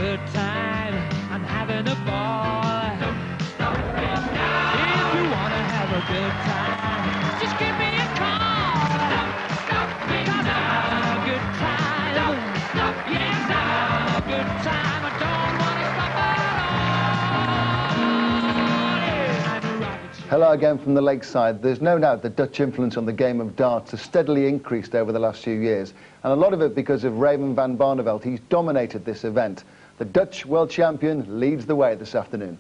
good time. I'm having a ball. Don't stop me now. If you wanna have a good time, just give me a call. Don't stop me now. I'm having a good time. Don't stop me now. I'm having a good time. I don't wanna stop at all. Yeah. Hello again from the lakeside. There's no doubt the Dutch influence on the game of darts has steadily increased over the last few years, and a lot of it because of Raymond van Barneveld. He's dominated this event. The Dutch world champion leads the way this afternoon.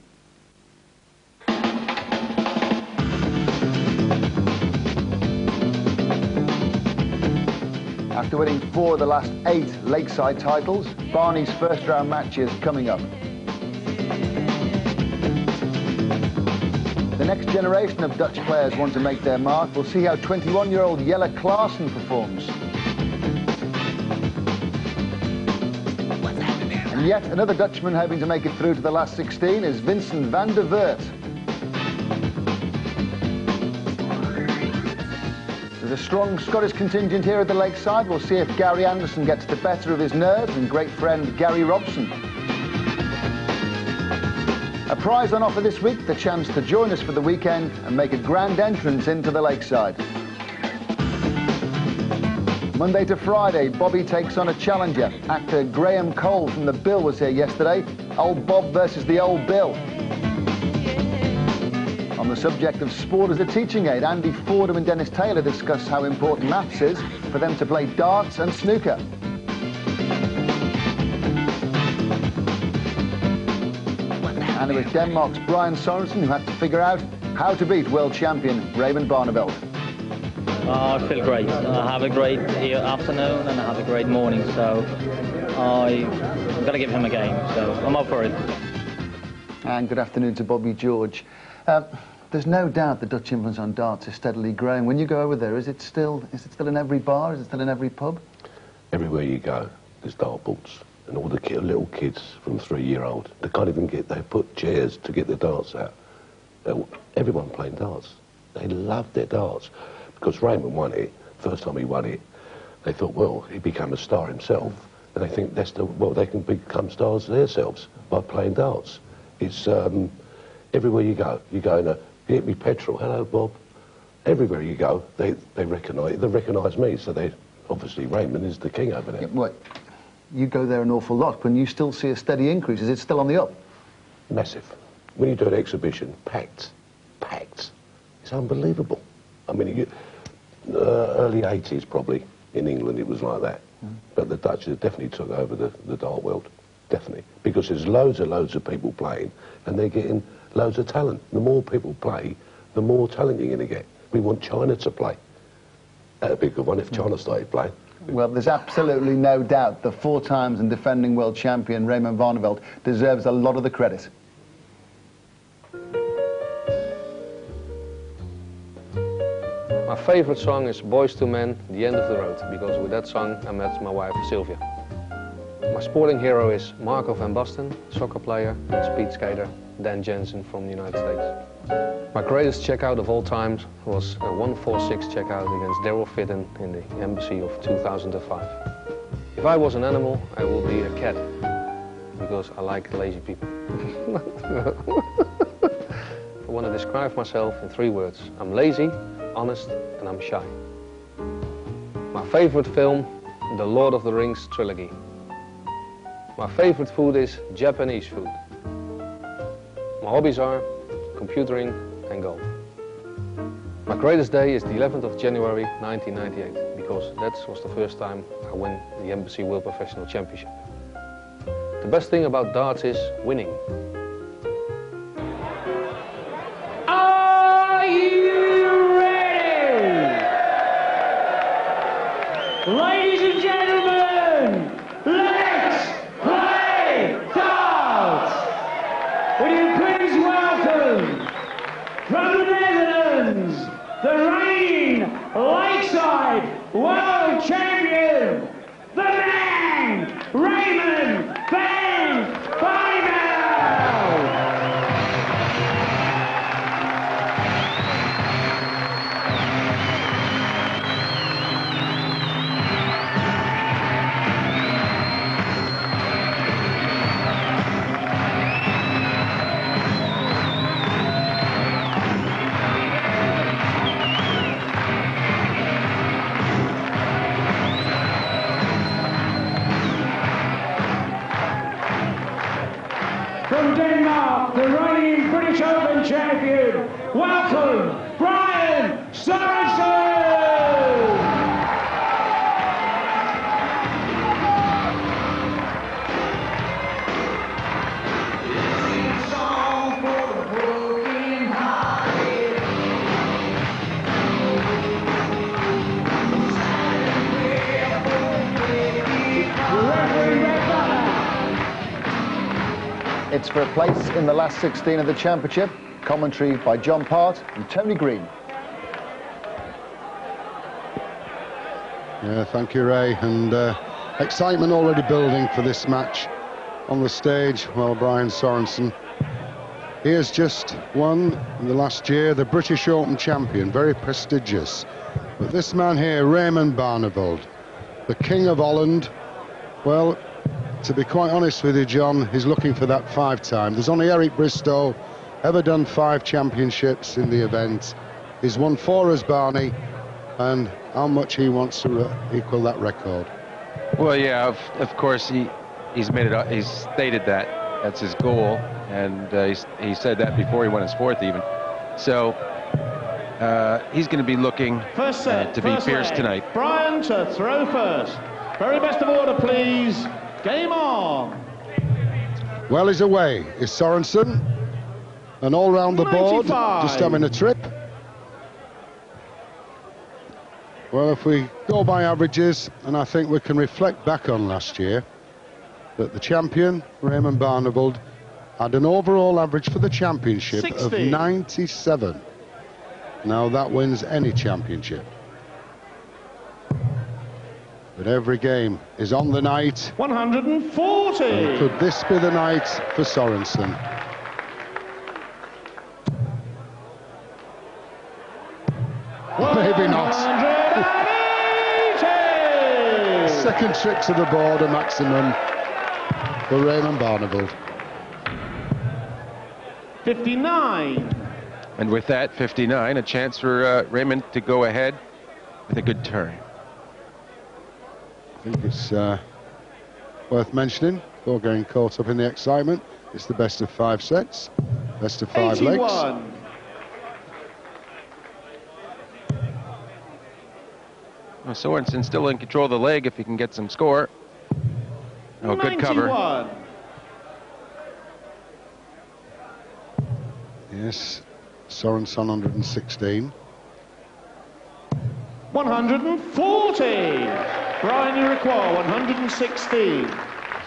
After winning 4 of the last 8 lakeside titles, Barney's first round match is coming up. The next generation of Dutch players want to make their mark. We'll see how 21-year-old Jelle Klaasen performs. And yet another Dutchman hoping to make it through to the last 16 is Vincent van der Voort. There's a strong Scottish contingent here at the lakeside. We'll see if Gary Anderson gets the better of his nerves and great friend Gary Robson. A prize on offer this week, the chance to join us for the weekend and make a grand entrance into the lakeside. Monday to Friday, Bobby takes on a challenger. Actor Graham Cole from The Bill was here yesterday. Old Bob versus the Old Bill. On the subject of sport as a teaching aid, Andy Fordham and Dennis Taylor discuss how important maths is for them to play darts and snooker. And it was Denmark's Brian Sorensen who had to figure out how to beat world champion Raymond Barneveld. I feel great. I have a great afternoon and I have a great morning, so I'm going to give him a game, so I'm up for it. And good afternoon to Bobby George. There's no doubt the Dutch influence on darts is steadily growing. When you go over there, is it still in every bar? Is it still in every pub? Everywhere you go, there's dartboards. And all the little kids from 3-year-old, they can't even they put chairs to get the darts out. Everyone playing darts. They love their darts. Because Raymond won it, first time he won it, they thought, well, he became a star himself. And they think they can become stars themselves by playing darts. It's everywhere you go. You go in get me petrol, hello Bob. Everywhere you go, they recognise me, so obviously Raymond is the king over there. Yeah, what? You go there an awful lot. Can you still see a steady increase? Is it still on the up? Massive. When you do an exhibition, packed. It's unbelievable. I mean, early 80s probably, in England it was like that. But the Dutch definitely took over the dart world, definitely. Because there's loads of people playing, and they're getting loads of talent. The more people play, the more talent you're going to get. We want China to play. That'd be a good one if China started playing. Well, there's absolutely no doubt the 4 times and defending world champion Raymond Barneveld deserves a lot of the credit. My favourite song is Boys to Men, The End of the Road, because with that song I met my wife Sylvia. My sporting hero is Marco van Basten, soccer player and speed skater Dan Jensen from the United States. My greatest checkout of all time was a 146 checkout against Daryl Fitton in the embassy of 2005. If I was an animal, I would be a cat, because I like lazy people. I want to describe myself in 3 words. I'm lazy, honest, and I'm shy. My favorite film, The Lord of the Rings trilogy. My favorite food is Japanese food. My hobbies are computering and golf. My greatest day is the 11th of January 1998, because that was the first time I won the Embassy World Professional Championship. The best thing about darts is winning. Are you ready? Ladies and gentlemen, let's play darts! Would you please welcome, from the Netherlands, the reigning Lakeside World Champion, the man, Raymond van Barneveld! the reigning British Open champion, welcome, Brian Sorensen! It's for a place in the last 16 of the championship. Commentary by John Part and Tony Green. Yeah, thank you, Ray. And excitement already building for this match on the stage. Well, Brian Sorensen, he has just won in the last year the British Open champion, very prestigious. But this man here, Raymond Barneveld, the King of Holland, well, to be quite honest with you, John, he's looking for that 5-time. There's only Eric Bristow ever done 5 championships in the event. He's won 4 as Barney, and how much he wants to equal that record. Well, yeah, of course he's made it. He's stated that that's his goal, and he said that before he won his 4th even. So he's going to be looking to be fierce tonight. Brian to throw first. Very best of order, please. Game on. Well, he's away. Is Sorensen, and all round the board, 95. just having a trip. Well, if we go by averages, and I think we can reflect back on last year, that the champion, Raymond Barneveld, had an overall average for the championship 60. of 97. Now that wins any championship. But every game is on the night. 140. And could this be the night for Sorensen? Maybe not. 180. Second trip to the board, a maximum for Raymond Barneveld. 59. And with that, 59, a chance for Raymond to go ahead with a good turn. I think it's worth mentioning, before getting caught up in the excitement, it's the best of 5 sets, best of 5 81. legs. Well, Sorensen still in control of the leg if he can get some score. Oh, good cover. 91. Yes, Sorensen 116. 140. Brian, you require 116. He's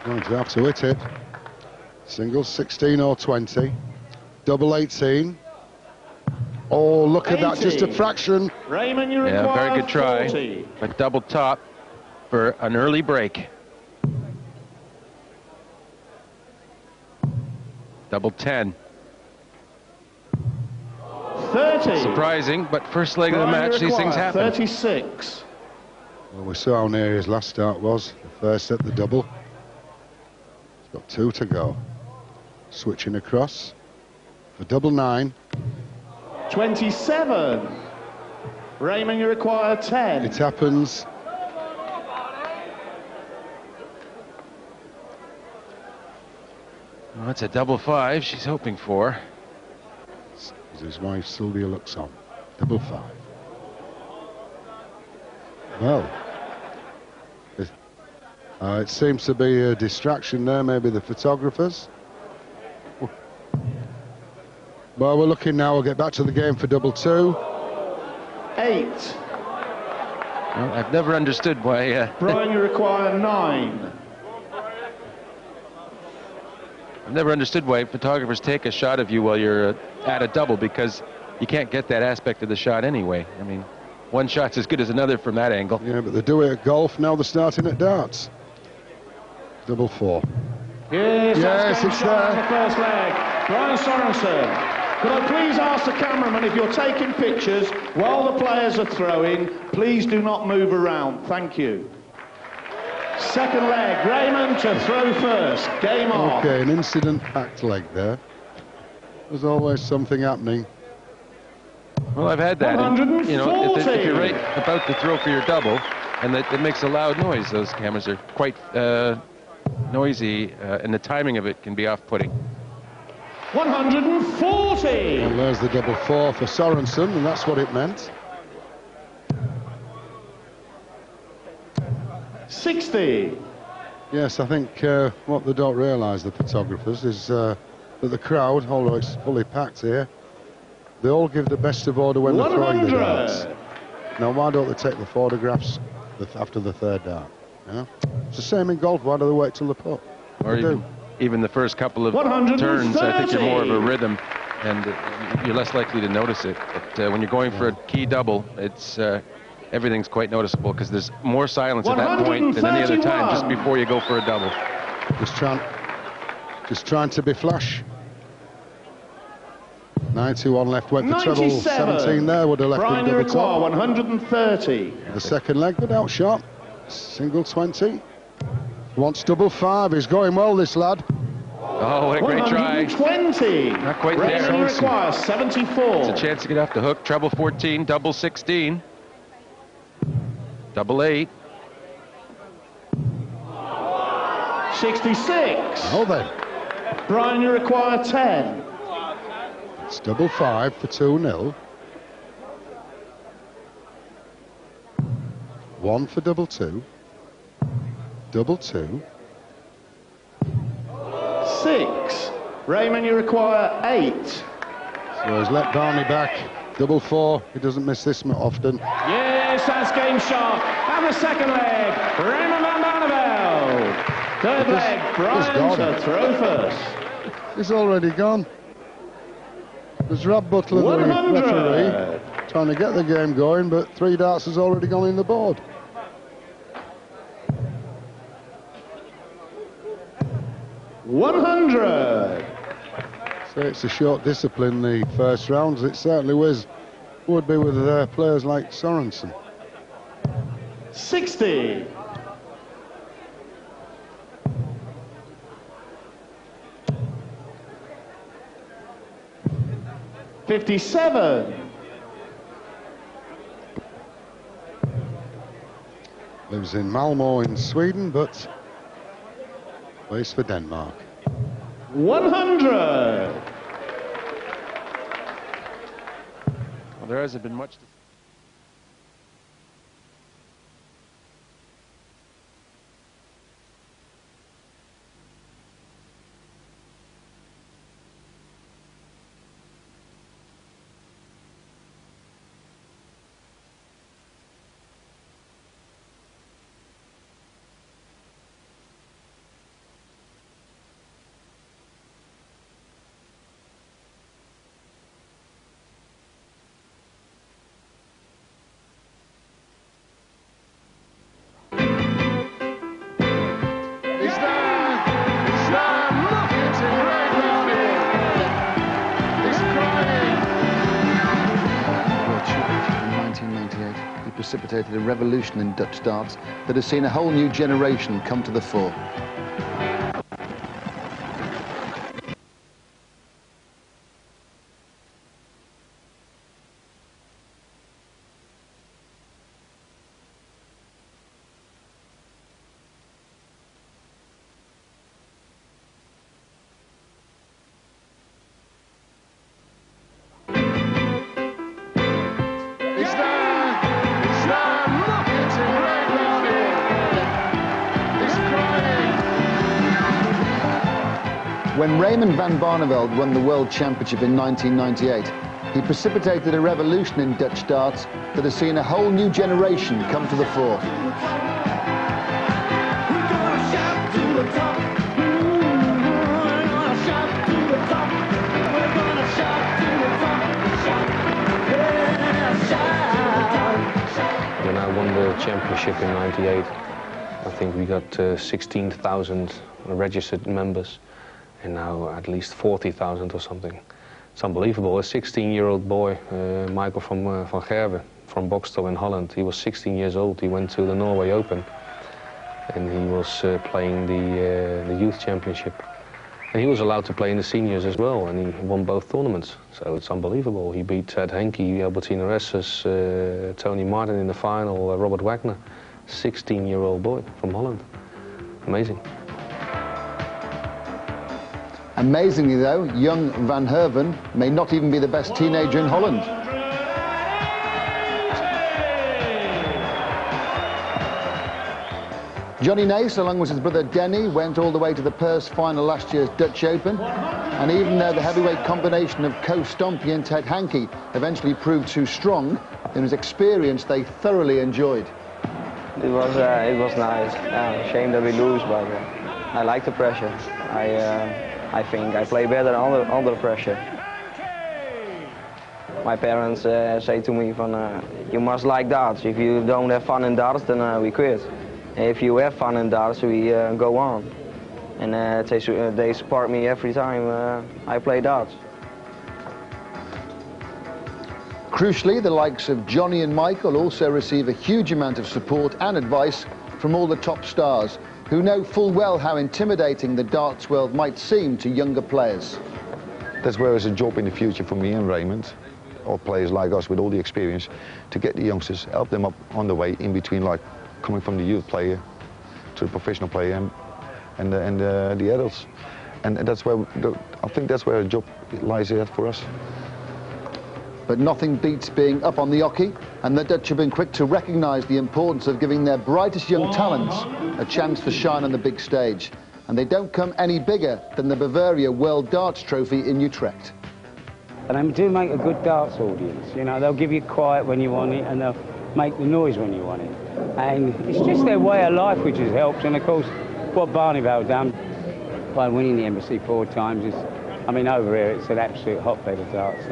going to have to hit it. Singles 16 or 20. Double 18. Oh, look at that, 80. just a fraction. Raymond, you require Yeah, very good try. 40. But double top for an early break. Double 10. 30. Surprising, but first leg of the Brian, you match, these things require happen. 36. Well, we saw how near his last start was. The first at the double. He's got 2 to go. Switching across for double 9. 27. Raymond, you require 10. It happens. Well, that's a double 5 she's hoping for. As his wife Sylvia looks on. Double 5. Well, it seems to be a distraction there, maybe the photographers. Well, we're looking now, we'll get back to the game for double 2. 8. Well, I've never understood why... Brian, you require 9. I've never understood why photographers take a shot of you while you're at a double, because you can't get that aspect of the shot anyway. I mean, one shot's as good as another from that angle. Yeah, but they do it at golf, now they're starting at darts. Double 4. Yes, it's there. On there. the first leg. Brian Sorensen. Could I please ask the cameraman, if you're taking pictures while the players are throwing, please do not move around. Thank you. Second leg, Raymond to throw first. Game on. Okay, an incident-packed leg there. There's always something happening. Well, I've had that. And, you know, if 140. you're right about to throw for your double, and it makes a loud noise, those cameras are quite noisy, and the timing of it can be off-putting. 140. And there's the double 4 for Sorensen, and that's what it meant. 60. Yes, I think what they don't realise, the photographers, is that the crowd, although it's fully packed here, they all give the best of order when they're throwing the darts. Now, why don't they take the photographs after the third dart? Yeah? It's the same in golf. Why do they wait till the putt? Or even the first couple of turns, I think you're more of a rhythm, and you're less likely to notice it. But when you're going for a key double, it's everything's quite noticeable because there's more silence at that point than any other time, just before you go for a double. Just trying to be flush. 91 left, went for treble. 17 there, would have left him double top. 130. The second leg, but outshot. Single 20. Wants double 5. He's going well, this lad. Oh, what a great try. 120. Not quite there. Raymond requires 74. It's a chance to get off the hook. Treble 14, double 16. Double 8. 66. Oh, then. Brian, you require 10. It's double 5 for 2-0. 1 for double 2. Double 2. 6. Raymond, you require 8. So he's let Barney back. Double 4. He doesn't miss this often. Yes, that's game shot. And the second leg, Raymond van Barneveld. Third leg, Brian to throw first. He's already gone. There's Rob Butler, the referee, trying to get the game going, but 3 darts has already gone in the board. $100. So it's a short discipline, the first rounds. It certainly would be with players like Sorensen. 60. 57. Lives in Malmö in Sweden, but plays for Denmark. 100. Well, there hasn't been much. Precipitated a revolution in Dutch darts that has seen a whole new generation come to the fore. When Raymond van Barneveld won the World Championship in 1998, he precipitated a revolution in Dutch darts that has seen a whole new generation come to the fore. When I won the championship in '98, I think we got 16,000 registered members. And now at least 40,000 or something. It's unbelievable. A 16-year-old boy, Michael van Gerwen, from Boxtel in Holland. He was 16 years old. He went to the Norway Open, and he was playing the youth championship. And he was allowed to play in the seniors as well, and he won both tournaments. So it's unbelievable. He beat Ted Henke, Albertine Resses, Tony Martin in the final, Robert Wagner. 16-year-old boy from Holland. Amazing. Amazingly though, young Van Herven may not even be the best teenager in Holland. Johnny Nace, along with his brother Denny, went all the way to the purse final last year's Dutch Open. And even though the heavyweight combination of Co Stompie and Ted Hankey eventually proved too strong, in his experience they thoroughly enjoyed. It was nice. Shame that we lose, but I like the pressure. I think I play better under pressure. My parents say to me, you must like darts. If you don't have fun in darts, then we quit. If you have fun in darts, we go on. And they support me every time I play darts. Crucially, the likes of Johnny and Michael also receive a huge amount of support and advice from all the top stars, who know full well how intimidating the darts world might seem to younger players. That's where there's a job in the future for me and Raymond, or players like us with all the experience, to get the youngsters, help them up on the way in between, like coming from the youth player to the professional player and the adults. And that's where, I think that's where a job lies there for us. But nothing beats being up on the hockey, and the Dutch have been quick to recognise the importance of giving their brightest young talents a chance to shine on the big stage. And they don't come any bigger than the Bavaria World Darts Trophy in Utrecht. And they do make a good darts audience, you know, they'll give you quiet when you want it and they'll make the noise when you want it. And it's just their way of life which has helped, and of course what Barneveld done by winning the Embassy 4 times is, I mean, over here it's an absolute hotbed of darts.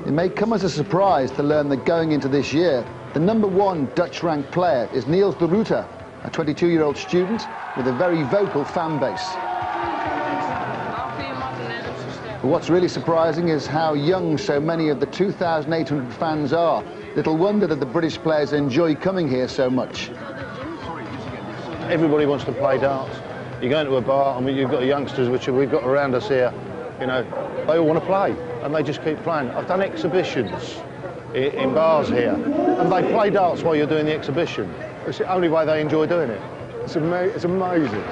It may come as a surprise to learn that going into this year, the #1 Dutch-ranked player is Niels de Ruyter, a 22-year-old student with a very vocal fan base. But what's really surprising is how young so many of the 2,800 fans are. Little wonder that the British players enjoy coming here so much. Everybody wants to play darts. You go into a bar, I mean, you've got youngsters, which we've got around us here, you know, they all want to play, and they just keep playing. I've done exhibitions in bars here, and they play darts while you're doing the exhibition. It's the only way they enjoy doing it. It's amazing.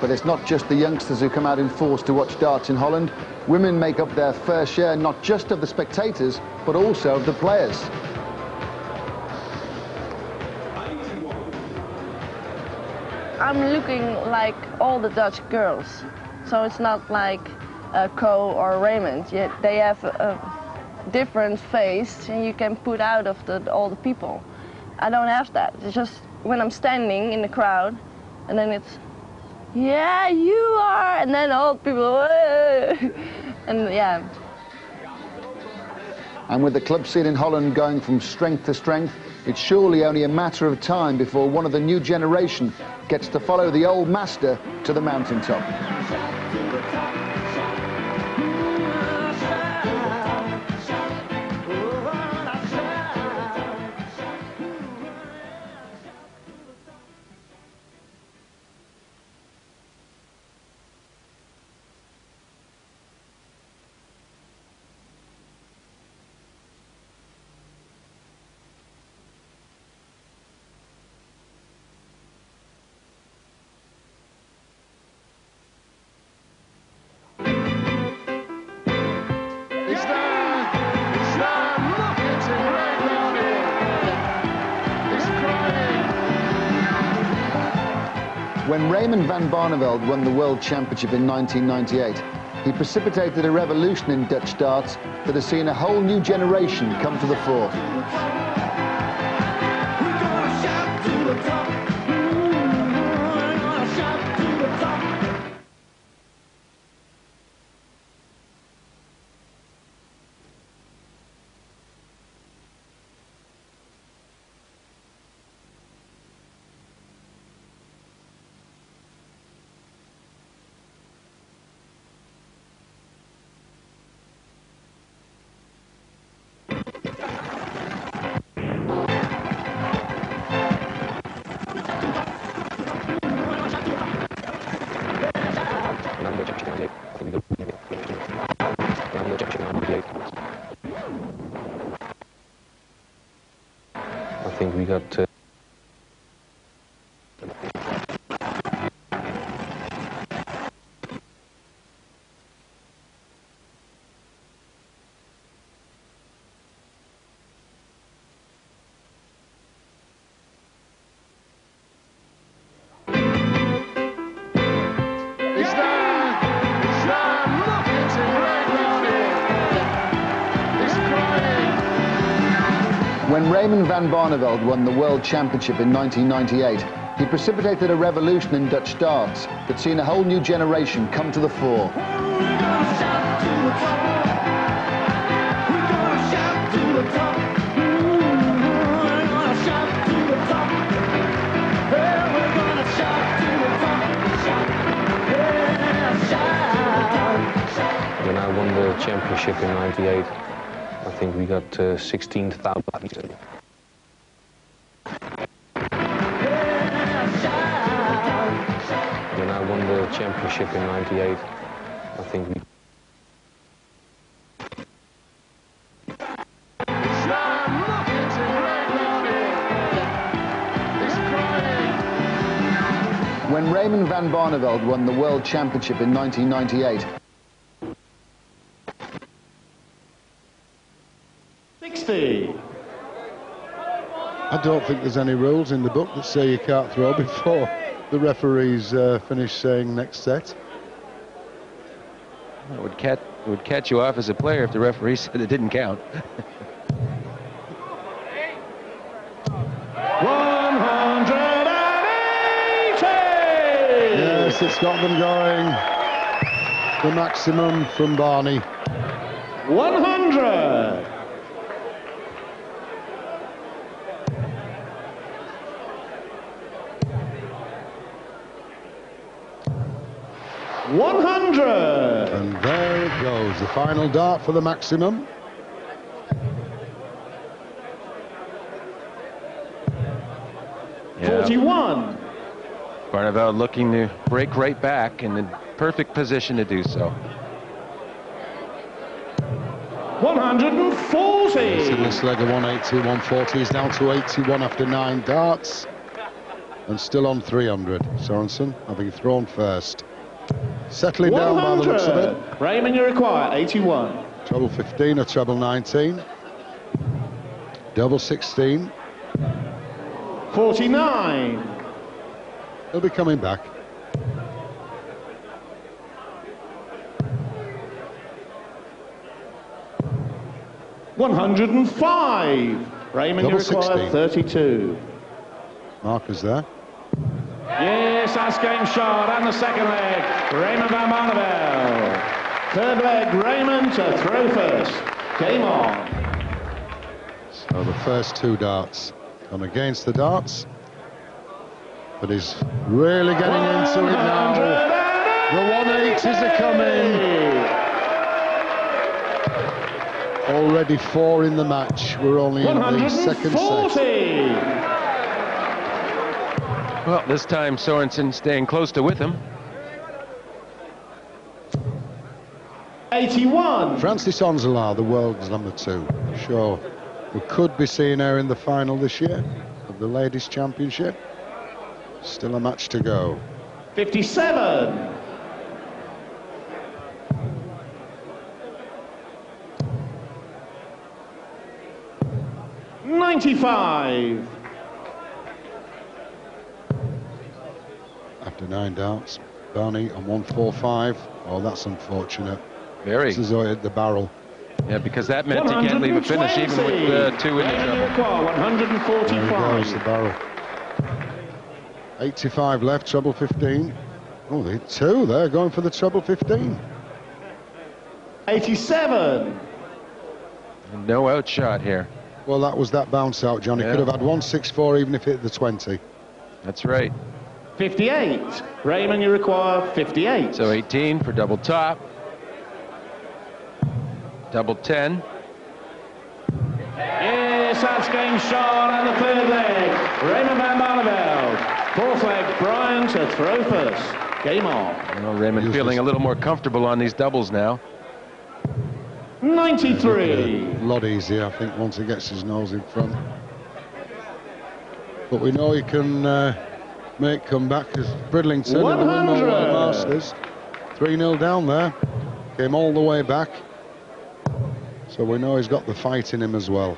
But it's not just the youngsters who come out in force to watch darts in Holland. Women make up their fair share, not just of the spectators, but also of the players. I'm looking like all the Dutch girls, so it's not like Co or Raymond. Yet they have a different face, and you can put out of all the people. I don't have that. It's just when I'm standing in the crowd, and then it's, yeah, you are, and then all the people, and yeah. And with the club scene in Holland going from strength to strength, it's surely only a matter of time before one of the new generation gets to follow the old master to the mountaintop. When Raymond van Barneveld won the World Championship in 1998, he precipitated a revolution in Dutch darts that has seen a whole new generation come to the fore. I think we got When Raymond van Barneveld won the World Championship in 1998, he precipitated a revolution in Dutch darts that seen a whole new generation come to the fore. When I won the championship in '98, I think we got 16,000. When I won the championship in '98, I think we... When Raymond van Barneveld won the World Championship in 1998, 60. I don't think there's any rules in the book that say you can't throw before the referees finish saying next set. It would catch you off as a player if the referee said it didn't count. 180! Yes, it's got them going. The maximum from Barney. 100! And there it goes, the final dart for the maximum. Yeah. 41. Barneveld looking to break right back in the perfect position to do so. 140. In this leg of 180, 140 is down to 81 after 9 darts. And still on 300. Sorensen having thrown first. Settling down by the looks of it. Raymond, you require 81. Treble 15 or treble 19. Double 16. 49. He'll be coming back. $105. Raymond, you Double require 16. 32. Markers there. Yes, that's game shot. And the second leg, Raymond van Barneveld. Third leg, Raymond to throw first. Game on. So the first 2 darts gone against the darts. But he's really getting into it now. The 180s are coming. Already 4 in the match. We're only in the second set. Well, this time Sorensen staying close to with him. 81. Francis Onselaar, the world's #2. Sure, we could be seeing her in the final this year of the Ladies' Championship. Still a match to go. 57. 95. After 9 darts, Barney on 145. Oh, that's unfortunate. Very. This is how it hit the barrel. Yeah, because that meant he can't leave a finish even with 2 in the treble. 145. There goes the barrel. 85 left, treble 15. Oh, they 2 there going for the treble 15. 87. No outshot here. Well, that was that bounce out, Johnny. Yeah. Could have had 164 even if it hit the 20. That's right. 58. Raymond, you require 58. So 18 for double top. Double 10. Yes, that's game shot. And the third leg, Raymond van Barneveld. Fourth leg, Brian to throw first. Game on. Well, Raymond feeling a little more comfortable on these doubles now. 93. A lot easier, I think, once he gets his nose in front. But we know he can make comeback as Bridlington in the Windmill Masters. 3-0 down there. Came all the way back. So we know he's got the fight in him as well.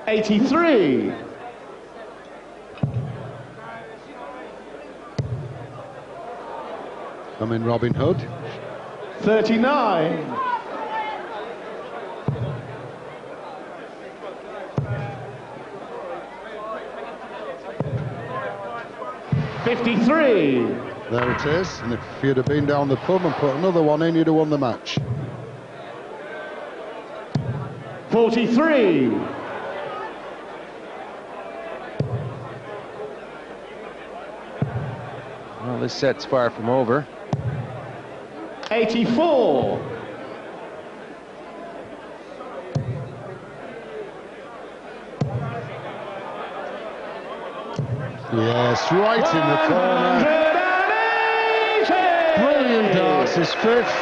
83. Coming Robin Hood. 39. 53. There it is, and if you'd have been down the pub and put another one in, you'd have won the match. 43. Well, this set's far from over. 84. Yes, right in the corner. Brilliant darts, his fifth.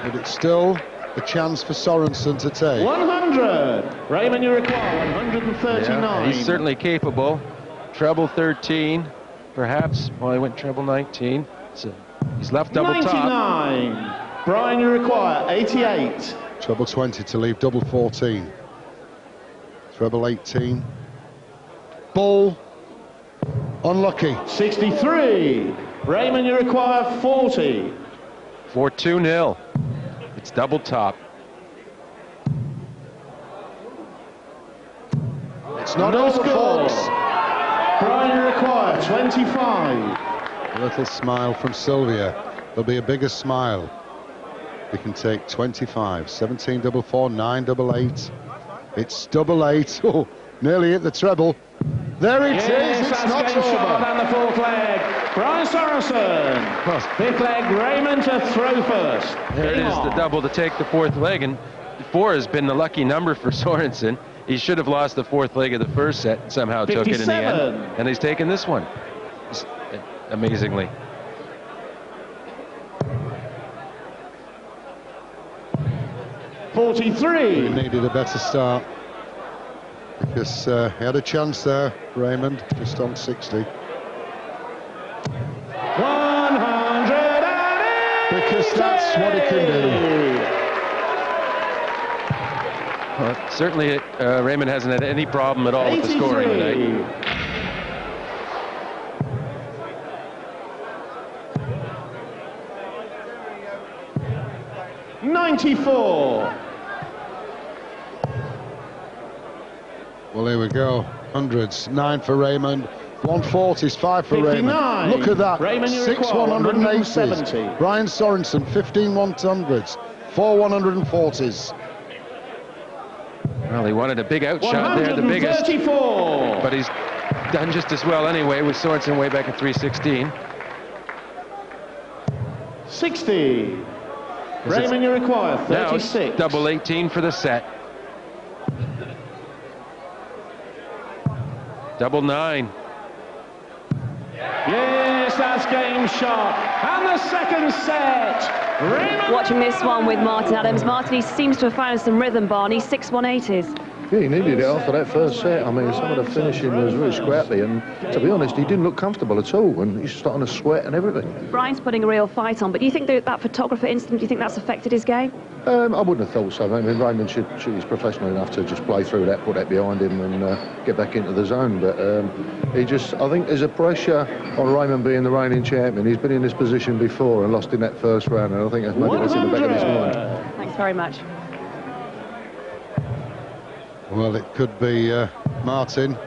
But it's still a chance for Sorensen to take. 100. Raymond, you require 139. Yeah, he's certainly capable. Treble 13, perhaps. Well, he went treble 19. So he's left double 99. top. Brian, you require 88. Treble 20 to leave double 14. Treble 18. Ball. Unlucky. 63. Raymond, you require 40. 4-2-0. It's double top. It's not No over, scores. folks. Brian, you require 25. A little smile from Sylvia. There'll be a bigger smile. We can take 25. 17 double 4, 9 double 8. It's double 8. Oh, nearly hit the treble. There it is. It's not game shot over. and the fourth leg. Brian Sorensen. Fifth leg, Raymond to throw first. There it is, the double to take the fourth leg, and 4 has been the lucky number for Sorensen. He should have lost the fourth leg of the first set and somehow 57. took it in the end, and he's taken this one, amazingly. He needed a better start because he had a chance there, Raymond, just on 60. 100. Because that's what he can do. Well, certainly Raymond hasn't had any problem at all with the scoring tonight. 94. Well, here we go. Hundreds. 9 for Raymond. 140s, 5 for 59. Raymond. Look at that. Raymond, you 6 require 180s. Brian Sorensen, 15 100s. 4 140s. Well, he wanted a big outshot there, the biggest. 134. But he's done just as well anyway with Sorensen way back at 316. 60. Raymond, you require 36. Now it's double 18 for the set. Double 9. Yes, that's game shot. And the second set. Raymond. Watching this one with Martin Adams. Martin, he seems to have found some rhythm, Barney. 6 180s. Yeah, he needed it after that first set. I mean, some of the finishing was really scrappy, and to be honest, he didn't look comfortable at all, and he's starting to sweat and everything. Brian's putting a real fight on, but do you think that photographer incident, do you think that's affected his game? I wouldn't have thought so. I mean, Raymond he's professional enough to just play through that, put that behind him, and get back into the zone. But I think there's a pressure on Raymond being the reigning champion. He's been in this position before and lost in that first round, and I think that's maybe that's in the back of his mind. Thanks very much. Well, it could be Martin,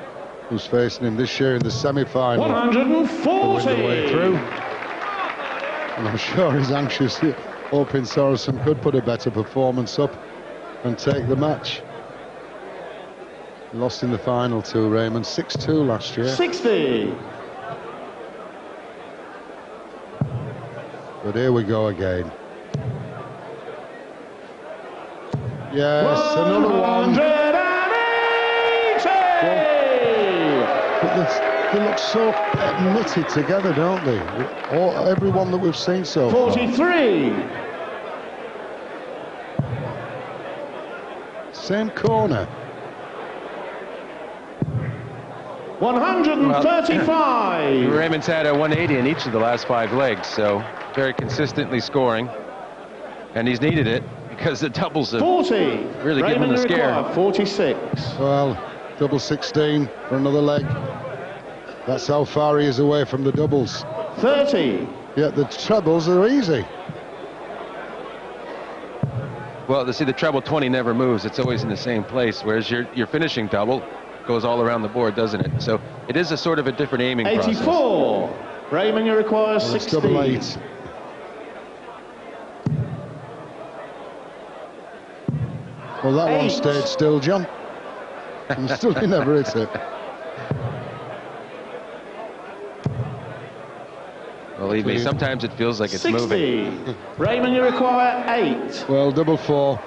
who's facing him this year in the semi-final. 140. The way through. And I'm sure he's anxious, hoping Sorensen could put a better performance up and take the match. Lost in the final to Raymond, 6-2 last year. 60. But here we go again. Yes, another one. 180. But they look so knitted together, don't they? Everyone that we've seen so far. 43. Same corner. 135. Raymond's had a 180 in each of the last 5 legs, so very consistently scoring. And he's needed it because the doubles have 40. really given him the scare. 46. Well, double 16 for another leg. That's how far he is away from the doubles. 30. Yet the trebles are easy. Well, see, the treble 20 never moves. It's always in the same place, whereas your finishing double goes all around the board, doesn't it? So it is a sort of a different aiming 84. process. Raymond, you require Well, 16. it's double 8. Well, that one 8. stayed still, John. And still he never hit it. Believe me, sometimes it feels like it's 60. moving. Raymond, you require 8. Well, double 4.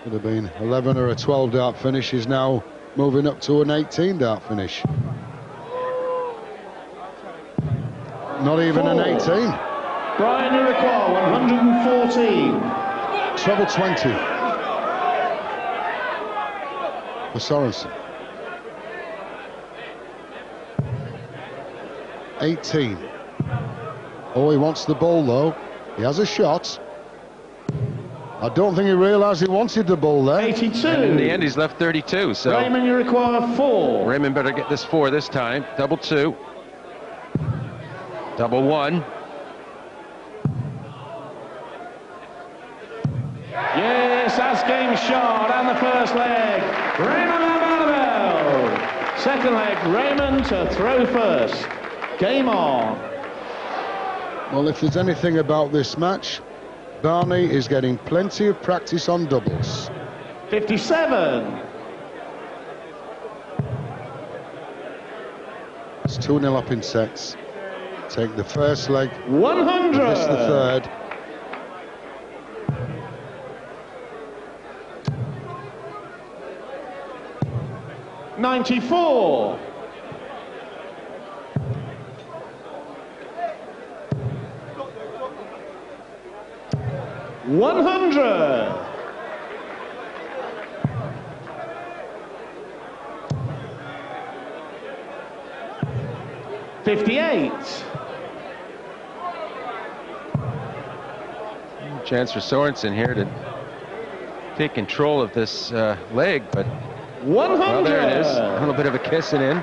Would have been 11 or a 12 dart finish. Is now moving up to an 18 dart finish. Not even 4. an 18. Brian, you require 114. Treble 20 for Sorensen. 18. Oh, he wants the ball though. He has a shot. I don't think he realised he wanted the ball there. 82. And in the end, he's left 32. So Raymond, you require 4. Raymond better get this 4 this time. Double 2. Double 1. Yes, that's game shot and the first leg. Raymond van Barneveld. Second leg, Raymond to throw first. Game on. Well, if there's anything about this match, Barney is getting plenty of practice on doubles. 57. It's 2-0 up in sets. Take the first leg. 100. Miss the third. $94. 100. 58. Chance for Sorensen here to take control of this leg, but 100. well, there it is. A little bit of a kissing in.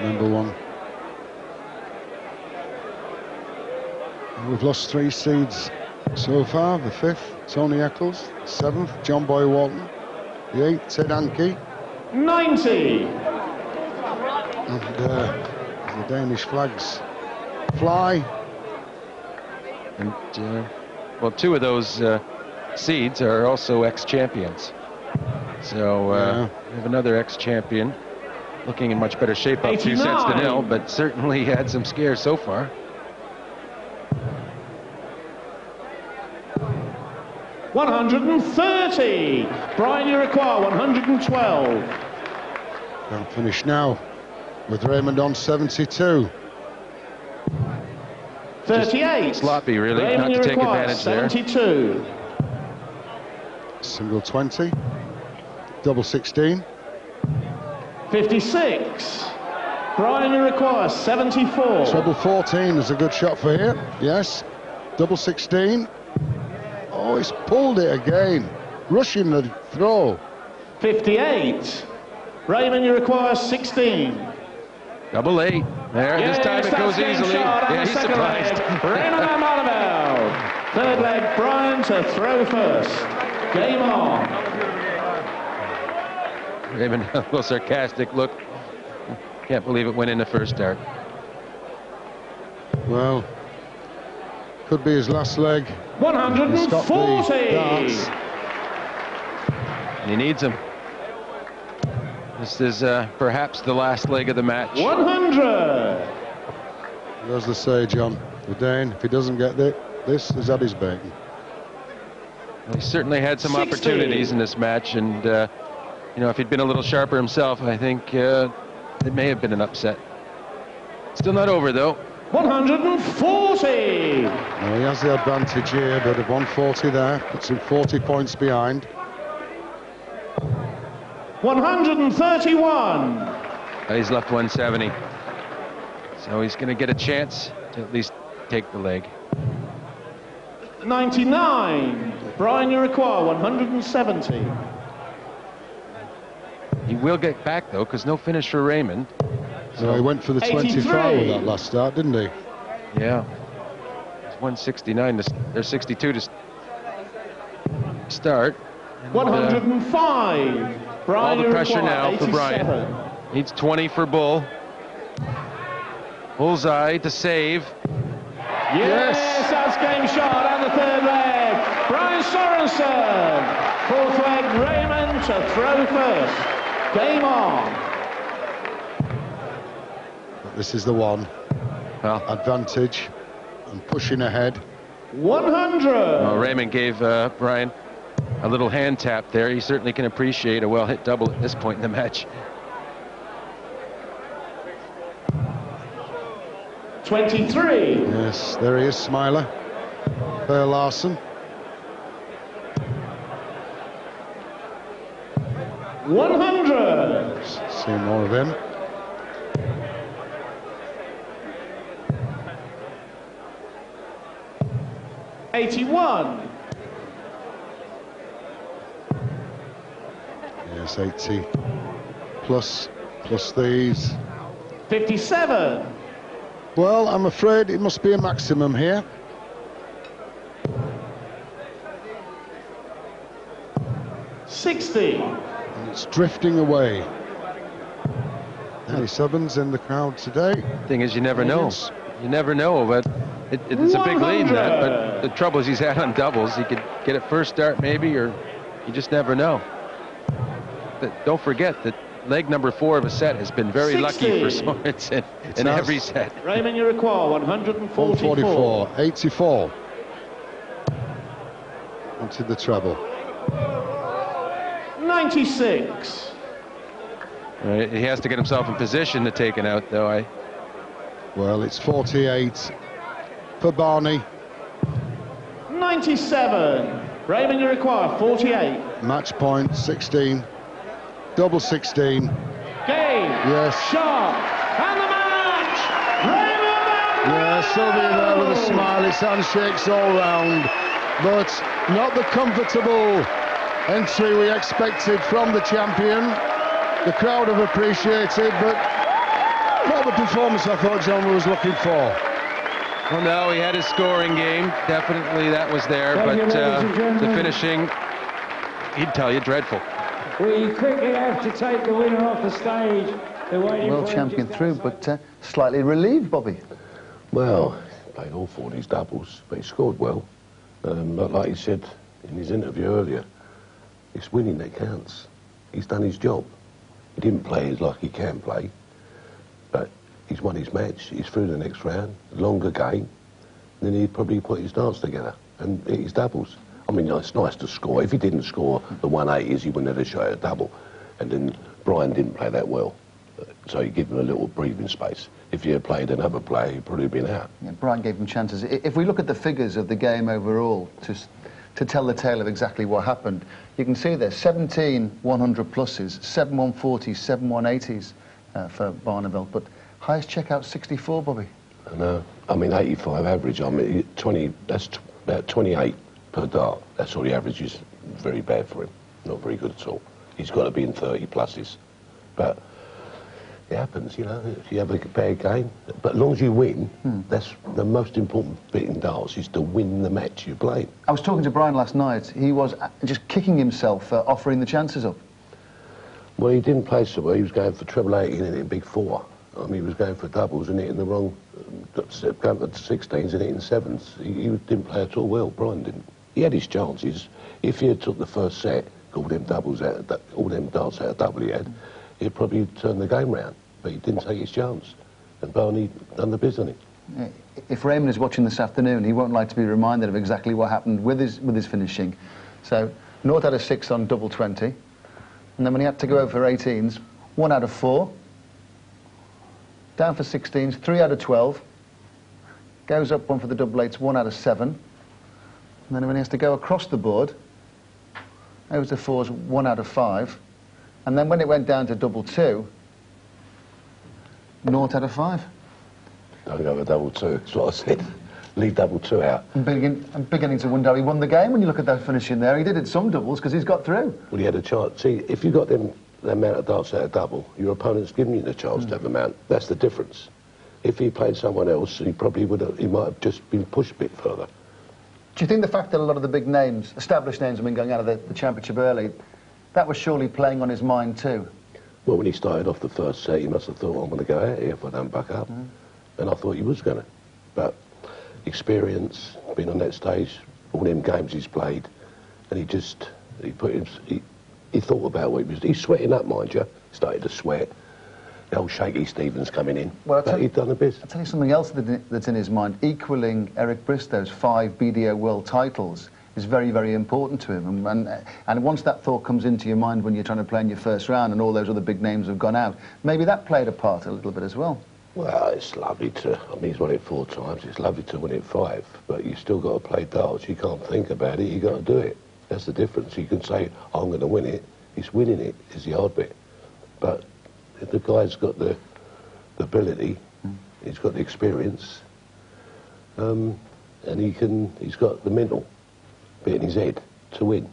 Number 1. We've lost 3 seeds so far. The 5th, Tony Eccles. 7th, John Boy Walton. The 8th, Ted Anke. 90. And the Danish flags fly. And well, 2 of those seeds are also ex-champions. So we have another ex-champion looking in much better shape, up 2 sets to 0, but certainly had some scares so far. $130. Brian, you require 112. Grand finish now with Raymond on 72. 38. Just sloppy, really, Raymond, not to take require advantage 72. there. Single 20. Double 16. 56. Brian, you require 74. Treble 14 is a good shot for here. Yes. Double 16. Oh, he's pulled it again. Rushing the throw. 58. Raymond, you require 16. Double 8. There, Yes, this time it goes that's game easily. shot and Yeah, the he's second surprised. leg, Raymond van Barneveld. Third leg, Brian to throw first. Game on. Raymond, a little sarcastic look. Can't believe it went in the first start. Well, could be his last leg. 140. He needs them. This is perhaps the last leg of the match. 100. As they say, John, the Dane, if he doesn't get this, he's had his bacon. Well, he certainly had some 60. opportunities in this match, and you know, if he'd been a little sharper himself, I think it may have been an upset. Still not over, though. 140. Now he has the advantage here, but at 140 there, puts him 40 points behind. 131. He's left 170. So he's going to get a chance to at least take the leg. 99. Brian, you require 170. He will get back, though, because no finish for Raymond. So he went for the 25 with that last start, didn't he? Yeah. It's 169 to, or 62 to start. 105. Brian, all the pressure you now require for Brian. 87. Needs 20 for Bull. Bullseye to save. Yes, that's game shot and the third leg. Brian Sorensen. Fourth leg, Raymond to throw first. Game on. This is the one. Well, advantage and pushing ahead. 100. Well, Raymond gave Brian a little hand tap there. He certainly can appreciate a well-hit double at this point in the match. 23. Yes, there he is, Smiler. There, Larson. 100. See more of him. $81. Yes, 80 plus these. 57. Well, I'm afraid it must be a maximum here. $60. And it's drifting away. Any Subbins in the crowd today? Thing is, you never know. You never know, but it's a big lead, that. But the trouble is he's had on doubles. He could get it first start maybe, or you just never know. But don't forget that leg number 4 of a set has been very 60. lucky for Sorensen in every set. Raymond, you require 144. 84. Wanted the treble. 96. He has to get himself in position to take it out, though. Well, it's 48 for Barney. 97. Raymond, you require 48. Match point 16. Double 16. Game. Yes. Shot. And the match. Raymond. Yeah, Sylvia there with a smiley handshakes all round, but not the comfortable entry we expected from the champion. The crowd have appreciated, but not the performance I thought John was looking for. Well, no, he had his scoring game. Definitely that was there, but the finishing, he'd tell you, dreadful. We quickly have to take the winner off the stage. World champion through, but slightly relieved, Bobby. Well, he played all 4 of these doubles, but he scored well. Like he said in his interview earlier, it's winning that counts. He's done his job. He didn't play as like he can play, but he's won his match. He's through the next round, longer game. Then he'd probably put his darts together and hit his doubles. I mean, it's nice to score. If he didn't score the 180s, he wouldn't have shot a double. And then Brian didn't play that well, so you give him a little breathing space. If he had played another player, he'd probably been out. Yeah, Brian gave him chances. If we look at the figures of the game overall, to tell the tale of exactly what happened, you can see there 17 100 pluses, 7 140s, 7 180s for Barneveld, but highest checkout 64, Bobby. I know. I mean, 85 average. I mean, 20. That's about 28 per dart. That's all the average is. Very bad for him. Not very good at all. He's got to be in 30 pluses. But it happens, you know. If you have a bad game, but as long as you win, that's the most important bit in darts, is to win the match you play. I was talking to Brian last night. He was just kicking himself for offering the chances up. Well, he didn't play so well. He was going for treble 80 and hitting big 4. I mean, he was going for doubles and hitting the wrong, going for 16s and hitting 7s. He didn't play at all well. Brian didn't. He had his chances. If he had took the first set, all them doubles out, all them darts out of double he had, he'd probably turn the game round. But he didn't take his chance, and Barney done the biz on it. If Raymond is watching this afternoon, he won't like to be reminded of exactly what happened with his finishing. So 0 out of 6 on double 20, and then when he had to go over for 18s, 1 out of 4. Down for 16s, 3 out of 12. Goes up 1 for the double 8s, 1 out of 7. And then when he has to go across the board, over to 4s, 1 out of 5. And then when it went down to double 2, 0 out of 5. Don't go for double 2, that's what I said. Leave double 2 out. I'm beginning to wonder how he won the game when you look at that finish in there. He did it some doubles because he's got through. Well, he had a chance. See, if you got the amount of darts out of double, your opponent's giving you the chance to have amount. That's the difference. If he played someone else, he probably would have, he might have just been pushed a bit further. Do you think the fact that a lot of the big names, established names, have been going out of the Championship early, that was surely playing on his mind too? Well, when he started off the first set, he must have thought, I'm going to go out here if I don't buck up. And I thought he was going to. But experience, being on that stage, all them games he's played, and he thought about what he was doing. He's sweating up, mind you. Started to sweat. The old Shaky Stevens coming in. Well, but he'd done a bit. I'll tell you something else that's in his mind. Equalling Eric Bristow's 5 BDO World titles is very, very important to him. And once that thought comes into your mind when you're trying to play in your first round and all those other big names have gone out, maybe that played a part a little bit as well. Well, it's lovely to... I mean, he's won it 4 times. It's lovely to win it 5. But you still got to play darts. You can't think about it. You got to do it. That's the difference. You can say, I'm going to win it. He's winning it is the hard bit. But the guy's got the ability, he's got the experience, and he's got the mental bit in his head to win.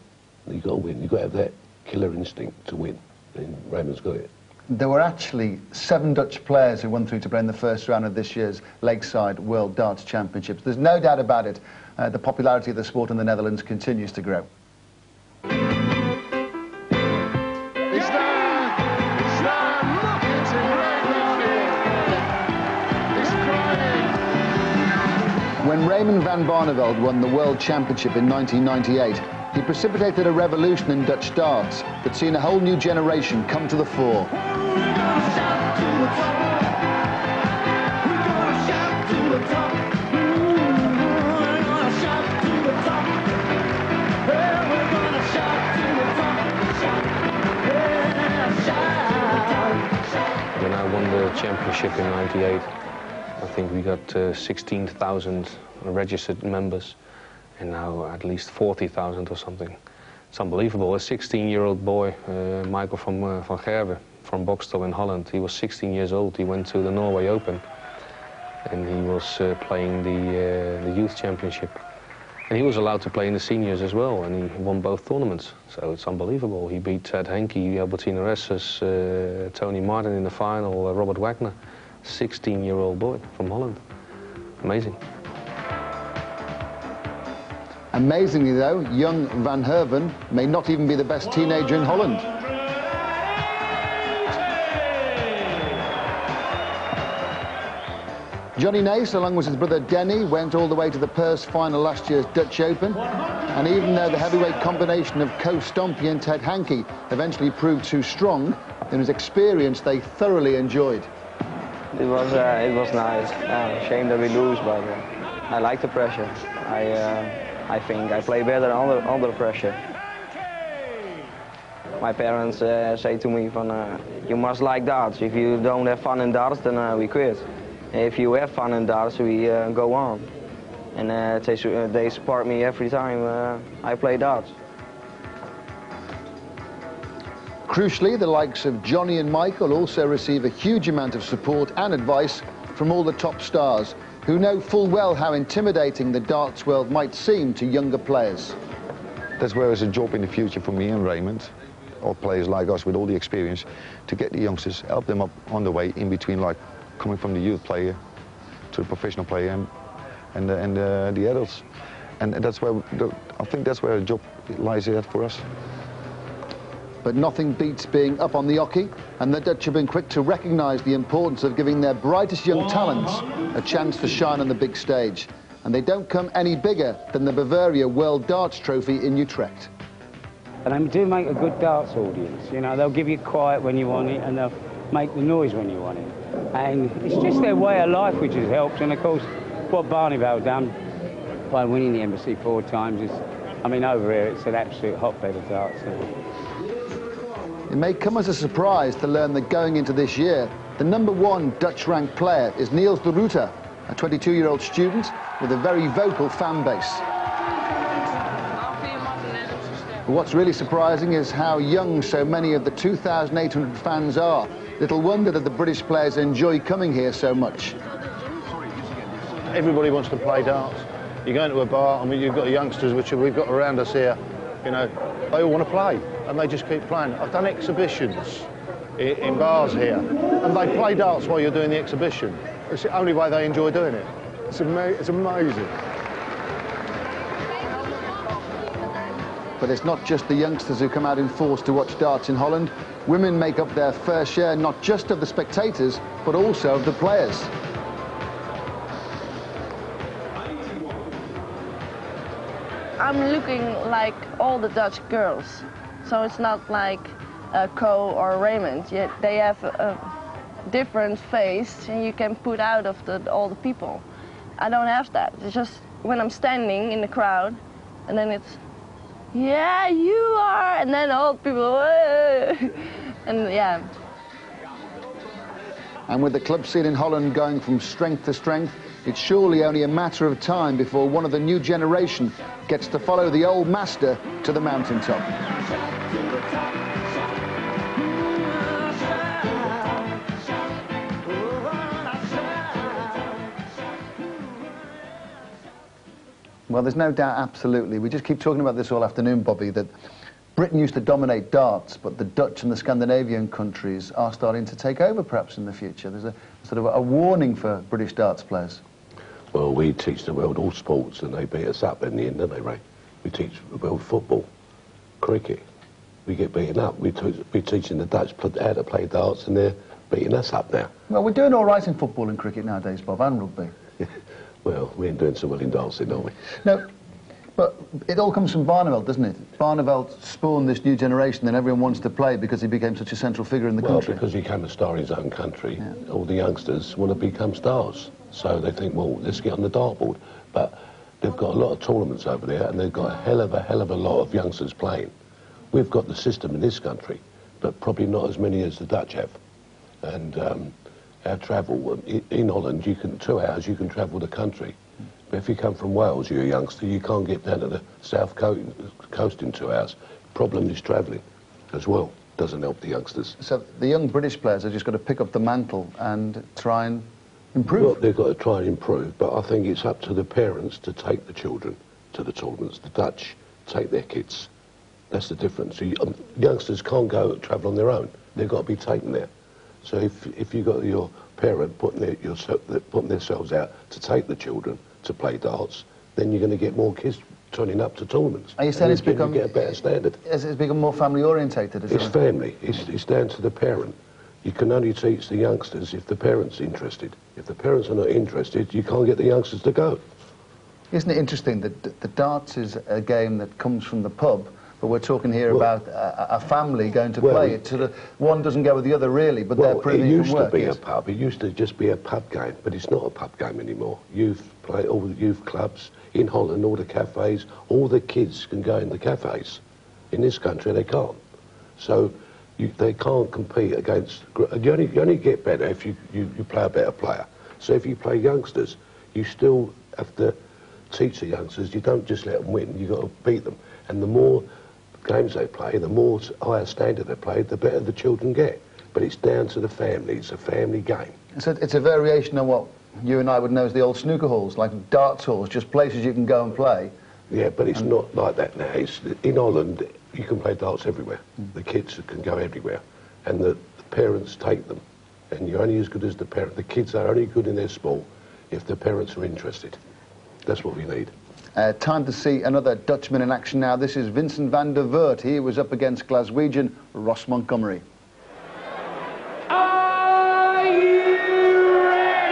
You've got to win. You've got to have that killer instinct to win. And Raymond's got it. There were actually 7 Dutch players who won through to play in the first round of this year's Lakeside World Darts Championships. There's no doubt about it. The popularity of the sport in the Netherlands continues to grow. When Raymond van Barneveld won the World Championship in 1998, he precipitated a revolution in Dutch darts that's seen a whole new generation come to the fore. When I won the championship in '98, I think we got 16,000 registered members, and now at least 40,000 or something. It's unbelievable. A 16-year-old boy, Michael van Gerwen, from Boxtel in Holland, he was 16 years old. He went to the Norway Open, and he was playing the youth championship. And he was allowed to play in the seniors as well, and he won both tournaments. So it's unbelievable. He beat Ted Henke, Albertine Resses, Tony Martin in the final, Robert Wagner. 16-year-old boy from Holland. Amazing. Amazingly, though, young Van Gerwen may not even be the best teenager in Holland. Johnny Nace, along with his brother Denny, went all the way to the purse final last year's Dutch Open. And even though the heavyweight combination of Co Stompy and Ted Henke eventually proved too strong, in his experience they thoroughly enjoyed. It was nice. Shame that we lose, but I like the pressure. I think I play better under pressure. My parents say to me, you must like darts. If you don't have fun in darts, then we quit. If you have fun in darts, we go on. And they support me every time I play darts. Crucially, the likes of Johnny and Michael also receive a huge amount of support and advice from all the top stars, who know full well how intimidating the darts world might seem to younger players. That's where there's a job in the future for me and Raymond, or players like us with all the experience, to get the youngsters, help them up on the way in between, like coming from the youth player to the professional player and the adults. And that's where I think that's where the job lies at for us. But nothing beats being up on the oche, and the Dutch have been quick to recognise the importance of giving their brightest young talents a chance to shine on the big stage. And they don't come any bigger than the Bavaria World Darts Trophy in Utrecht. And they do make a good darts audience, you know. They'll give you quiet when you want it, and they'll make the noise when you want it. And it's just their way of life which has helped. And of course, what Barneveld done by winning the Embassy 4 times is, I mean, over here it's an absolute hotbed of darts. It may come as a surprise to learn that going into this year, the #1 Dutch-ranked player is Niels de Ruyter, a 22-year-old student with a very vocal fan base. But what's really surprising is how young so many of the 2,800 fans are. Little wonder that the British players enjoy coming here so much. Everybody wants to play darts. You go into a bar, I mean, you've got youngsters, which we've got around us here, you know, they all want to play, and they just keep playing. I've done exhibitions in bars here, and they play darts while you're doing the exhibition. It's the only way they enjoy doing it. It's amazing. But it's not just the youngsters who come out in force to watch darts in Holland. Women make up their fair share, not just of the spectators, but also of the players. I'm looking like all the Dutch girls, so it's not like Co or Raymond. Yet they have a different face, and you can put out of all the people. I don't have that. It's just when I'm standing in the crowd, and then it's, yeah, you are, and then all the people, and yeah. And with the club scene in Holland going from strength to strength, it's surely only a matter of time before one of the new generation gets to follow the old master to the mountaintop. Well, there's no doubt, absolutely. We just keep talking about this all afternoon, Bobby, that Britain used to dominate darts, but the Dutch and the Scandinavian countries are starting to take over, perhaps, in the future. There's a sort of a warning for British darts players. Well, we teach the world all sports, and they beat us up in the end, don't they, Ray? We teach the world football, cricket. We get beaten up. We're teaching the Dutch how to play darts, and they're beating us up now. Well, we're doing all right in football and cricket nowadays, Bob, and rugby. Well, we ain't doing so well in dancing, are we? No, but it all comes from Barneveld, doesn't it? Barneveld spawned this new generation, and everyone wants to play because he became such a central figure in the country. Well, because he became a star in his own country, all the youngsters want to become stars. So they think, well, let's get on the dartboard. But they've got a lot of tournaments over there, and they've got a hell of a lot of youngsters playing. We've got the system in this country, but probably not as many as the Dutch have. And our travel, in Holland, 2 hours, you can travel the country. But if you come from Wales, you're a youngster, you can't get down to the south coast in 2 hours. Problem is travelling as well. Doesn't help the youngsters. So the young British players have just got to pick up the mantle and try and improve. Well, they've got to try and improve, but I think it's up to the parents to take the children to the tournaments. The Dutch take their kids. That's the difference. So youngsters can't go travel on their own. They've got to be taken there. So if you've got your parent putting themselves out to take the children to play darts, then you're going to get more kids turning up to tournaments. Are you saying it's become... You get a better standard. It's become more family-orientated? It's family. It's down to the parent. You can only teach the youngsters if the parent's interested. If the parents are not interested, you can't get the youngsters to go. Isn't it interesting that the darts is a game that comes from the pub, but we're talking here about a family going to play it. So one doesn't go with the other, really, but they're proving it can work. It used to be a pub. It used to just be a pub game, but it's not a pub game anymore. Youth play all the youth clubs in Holland, all the cafes. All the kids can go in the cafes. In this country, they can't. So they can't compete against... You only get better if you play a better player. So if you play youngsters, you still have to teach the youngsters. You don't just let them win. You've got to beat them. And the more games they play, the more higher standard they play, the better the children get. But it's down to the family. It's a family game. So it's a variation on what you and I would know as the old snooker halls, like darts halls, just places you can go and play. Yeah, but it's not like that now. In Holland, you can play darts everywhere. The kids can go everywhere. And the parents take them. And you're only as good as the parent. The kids are only good in their sport if the parents are interested. That's what we need. Time to see another Dutchman in action now. This is Vincent van der Voort. He was up against Glaswegian Ross Montgomery. Are you ready?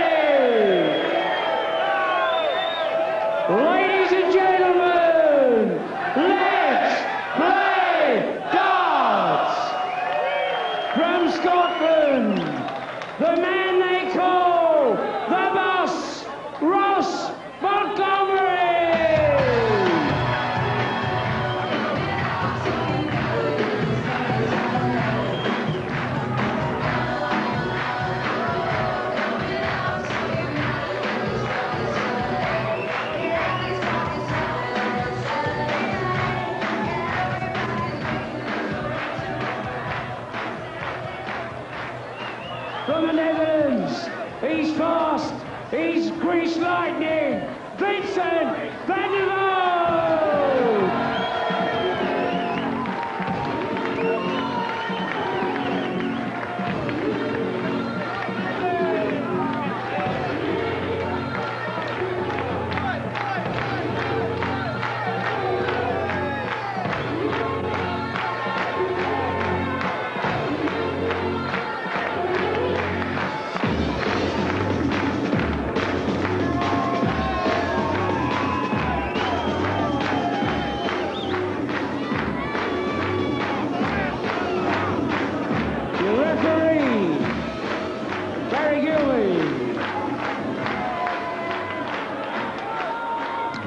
Ladies and gentlemen, let's play darts! From Scotland, the man they call the boss, Ross Montgomery! From the Netherlands, he's fast, he's grease lightning, Vincent van der Voort!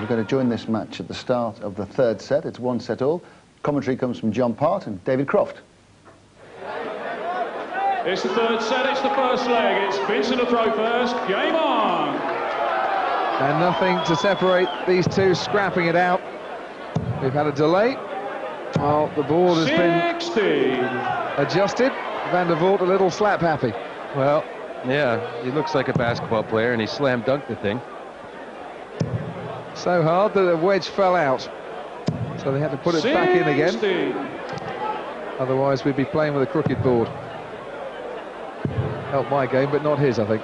going to join this match at the start of the third set. It's 1 set all. Commentary comes from John Part and David Croft. It's the third set, it's the first leg. It's Vincent to throw first. Game on! And nothing to separate these two, scrapping it out. We've had a delay. Well, the board has been adjusted. Van der Voort a little slap happy. Well, yeah, he looks like a basketball player, and he slam dunked the thing. So hard that the wedge fell out. So they had to put it back in again. Otherwise, we'd be playing with a crooked board. Helped my game, but not his, I think.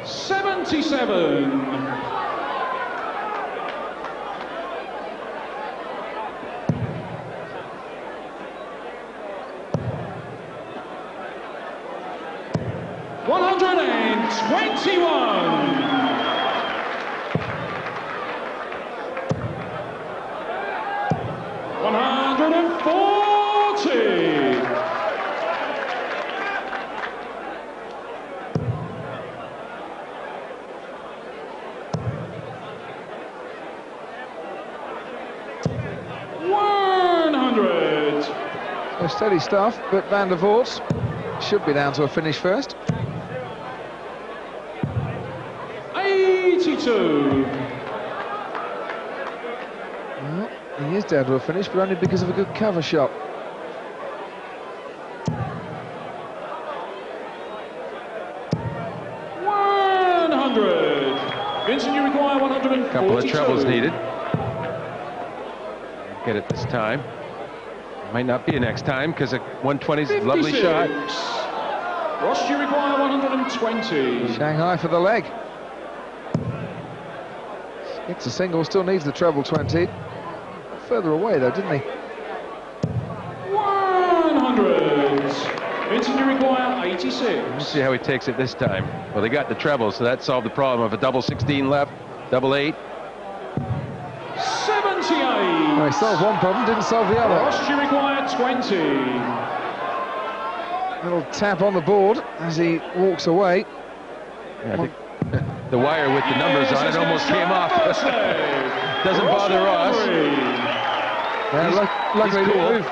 77. Steady stuff, but Van der Voort should be down to a finish first. 82. Well, he is down to a finish, but only because of a good cover shot. Vincent, you require 142. Couple of trebles needed. Get it this time. Might not be next time because a 120 is a lovely shot. Ross, you require 120. Shanghai for the leg. It's a single, still needs the treble 20. Further away though, didn't he? 100. Vincent, you require 86. Let's see how he takes it this time. Well, they got the treble, so that solved the problem of a double 16 left, double 8. 78. Well, he solved one problem, didn't solve the other. Ross, you require 20. Little tap on the board as he walks away. Yeah, I think the wire with the numbers on it almost came off. Doesn't bother Ross. Yeah, luckily he's cool. Didn't move.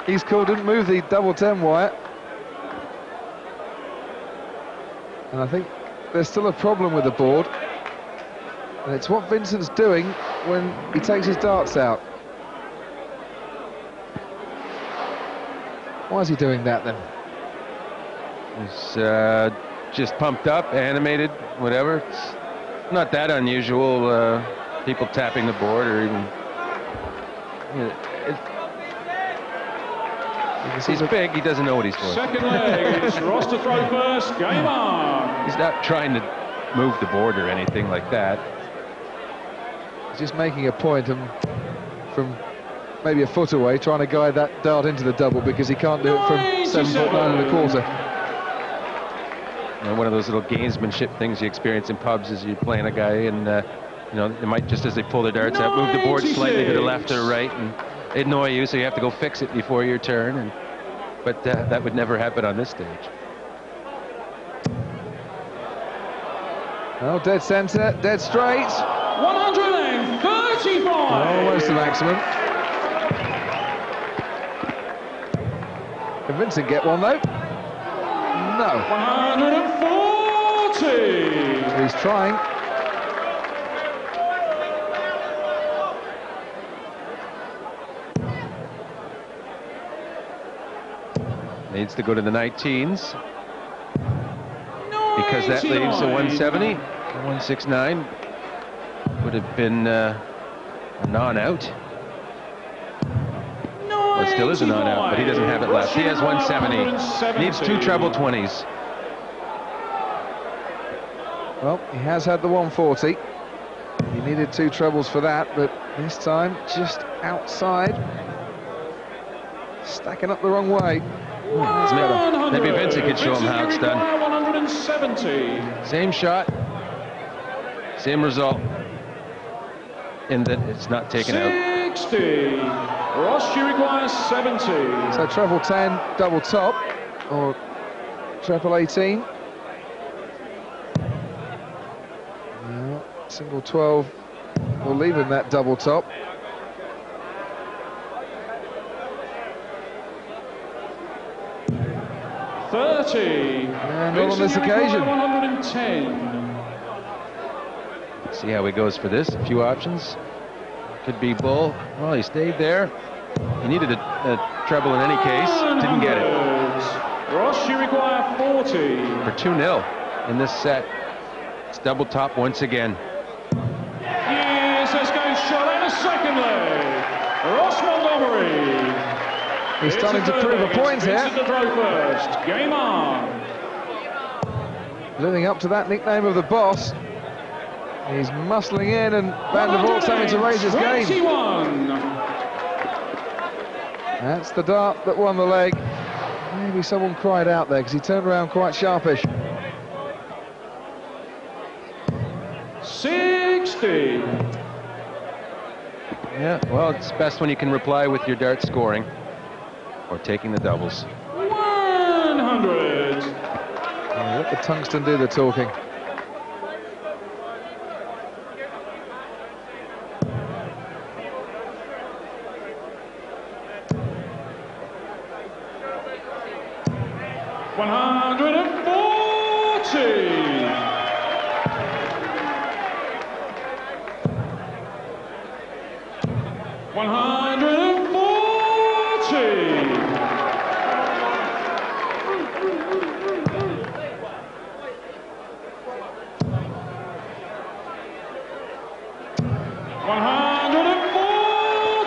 He's cool, didn't move the double 10 wire. And I think there's still a problem with the board. And it's what Vincent's doing when he takes his darts out. Why is he doing that then? He's just pumped up, animated, whatever. It's not that unusual, people tapping the board or even... He's big, he doesn't know what he's doing. Second leg, it's Ross to throw first, game on. He's not trying to move the board or anything like that. He's just making a point from maybe a foot away, trying to guide that dart into the double because he can't do it from 7'9 1/4. You know, one of those little gamesmanship things you experience in pubs is you're playing a guy and you know, they might, just as they pull their darts out, move the board slightly to the left or right and annoy you, so you have to go fix it before your turn. But that would never happen on this stage. Oh, dead centre, dead straight. 135. Almost the maximum. Can Vincent get one though? No. 140. He's trying. Needs to go to the 19s because that leaves a 170. 169 would have been a non-out. Well, it still is a non-out, but he doesn't have it left. He has 170. Needs 2 treble 20s. Well, he has had the 140. He needed 2 trebles for that, but this time just outside. Stacking up the wrong way. Maybe Vincent could show him how it's done. 170. Same shot, same result, in that it's not taken out. 60. Ross, you require 70. So treble 10, double top, or treble 18. Single 12 will leave him that double top. And not on this occasion. 110. See how he goes for this. A few options. Could be bull. Well, he stayed there. He needed a treble in any case. Didn't get it. Ross, you require 40. For 2-0 in this set. It's double top once again. Yes, let's go shot and a second leg. Ross Montgomery. He's starting to prove a point here. To throw first. Game on. Living up to that nickname of the boss. He's muscling in, and Van der Voort's having to raise his game. 21. That's the dart that won the leg. Maybe someone cried out there because he turned around quite sharpish. 60. Yeah, well, it's best when you can reply with your dart scoring or taking the doubles. 100. Let the tungsten do the talking.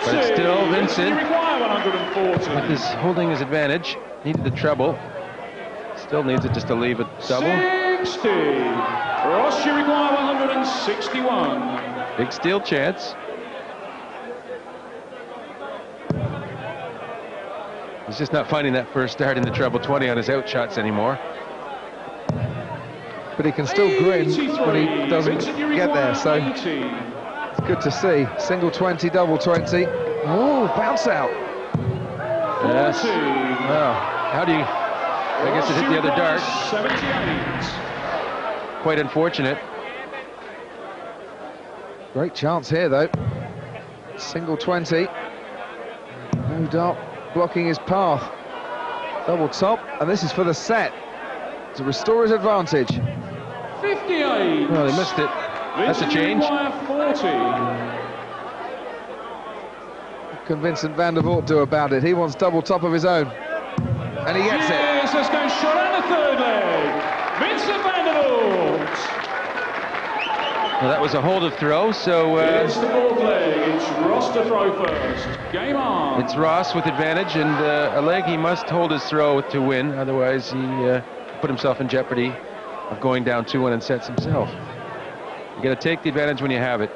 But still, Vincent, with his holding his advantage, needed the treble. Still needs it just to leave it double. 60. Ross, you require 161. Big steal chance. He's just not finding that first dart in the treble 20 on his out shots anymore. But he can still grin when he doesn't get there, so it's good to see. Single 20, double 20. Oh, bounce out. Yes. Well, how do you... I guess it hit the other dart. 78. Quite unfortunate. Great chance here, though. Single 20. No dart blocking his path. Double top, and this is for the set to restore his advantage. 58. Well, he missed it. That's a change. 40. What can Vincent van der Voort do about it? He wants double top of his own. And he gets it. Yes, let's go shot and a third leg. Vincent van der Voort. Well, that was a hold of throw, so... it's the fourth leg. It's Ross to throw first. Game on. It's Ross with advantage, and a leg he must hold his throw to win. Otherwise, he put himself in jeopardy of going down 2-1 in sets himself. You got to take the advantage when you have it.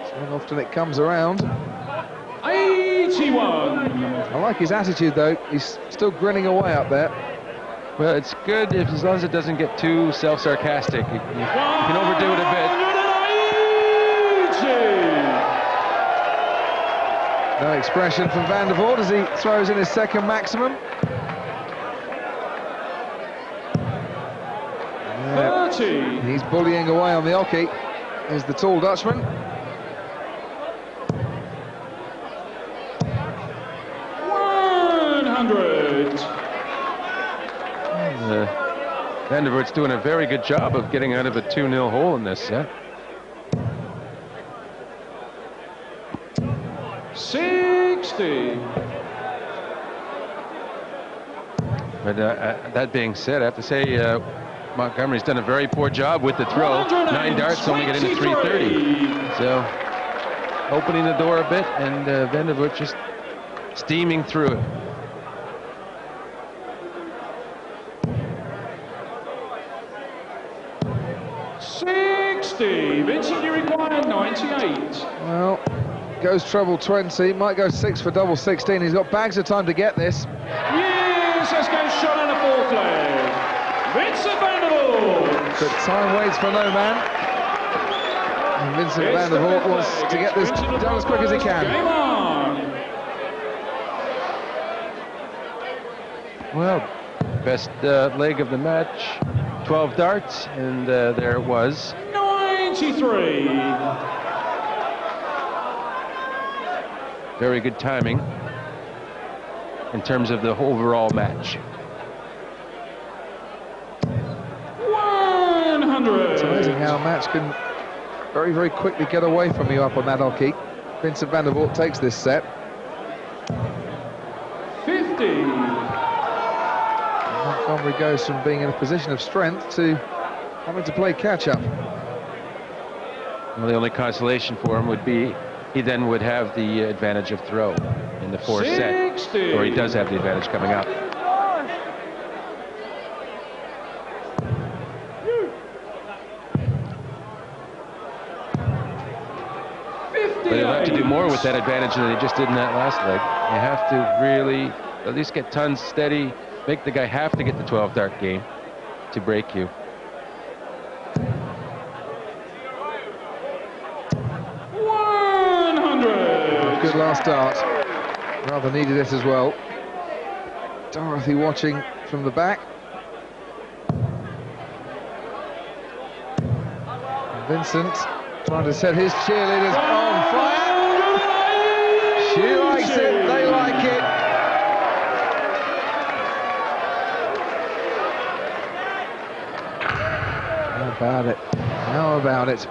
So often it comes around. 81. I like his attitude, though. He's still grinning away up there. Well, it's good as long as it doesn't get too self-sarcastic. You can overdo it a bit. 180. No expression from Van der Voort as he throws in his second maximum. 30. He's bullying away on the oche. Here's the tall Dutchman. 100. Van der Voort's doing a very good job of getting out of a 2-0 hole in this set. 60. But that being said, I have to say Montgomery's done a very poor job with the throw. 9 darts, only getting to 330. So opening the door a bit, and Van der Voort just steaming through it. Vincent, you require 98. Well, goes treble 20, might go 6 for double 16. He's got bags of time to get this. Yes, let's go shot on a fourth leg. Vincent van der Voort. But time waits for no man. And Vincent van der Voort wants to get this done as quick as he can. Game on. Well, best leg of the match. 12 darts, and there it was. 43. Very good timing in terms of the overall match. 100. It's amazing how a match can very, very quickly get away from you up on that hockey. Vincent van der Voort takes this set. 50. Montgomery goes from being in a position of strength to having to play catch-up. Well, the only consolation for him would be he then would have the advantage of throw in the fourth set, or he does have the advantage coming up. But he'll have to do more with that advantage than he just did in that last leg. You have to really at least get tons steady, make the guy have to get the 12-dart game to break you. Good last dart. Rather needed it as well. Dorothy watching from the back. And Vincent trying to set his cheerleaders on fire. She likes it, they like it. How about it? How about it?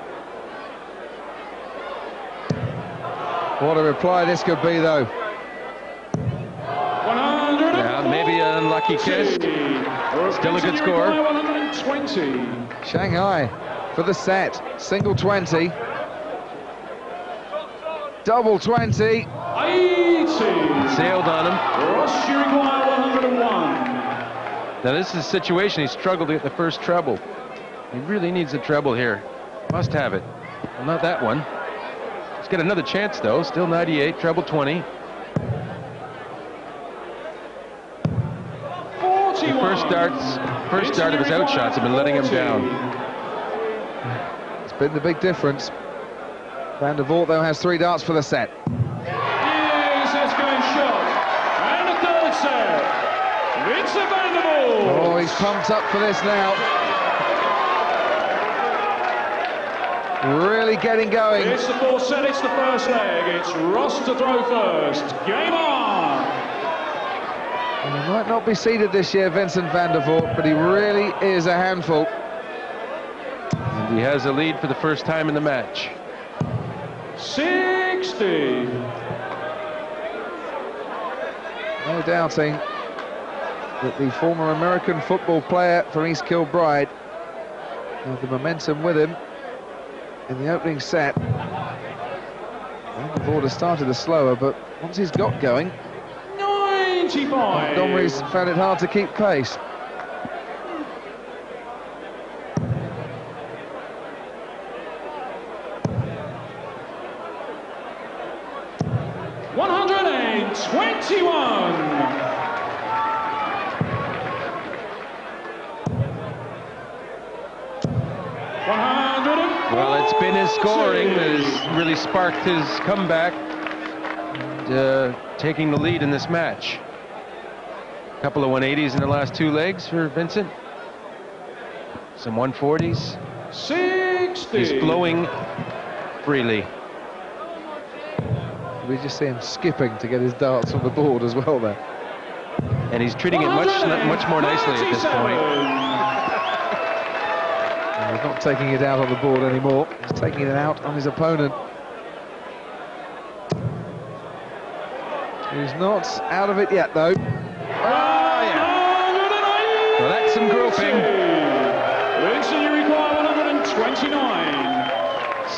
What a reply this could be, though. 100. Yeah, maybe an unlucky kiss. Still a good score. 120. Shanghai for the set. Single 20. Double 20. 80. Sailed on him. Ross Uruguay 101. Now this is a situation he struggled to get the first treble. He really needs a treble here. Must have it. Well, not that one. He's got another chance though. Still 98, treble 20. The first dart of his outshots have been letting him down. It's been the big difference. Van der Voort, though, has 3 darts for the set. Yes, that's going shot. And a third set. Vincent van der Voort. Oh, he's pumped up for this now. Really getting going. It's the fourth set, it's the first leg. It's Ross to throw first. Game on. And he might not be seeded this year, Vincent van der Voort, but he really is a handful. And he has a lead for the first time in the match. 60. No doubting that the former American football player from East Kilbride had the momentum with him in the opening set. Van der Voort has started slower, but once he's got going, 95. Montgomery's found it hard to keep pace. Well, it's been his scoring that has really sparked his comeback and taking the lead in this match. A couple of 180s in the last 2 legs for Vincent. Some 140s. 60. He's flowing freely. We just see him skipping to get his darts on the board as well there. And he's treating it much more nicely at this point. He's not taking it out on the board anymore. He's taking it out on his opponent. He's not out of it yet, though. Oh, yeah. Well, that's some groping. Vincent, you require 129.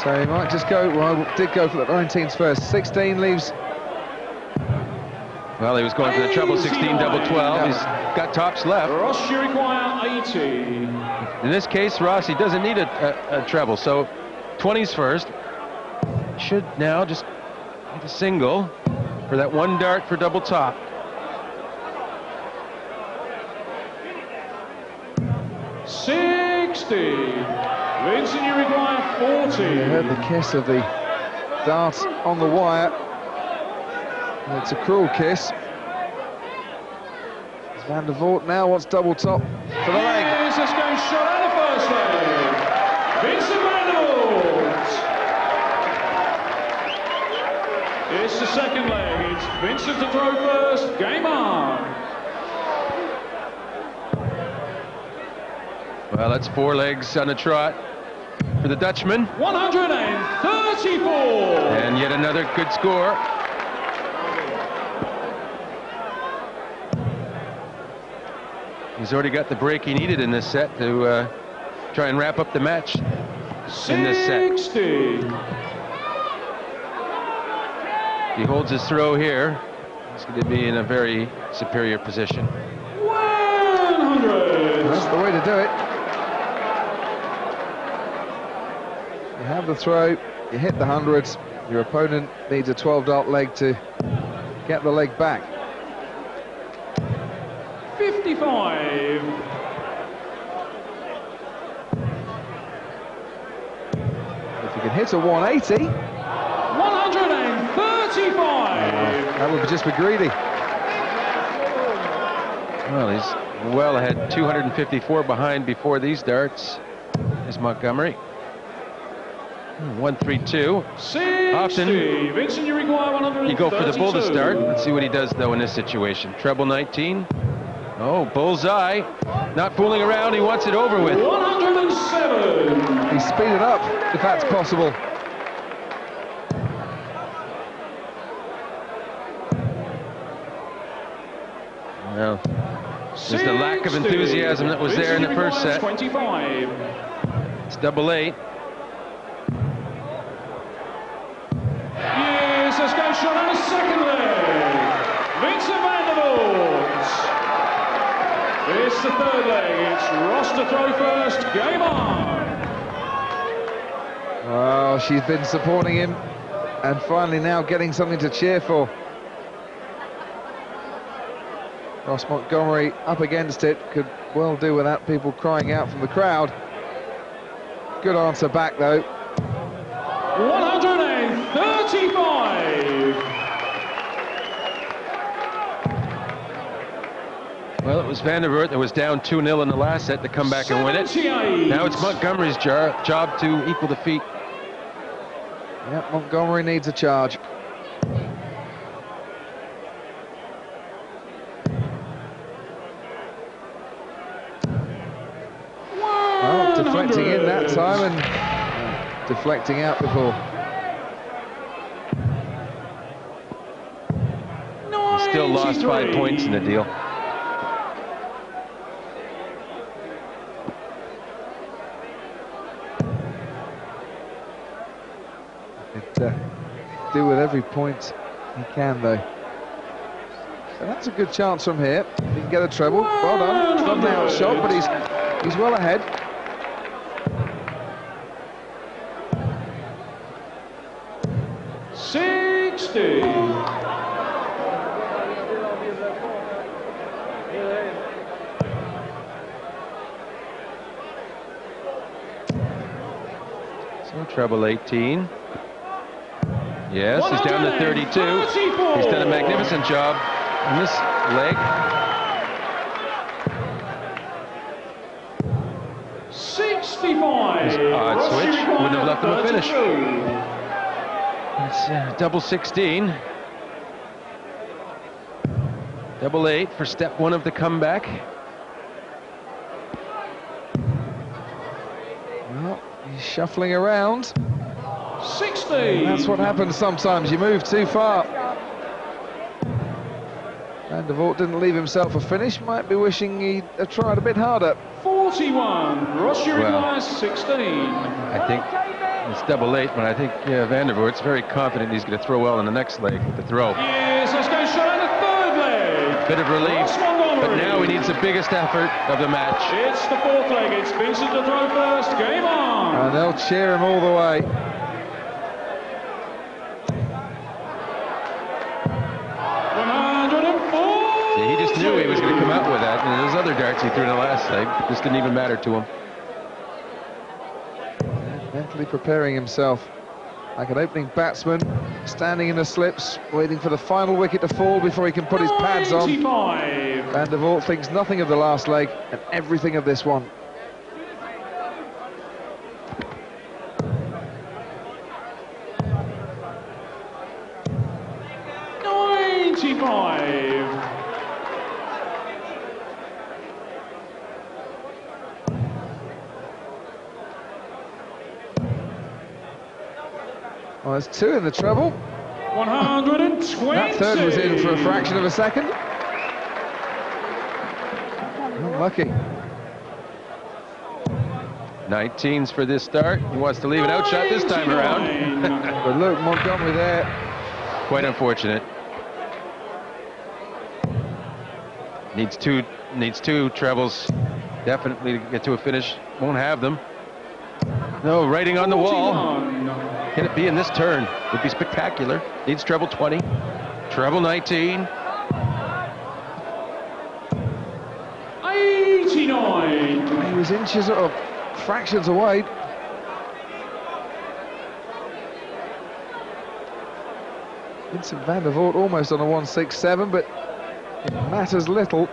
So he might just go, well, did go for the 19s first. 16 leaves. Well, he was going for the treble 16, double 12. He's got tops left. Ross, you require 80. In this case, Ross, he doesn't need a treble, so 20s first. Should now just hit a single for that 1 dart for double top. Vincent, you require 40. You heard the kiss of the dart on the wire. And it's a cruel kiss. Van der Voort now wants double top for the leg. Yes, that's going shot out the first leg. Vincent van der Voort. It's the second leg. It's Vincent to throw first. Game on. Well, that's 4 legs on a trot for the Dutchman. 134. And yet another good score. He's already got the break he needed in this set to try and wrap up the match in this set. 60. If he holds his throw here, he's going to be in a very superior position. 100. That's the way to do it. You have the throw, you hit the hundreds. Your opponent needs a 12-dart leg to get the leg back. 55. If you can hit a 180, 135. that would just be greedy. Well, he's well ahead, 254 behind before these darts is Montgomery. 132. 60. Often Vincent, you require 132. you go for the bull to start. Let's see what he does though in this situation. Treble 19. Oh, bullseye. Not fooling around. He wants it over with. 107. He speeded up if that's possible. Well, there's the lack of enthusiasm that was there in the first set. 25. It's double 8. Yes, let's go shot on a second leg. Vincent Vandervoort. It's the third leg. It's Ross to throw first. Game on. Oh, she's been supporting him and finally now getting something to cheer for. Ross Montgomery up against it, could well do without people crying out from the crowd. Good answer back though. 135. Well, it was Vandervoort that was down 2-0 in the last set to come back and win it. 78. Now it's Montgomery's job to equal the feat. Yep, Montgomery needs a charge. Well, deflecting in that time and deflecting out before. He still lost 5 points in the deal. Do with every point he can though. So that's a good chance from here. He can get a treble. Well done. It's not an outshot, but he's well ahead. So treble 18. Yes, he's down to 32. He's done a magnificent job on this leg. 65. His odd switch wouldn't have left him a finish. It's double 16. Double 8 for step 1 of the comeback. Well, he's shuffling around. 60. And that's what happens sometimes. You move too far. Vandervoort didn't leave himself a finish. Might be wishing he'd tried a bit harder. 41. Ross requires 16. I think it's double 8, but I think Vandervoort's very confident he's going to throw well in the next leg with the throw. Yes, let's go shot on the third leg. Bit of relief, but now he needs the biggest effort of the match. It's the fourth leg. It's Vincent to throw first. Game on. And they'll cheer him all the way. He just knew he was going to come out with that, and those other darts he threw in the last leg just didn't even matter to him. Mentally preparing himself like an opening batsman, standing in the slips, waiting for the final wicket to fall before he can put his pads on. 95. Vandervoort thinks nothing of the last leg and everything of this one. 85. Well, there's two in the treble. 120. That third was in for a fraction of a second. Unlucky. 19s for this start. He wants to leave an outshot this time around. But look, Montgomery there. Quite unfortunate. Needs two trebles definitely to get to a finish. Won't have them. No, writing on the wall. Can it be in this turn? Would be spectacular. Needs treble 20. Treble 19. 89. He was inches or fractions away. Vincent van der Voort almost on a 167, but it matters little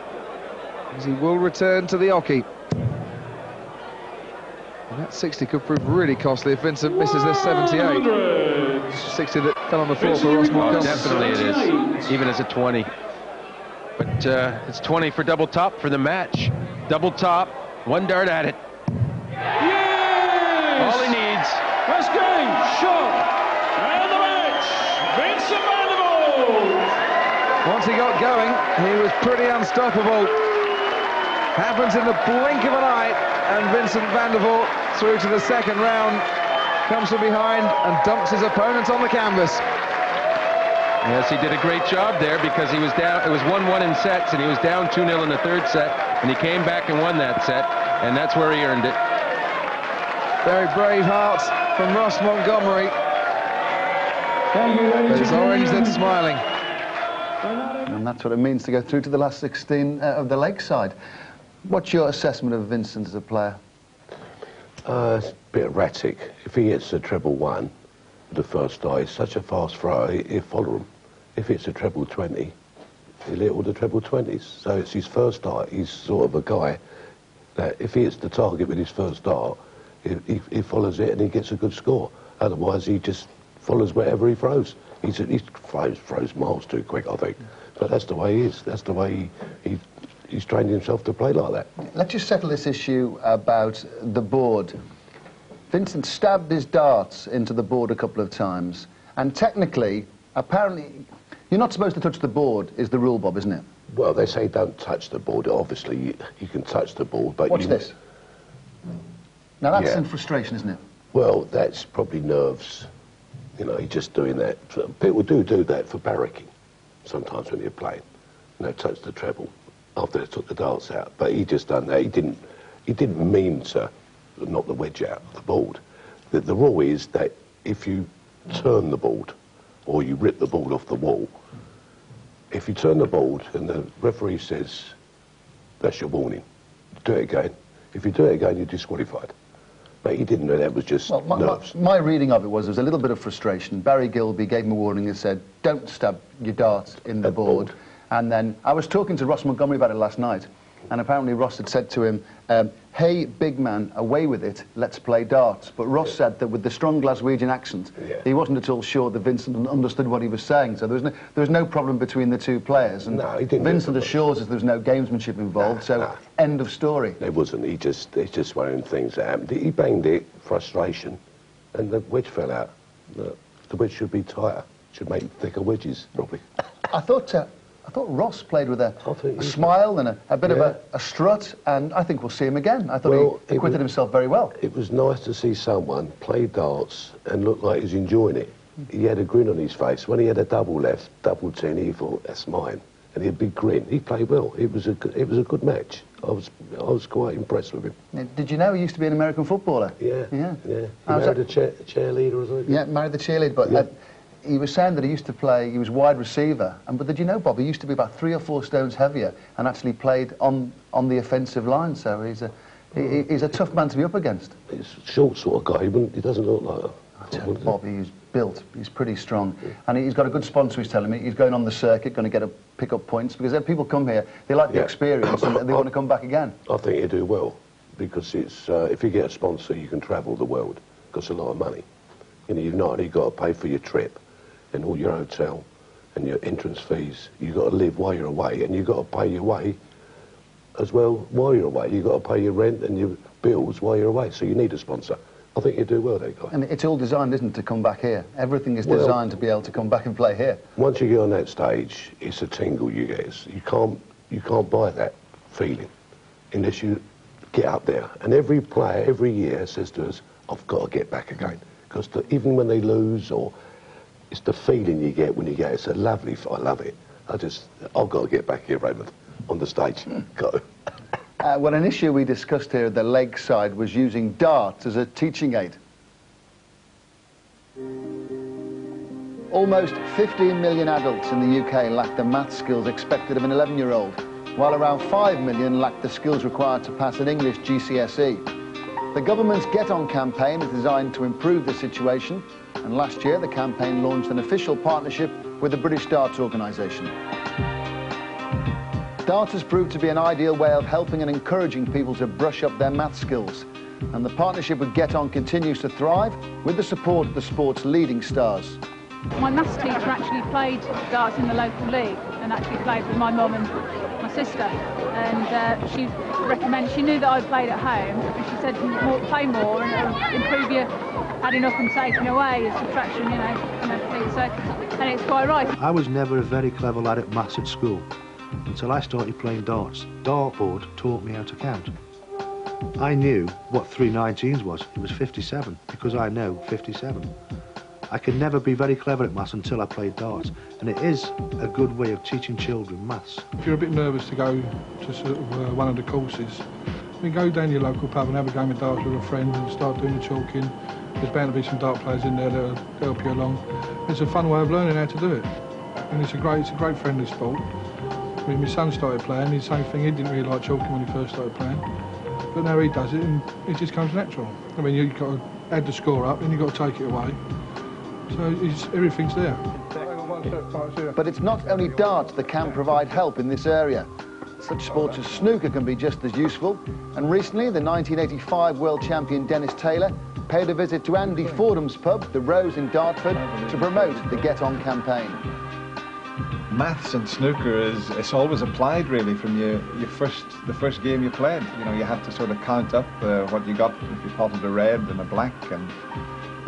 as he will return to the hockey. And that 60 could prove really costly if Vincent misses this 78. 60 that fell on the floor for Ross Montgomery. Definitely it is, even as a 20. But it's 20 for double top for the match. Double top, one dart at it. Yes! All he needs. First game, shot, and the match, Vincent van der Voort. Once he got going, he was pretty unstoppable. Happens in the blink of an eye, and Vincent van der Voort through to the second round, comes from behind and dumps his opponent on the canvas. Yes, he did a great job there because he was down. It was 1-1 in sets, and he was down 2-0 in the third set, and he came back and won that set, and that's where he earned it. Very brave heart from Ross Montgomery. But it's orange that's smiling. And that's what it means to go through to the last 16 of the Lakeside. What's your assessment of Vincent as a player? It's a bit erratic. If he hits a treble 1, the first die, he's such a fast thrower, he'll follow him. If it's a treble 20, he'll hit all the treble 20s. So it's his first dart. He's sort of a guy that if he hits the target with his first dart, he follows it and he gets a good score. Otherwise, he just follows wherever he throws. He throws miles too quick, I think. But that's the way he is. That's the way he's trained himself to play like that. Let's just settle this issue about the board. Vincent stabbed his darts into the board a couple of times, and technically, apparently, you're not supposed to touch the board, is the rule, Bob, isn't it? Well, they say don't touch the board. Obviously, you can touch the board, but Watch this. Now, that's in frustration, isn't it? Well, that's probably nerves. You know, he's just doing that. People do that for barracking, sometimes when you're playing. You know, touch the treble after they took the darts out. But he just done that. He didn't mean to knock the wedge out of the board. The rule is that if you turn the board or you rip the board off the wall, if you turn the board and the referee says that's your warning, do it again. If you do it again, you're disqualified. But he didn't know that was just nerves. My reading of it was there was a little bit of frustration. Barry Gilby gave him a warning and said, don't stab your darts in the board. And then I was talking to Ross Montgomery about it last night, and apparently Ross had said to him, hey, big man, away with it, let's play darts. But Ross said that with the strong Glaswegian accent, he wasn't at all sure that Vincent understood what he was saying. So there was no problem between the two players. And no, he didn't. Vincent assures us there was no gamesmanship involved, end of story. There wasn't. It's just one of them things that happened. He banged it, frustration, and the wedge fell out. The wedge should be tighter. Should make thicker wedges, probably. I thought Ross played with a smile and a bit of a strut, and I think we'll see him again. I thought he acquitted himself very well. It was nice to see someone play darts and look like he's enjoying it. He had a grin on his face. When he had a double left, double 10, he thought, that's mine. And he had a big grin. He played well. It was a good match. I was quite impressed with him. Did you know he used to be an American footballer? Yeah. He married a cheerleader or something? Yeah, married the cheerleader, but he was saying that he used to play, he was wide receiver, but did you know, Bob, he used to be about 3 or 4 stones heavier and actually played on the offensive line, so he's a tough man to be up against. He's a short sort of guy, he doesn't look like that. Bob, he's built, he's pretty strong, and he's got a good sponsor, he's telling me. He's going on the circuit, going to pick up points, because people come here, they like the experience and they want to come back again. I think he'll do well, because it's if you get a sponsor, you can travel the world. It costs a lot of money. You know, you've not only got to pay for your trip and all your hotel and your entrance fees. You've got to live while you're away, and you've got to pay your way as well while you're away. You've got to pay your rent and your bills while you're away, so you need a sponsor. I think you do well there, guy. And it's all designed, isn't it, to come back here? Everything is designed to be able to come back and play here. Once you get on that stage, it's a tingle you get. You can't buy that feeling unless you get up there. And every player, every year, says to us, I've got to get back again. Because even when they lose, or it's the feeling you get when you get it. It's a lovely, I love it. I've got to get back here, Raymond, on the stage. Go. Well, an issue we discussed here at the leg side was using darts as a teaching aid. Almost 15 million adults in the UK lack the math skills expected of an 11-year-old, while around 5 million lack the skills required to pass an English GCSE. The government's Get On campaign is designed to improve the situation, and last year the campaign launched an official partnership with the British Darts Organisation. Darts has proved to be an ideal way of helping and encouraging people to brush up their math skills, and the partnership with Get On continues to thrive with the support of the sport's leading stars. My maths teacher actually played darts in the local league and actually played with my mum and my sister, and she knew that I played at home, and she said play more and it'll improve your adding up and taking away, your subtraction, you know, and everything, so, and it's quite right. I was never a very clever lad at maths at school until I started playing darts. Dartboard taught me how to count. I knew what 3 19s was. It was 57, because I know 57. I could never be very clever at maths until I played darts, and it is a good way of teaching children maths. If you're a bit nervous to go to sort of one of the courses, you go down to your local pub and have a game of darts with a friend and start doing the chalking. There's bound to be some dart players in there that'll help you along. It's a fun way of learning how to do it, and it's a great friendly sport. When my son started playing, the same thing. He didn't really like chalking when he first started playing, but now he does it, and it just comes natural. I mean, you've got to add the score up, and you've got to take it away. So everything's there. But it's not only darts that can provide help in this area. Such sports as snooker can be just as useful, and recently the 1985 world champion Dennis Taylor paid a visit to Andy Fordham's pub, the Rose in Dartford, to promote the Get On campaign. Maths and snooker it's always applied really from the first game you played. You know, you have to sort of count up what you got if you potted a red and a black, and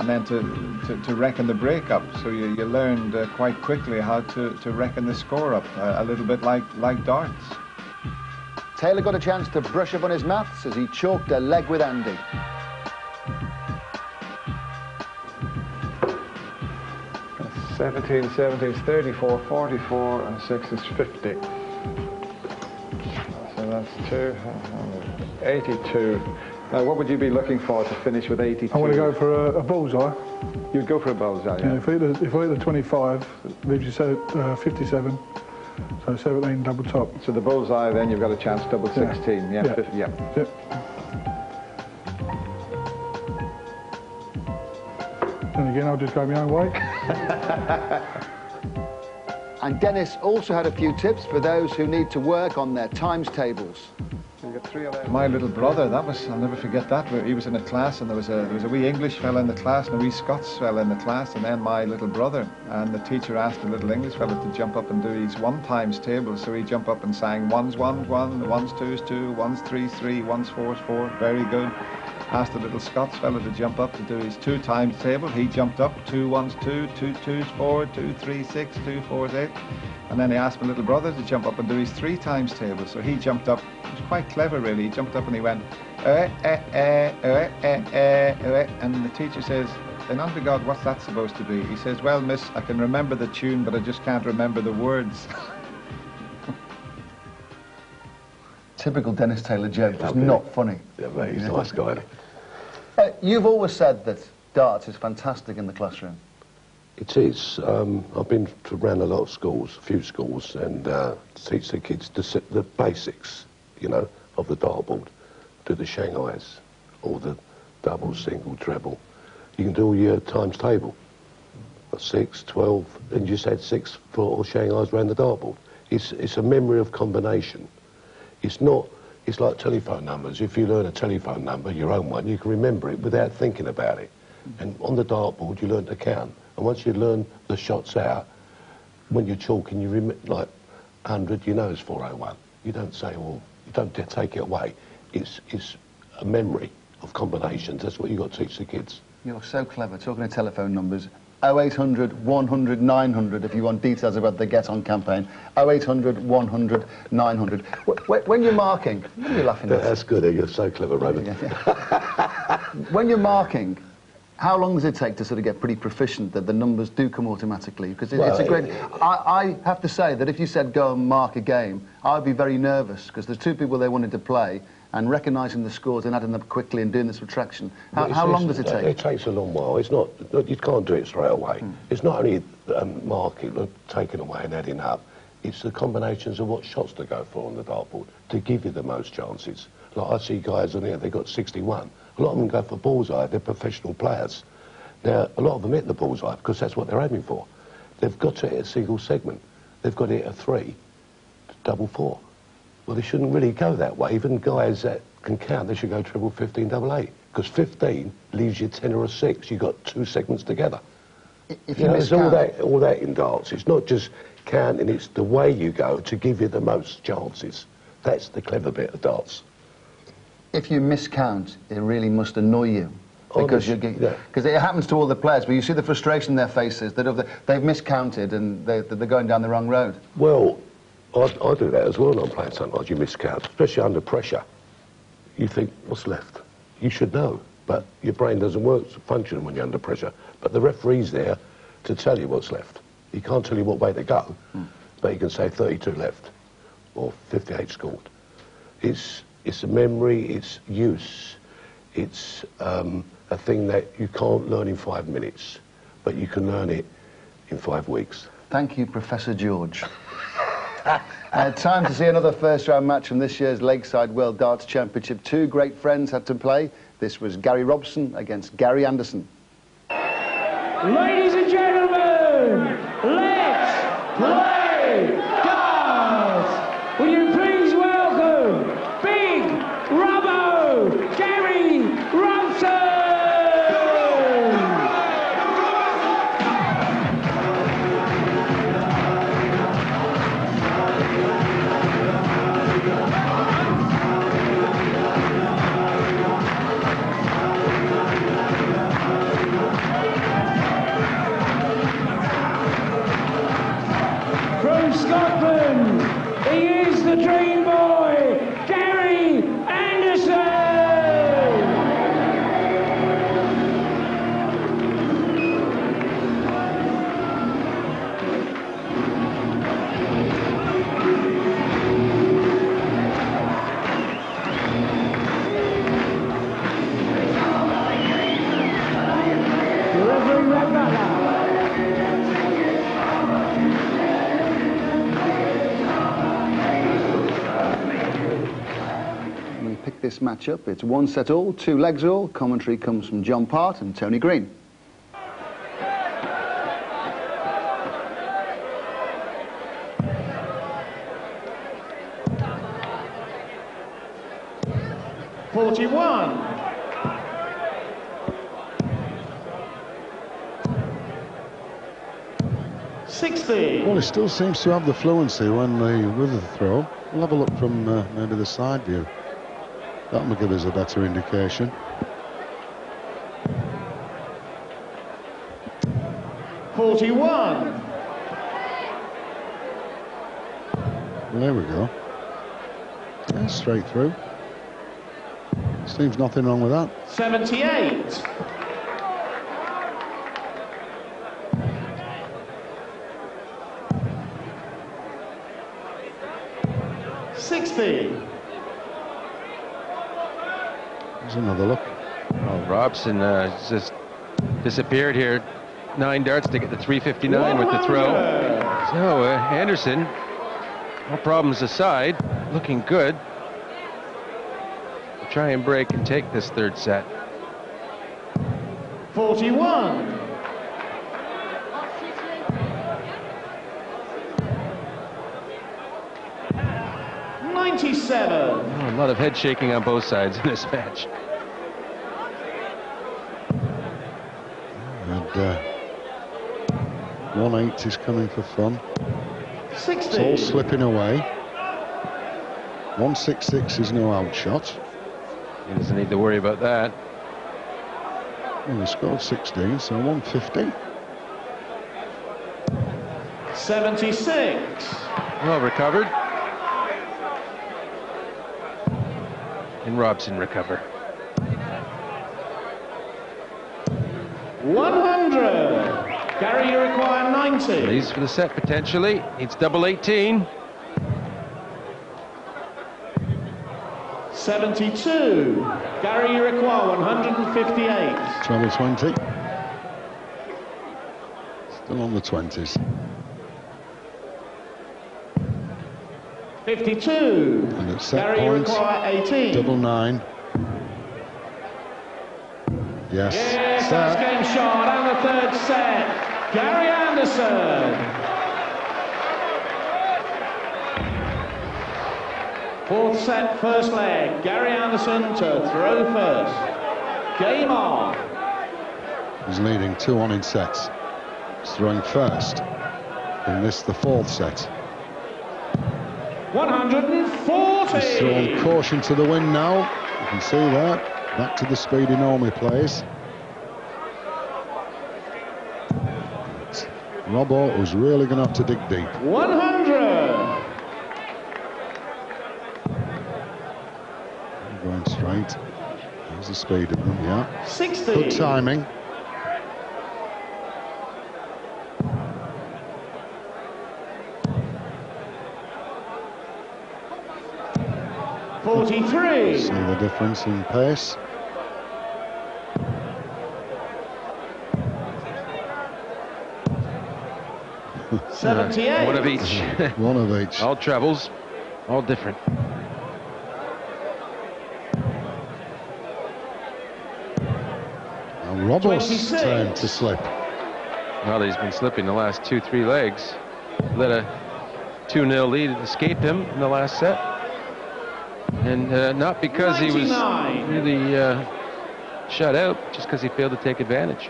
then to reckon the break up. So you learned quite quickly how to reckon the score up, a little bit like darts. Taylor got a chance to brush up on his maths as he chalked a leg with Andy. That's 17 is 34, 44, and 6 is 50. So that's 82. Now, what would you be looking for to finish with 82? I want to go for a bullseye. You'd go for a bullseye, yeah? If I hit the 25, it leaves you 57, so 17 double top. So the bullseye, then you've got a chance double 16, yeah? Yeah. Yep. And again, I'll just go my own way. And Dennis also had a few tips for those who need to work on their times tables. My little brother, I'll never forget that. He was in a class, and there was a wee English fella in the class and a wee Scots fella in the class, and then my little brother. And the teacher asked the little English fella to jump up and do his 1 times table. So he jumped up and sang 1's 1, 1, 1's 2's 2, 1's 3's 3, 1's 4's 4. Very good. Asked the little Scots fella to jump up to do his 2 times table. He jumped up, 2 1's 2, 2 2's 4, 2 3 6, 2 4's 8. And then he asked my little brother to jump up and do his 3 times table. So he jumped up. It was quite clever, really. He jumped up and he went, and the teacher says, then under God, what's that supposed to be? He says, well, miss, I can remember the tune, but I just can't remember the words. Typical Dennis Taylor joke, just not funny. Yeah, mate, he's a nice guy. You've always said that darts is fantastic in the classroom. It is. I've been around a lot of schools, a few schools, and teach the kids the basics, you know, of the dartboard. Do the Shanghais, all the double, single, treble. You can do all your times table. 6, 12, and you just add 6 for all Shanghais around the dartboard. It's a memory of combination. It's like telephone numbers. If you learn a telephone number, your own one, you can remember it without thinking about it. And on the dartboard, you learn to count. And once you learn the shots out, when you're chalking, you like 100, you know it's 401. You don't say, well, you don't take it away. It's a memory of combinations. That's what you've got to teach the kids. You're so clever, talking of telephone numbers. 0800 100 900 if you want details about the Get On campaign. 0800 100 900. When you're marking, what are you laughing at? That's good, you're so clever, Roman. When you're marking, how long does it take to sort of get pretty proficient that the numbers do come automatically? Because it's a great... I have to say that if you said go and mark a game, I'd be very nervous, because there's two people they wanted to play, and recognising the scores and adding them quickly and doing the subtraction. How long does it take? It takes a long while. It's not, you can't do it straight away. It's not only marking, taking away and adding up. It's the combinations of what shots to go for on the dartboard to give you the most chances. Like I see guys on here, they've got 61. A lot of them go for bullseye. They're professional players. Now, a lot of them hit the bullseye because that's what they're aiming for. They've got to hit a single segment. They've got to hit a 3, double 4. Well, they shouldn't really go that way. Even guys that can count, they should go treble 15, double 8. Because 15 leaves you 10 or a 6. You've got 2 segments together. If you miss all that in darts. It's not just counting, it's the way you go to give you the most chances. That's the clever bit of darts. If you miscount, it really must annoy you. Because it happens to all the players, but you see the frustration in their faces, that they've miscounted and they're going down the wrong road. Well, I do that as well when I'm playing sometimes. You miscount, especially under pressure. You think, what's left? You should know, but your brain doesn't function when you're under pressure. But the referee's there to tell you what's left. He can't tell you what way to go, but he can say 32 left or 58 scored. It's a memory, it's use, it's a thing that you can't learn in 5 minutes, but you can learn it in 5 weeks. Thank you, Professor George. Time to see another first-round match from this year's Lakeside World Darts Championship. Two great friends had to play. This was Gary Robson against Gary Anderson. Ladies and gentlemen, let's play darts! Will you please welcome Big Robbo, Gary Robson! From Scotland, he is the dream boy, Gary Anderson! Reverend Rebecca. Pick this match up. It's 1 set all, 2 legs all. Commentary comes from John Part and Tony Green. '41. '60. Well, he still seems to have the fluency when with the throw. We'll have a look from maybe the side view. That'll give us a better indication. '41. Well, there we go. Yeah, straight through. Seems nothing wrong with that. 78. '60. There's another look. Well, Robson just disappeared here. 9 darts to get the 359 with the throw. So Anderson, all problems aside, looking good. We'll try and break and take this third set. 41. '97. Oh, a lot of head shaking on both sides in this match. And 1-8 is coming for fun. 60. It's all slipping away. 1-6-6 is no outshot. He doesn't need to worry about that. Well, he scored 16, so 150. 76. Well recovered. And Robson recover. 100. Gary, you require 90. He's for the set potentially. It's double 18. 72. Gary, you require 158. Treble 20. Still on the 20s. 52. And at set Gary, you points, require 18. double 9. Yes. Yes, that's game shot and the third set. Gary Anderson. Fourth set, first leg. Gary Anderson to throw first. Game on. He's leading 2-1 in sets. He's throwing first in this, the fourth set. 140. He's thrown caution to the wind now. You can see that. Back to the speed he normally plays. Robbo was really going to have to dig deep. 100. Going straight. There's the speed of them, yeah. 60. Good timing. $43. See the difference in pace. $78. One of each. One of each. All trebles, all different. Now Robbo's 26. turn to slip. Well, he's been slipping the last 2-3 legs. Let a 2-0 lead escape him in the last set. And not because 99. he was really shut out, just because he failed to take advantage.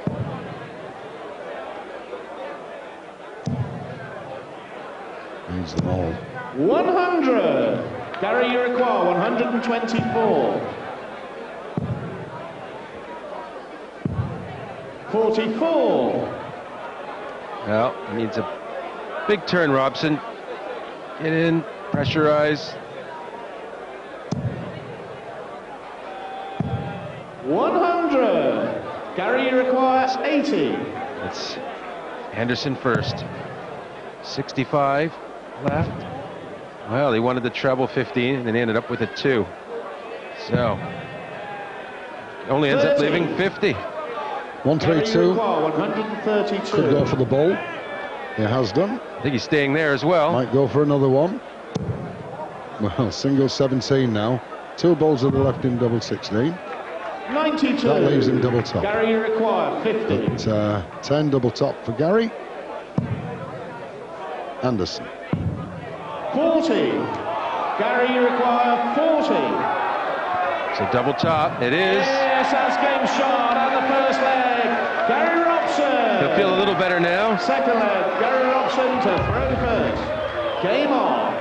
Needs them all. 100. Gary, you require 124. 44. Well, he needs a big turn, Robson. Get in, pressurize. 100. Gary, you require 80. It's Anderson first. 65 left. Well, he wanted the treble 15, and then he ended up with a 2. So, only ends up 30. leaving 50. 132. 132. Could go for the ball. He has done. I think he's staying there as well. Might go for another one. Well, single 17 now. 2 balls are left in double 16. 92. That leaves him double top. Gary, you require 50. But, 10 double top for Gary. Anderson. 40. Gary, you require 40. It's a double top. It is. Yes, that's game shot on the first leg. Gary Robson. He'll feel a little better now. Second leg. Gary Robson to throw first. Game on.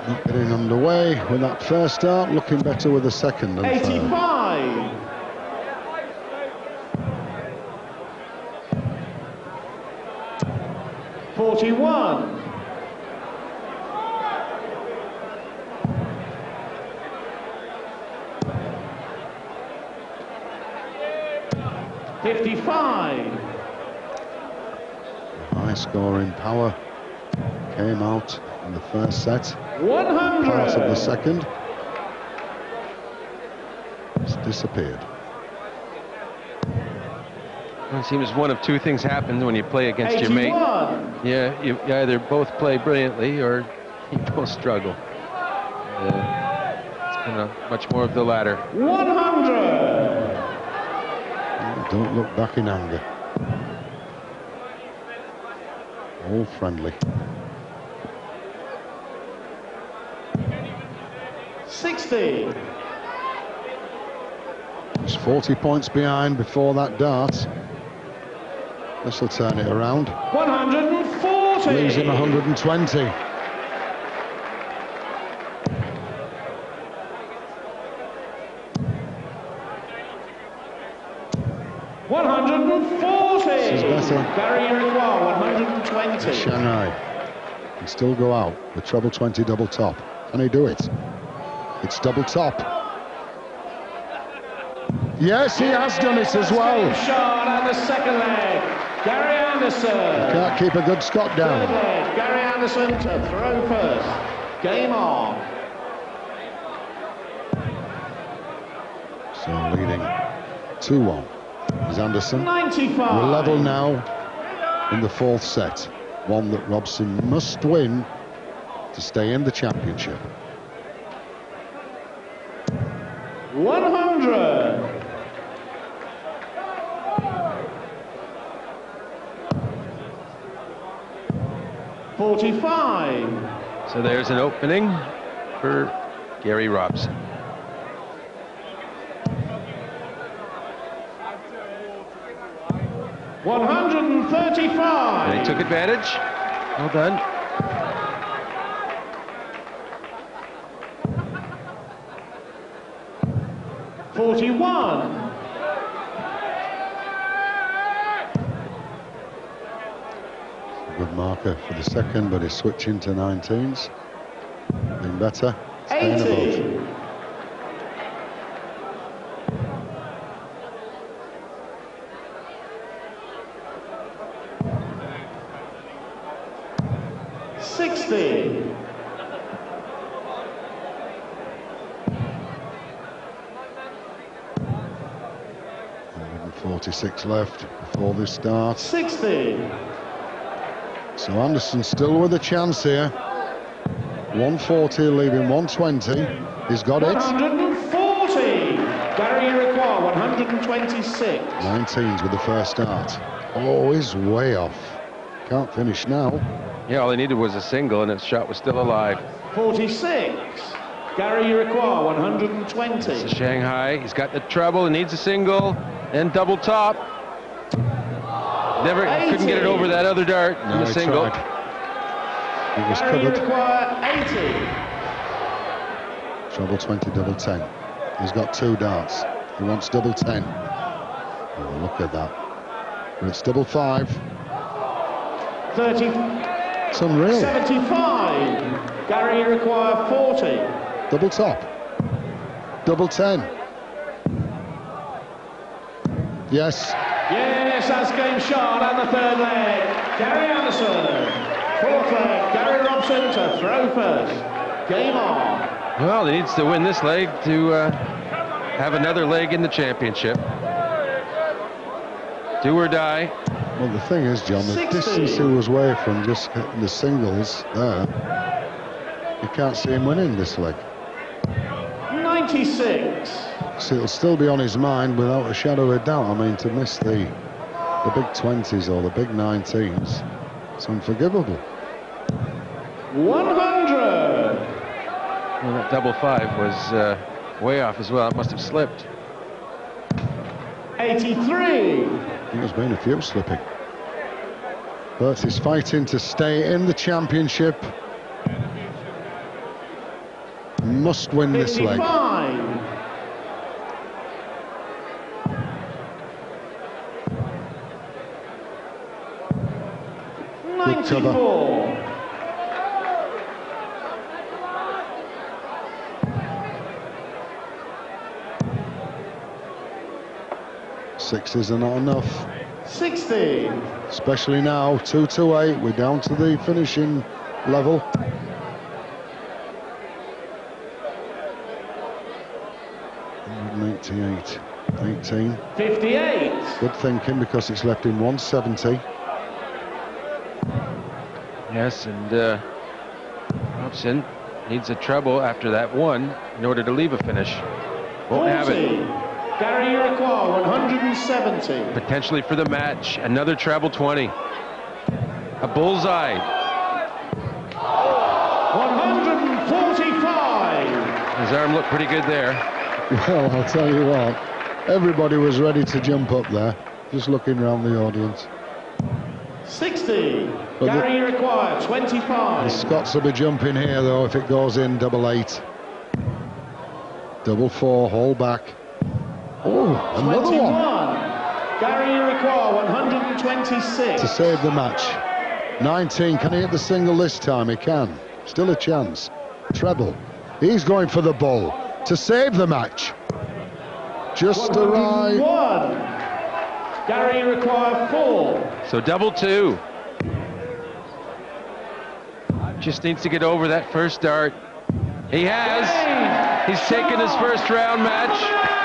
Not getting underway with that first start. Looking better with the second and 85. third. 41. 55. High scoring power came out in the first set. 100. Part of the second. It's disappeared. It seems one of two things happen when you play against 81. your mate. Yeah, you either both play brilliantly or you both struggle. It's been much more of the latter. 100. Don't look back in anger. All friendly. 60. He's 40 points behind before that dart. This will turn it around. 140. Leaves him 120. This is better. Gary Iroquois, 120. Shanghai can still go out with treble 20 double top. Can he do it? It's double top. Yes, he has done it as well. Shot at the second leg. Gary Anderson. He can't keep a good Scot down. Third leg. Gary Anderson to throw first. Game on. So leading 2-1 is Anderson. 95. We're level now in the fourth set. One that Robson must win to stay in the championship. 100. $45. So there's an opening for Gary Robson. $135. And he took advantage. Well done. $41. Good marker for the second, but he's switching to 19s. Being better. Staying 80. above. $60. 146 left before this start. 60. So Anderson still with a chance here. 140 leaving 120. He's got it. 140. Gary Iroquois, 126. 19s with the first start. Oh, he's way off. Can't finish now. Yeah, all he needed was a single and his shot was still alive. 46. Gary Iroquois, 120. This is Shanghai. He's got the treble and needs a single and double top. Never couldn't get it over that other dart in the he single. tried. It was Gary covered. Iroquois, 80. Treble 20, double 10. He's got two darts. He wants double 10. Oh, look at that. But it's double 5. 30. It's unreal. 75. Gary Iroquois, 40. Double top. Double 10. Yes. Yes, that's game shot and the third leg. Gary Anderson. Fourth leg. Gary Robson to throw first. Game on. Well, he needs to win this leg to have another leg in the championship. Do or die. Well, the thing is, John, the 60. distance he was away from just hitting the singles there, you can't see him winning this leg. 96. So it'll still be on his mind without a shadow of a doubt. I mean, to miss the big 20s or the big 19s, it's unforgivable. 100. Well, that double 5 was way off as well. It must have slipped. 83. There's been a few slipping. But he's fighting to stay in the championship. Must win this leg. 55. Good cover. 94. Sixes are not enough. 60. Especially now, 2-8. We're down to the finishing level. $188. 18. 58. Good thinking because it's left him 170. Yes, and Robson needs a treble after that one in order to leave a finish. Won't have 40. it. Gary Iroquois, 170. Potentially for the match. Another treble 20. A bullseye. 145. His arm looked pretty good there. Well, I'll tell you what, Everybody was ready to jump up there, just looking around the audience. 60. But Gary Require, The 25. Scots will be jumping here, though, if it goes in. Double 8. Double 4, hold back. Oh, another 21. one. Gary Require, 126. To save the match. 19, can he hit the single this time? He can. Still a chance. Treble. He's going for the ball to save the match. Just a right. 101. Gary Require, 4. So double 2. Just needs to get over that first dart. He has. He's taken his first round match.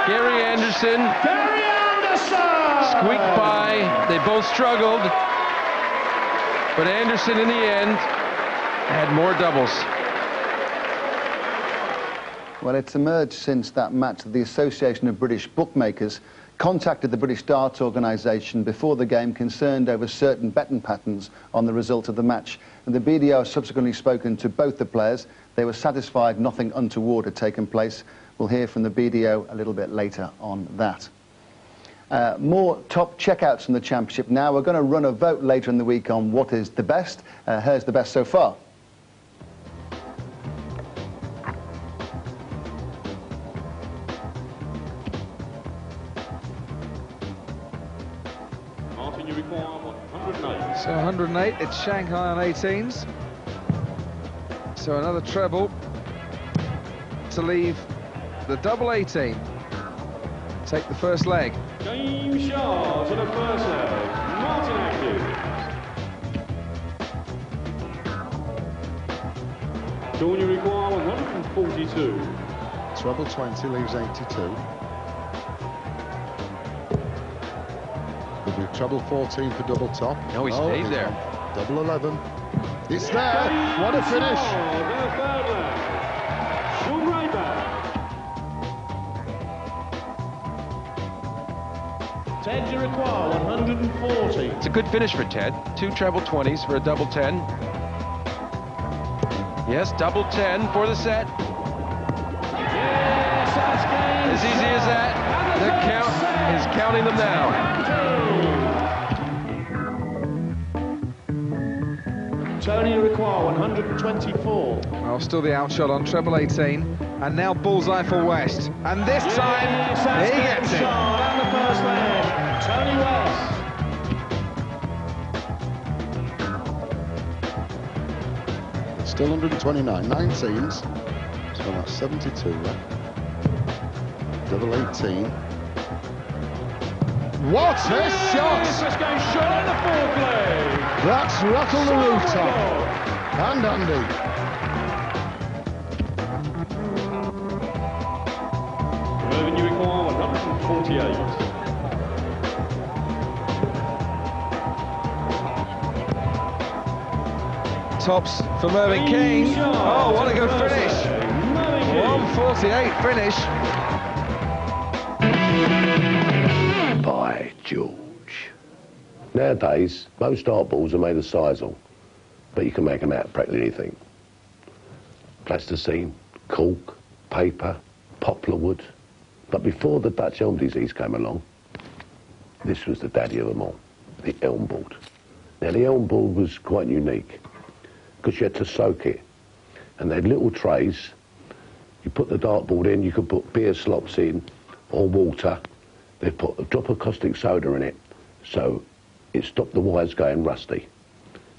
Gary Anderson. Gary Anderson! Squeaked by. They both struggled. But Anderson, in the end, had more doubles. Well, it's emerged since that match that the Association of British Bookmakers contacted the British Darts Organisation before the game, concerned over certain betting patterns on the result of the match. And the BDO has subsequently spoken to both the players. They were satisfied nothing untoward had taken place. We'll hear from the BDO a little bit later on that. More top checkouts from the Championship now. We're going to run a vote later in the week on what is the best. Here's the best so far. Martin, you require 108. So 108, it's Shanghai on 18s. So another treble to leave the double 18. Take the first leg. Game shot to the first leg. Martin active. Dawn, you require 142. Treble 20 leaves 82. There'll be treble 14 for double top. No, he stayed there. Double 11. It's there. What a finish. Ted, you require 140. It's a good finish for Ted. 2 treble 20s for a double 10. Yes, double 10 for the set. Yes, that's game. As easy as that. The count is counting them now. Tony, you require 124. Well, still the outshot on treble 18. And now bullseye for West. And this time, he gets it. And the first leg, Tony West. Still 129. 19s. So that's 72 left. Double 18. What a shot! It's just going short on the fourth leg. That's rattled the rooftop. And Andy. Mervyn, you require 148. Tops for Mervyn King. Oh, what a good finish. 148 finish. By George. Nowadays, most dart balls are made of sisal, but you can make them out of practically anything. Plasticine, cork, paper, poplar wood. But before the Dutch elm disease came along, this was the daddy of them all, the elm board. Now, the elm board was quite unique because you had to soak it. And they had little trays. You put the dartboard in, you could put beer slops in or water. They'd put a drop of caustic soda in it, so it stopped the wires going rusty.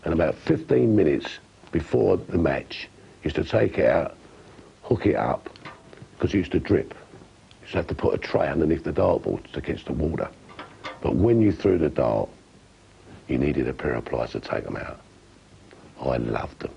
And about 15 minutes before the match, you used to take it out, hook it up, because it used to drip. You used to have to put a tray underneath the dartboard to catch the water. But when you threw the dart, you needed a pair of pliers to take them out. I loved them.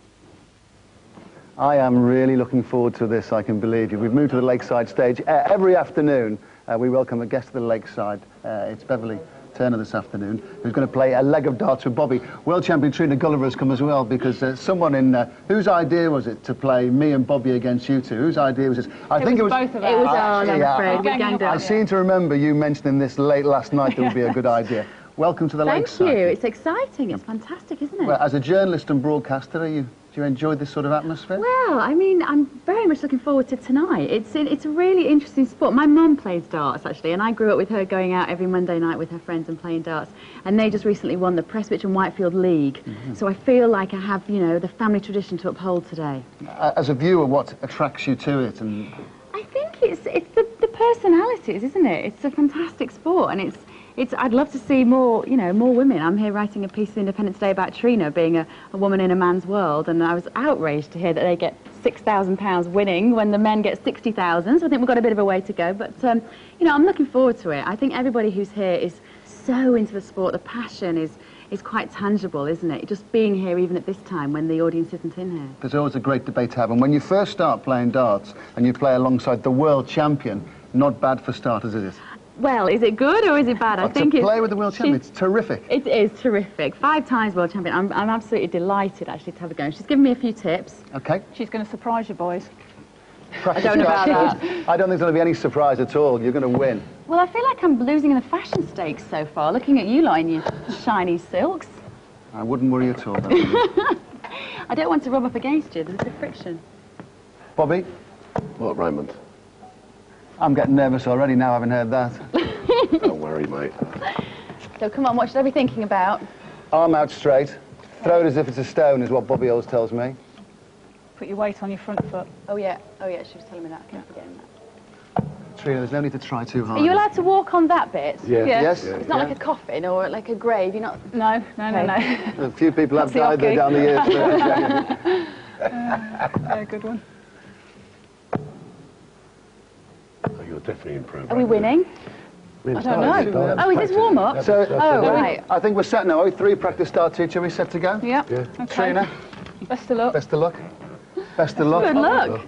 I am really looking forward to this, I can believe you. We've moved to the Lakeside stage. Every afternoon, we welcome a guest to the Lakeside. It's Beverly Turner this afternoon, who's going to play a leg of darts with Bobby. World champion Trina Gulliver has come as well, because someone in... whose idea was it to play me and Bobby against you two? Whose idea was it? I think it was both of us. It was ours, I'm afraid. We ganged up. I seem to remember you mentioning this late last night that would be a good idea. Welcome to the Lakeside. Thank you. It's exciting. It's fantastic, isn't it? Well, as a journalist and broadcaster, are you Do you enjoy this sort of atmosphere? Well, I mean, I'm very much looking forward to tonight. It's a really interesting sport. My mum plays darts, actually, and I grew up with her going out every Monday night with her friends and playing darts. And they just recently won the Prestwich and Whitefield League. So I feel like I have, you know, the family tradition to uphold today. As a viewer, what attracts you to it? And I think it's the personalities, isn't it? It's a fantastic sport, and it's I'd love to see more, you know, more women. I'm here writing a piece in Independent today about Trina being a woman in a man's world, and I was outraged to hear that they get £6,000 winning when the men get 60,000. So I think we've got a bit of a way to go, but you know, I'm looking forward to it. I think everybody who's here is so into the sport. The passion is quite tangible, isn't it? Just being here even at this time when the audience isn't in here. There's always a great debate to have, and when you first start playing darts and you play alongside the world champion, not bad for starters, is it? Well, is it good or is it bad? I think to play with the world champion, it's terrific. It is terrific. 5 times world champion. I'm absolutely delighted, actually, to have a go. She's given me a few tips. Okay. She's going to surprise you, boys. I don't know about that. I don't think there's going to be any surprise at all. You're going to win. Well, I feel like I'm losing in the fashion stakes so far, looking at you lot in your shiny silks. I wouldn't worry at all. I don't want to rub up against you. There's a bit of friction. Bobby? What, Raymond? I'm getting nervous already now, having heard that. Don't worry, mate. So come on, what should I be thinking about? Arm out straight. Throw it as if it's a stone, is what Bobby always tells me. Put your weight on your front foot. Oh yeah, she was telling me that. I keep forgetting that. Trina, there's no need to try too hard. Are you allowed to walk on that bit? Yeah. Yes. It's not like a coffin or like a grave, you're not... No. A few people have died there down the years. Yeah, good one. Oh, you're definitely improving. Are we winning? I don't know. Oh, is this warm-up? So, right. I think we're set now. 3 practice start teacher. Are we set to go? Yeah. Okay. Trina? Best of luck. Best of luck. Best of luck. Good luck.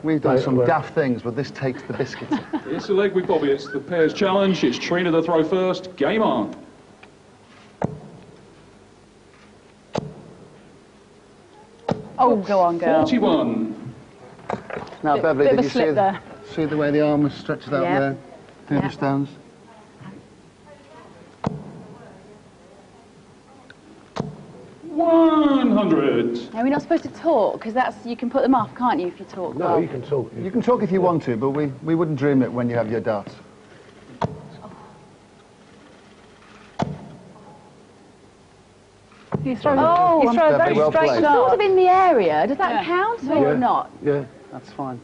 We've done some daft things, but this takes the biscuit. It's the leg with Bobby. It's the pairs challenge. It's Trina to throw first. Game on. Oh, go on, girl. 41. Now, Beverly, did you see the way the arm was stretched out there through the stones? $100. Are we not supposed to talk? Because you can put them off, can't you, if you talk? No, you can talk. You can talk if you want to, but we wouldn't dream it when you have your darts. You throw a very well straight played. dart. Sort of in the area. Does that count or not? Yeah. That's fine.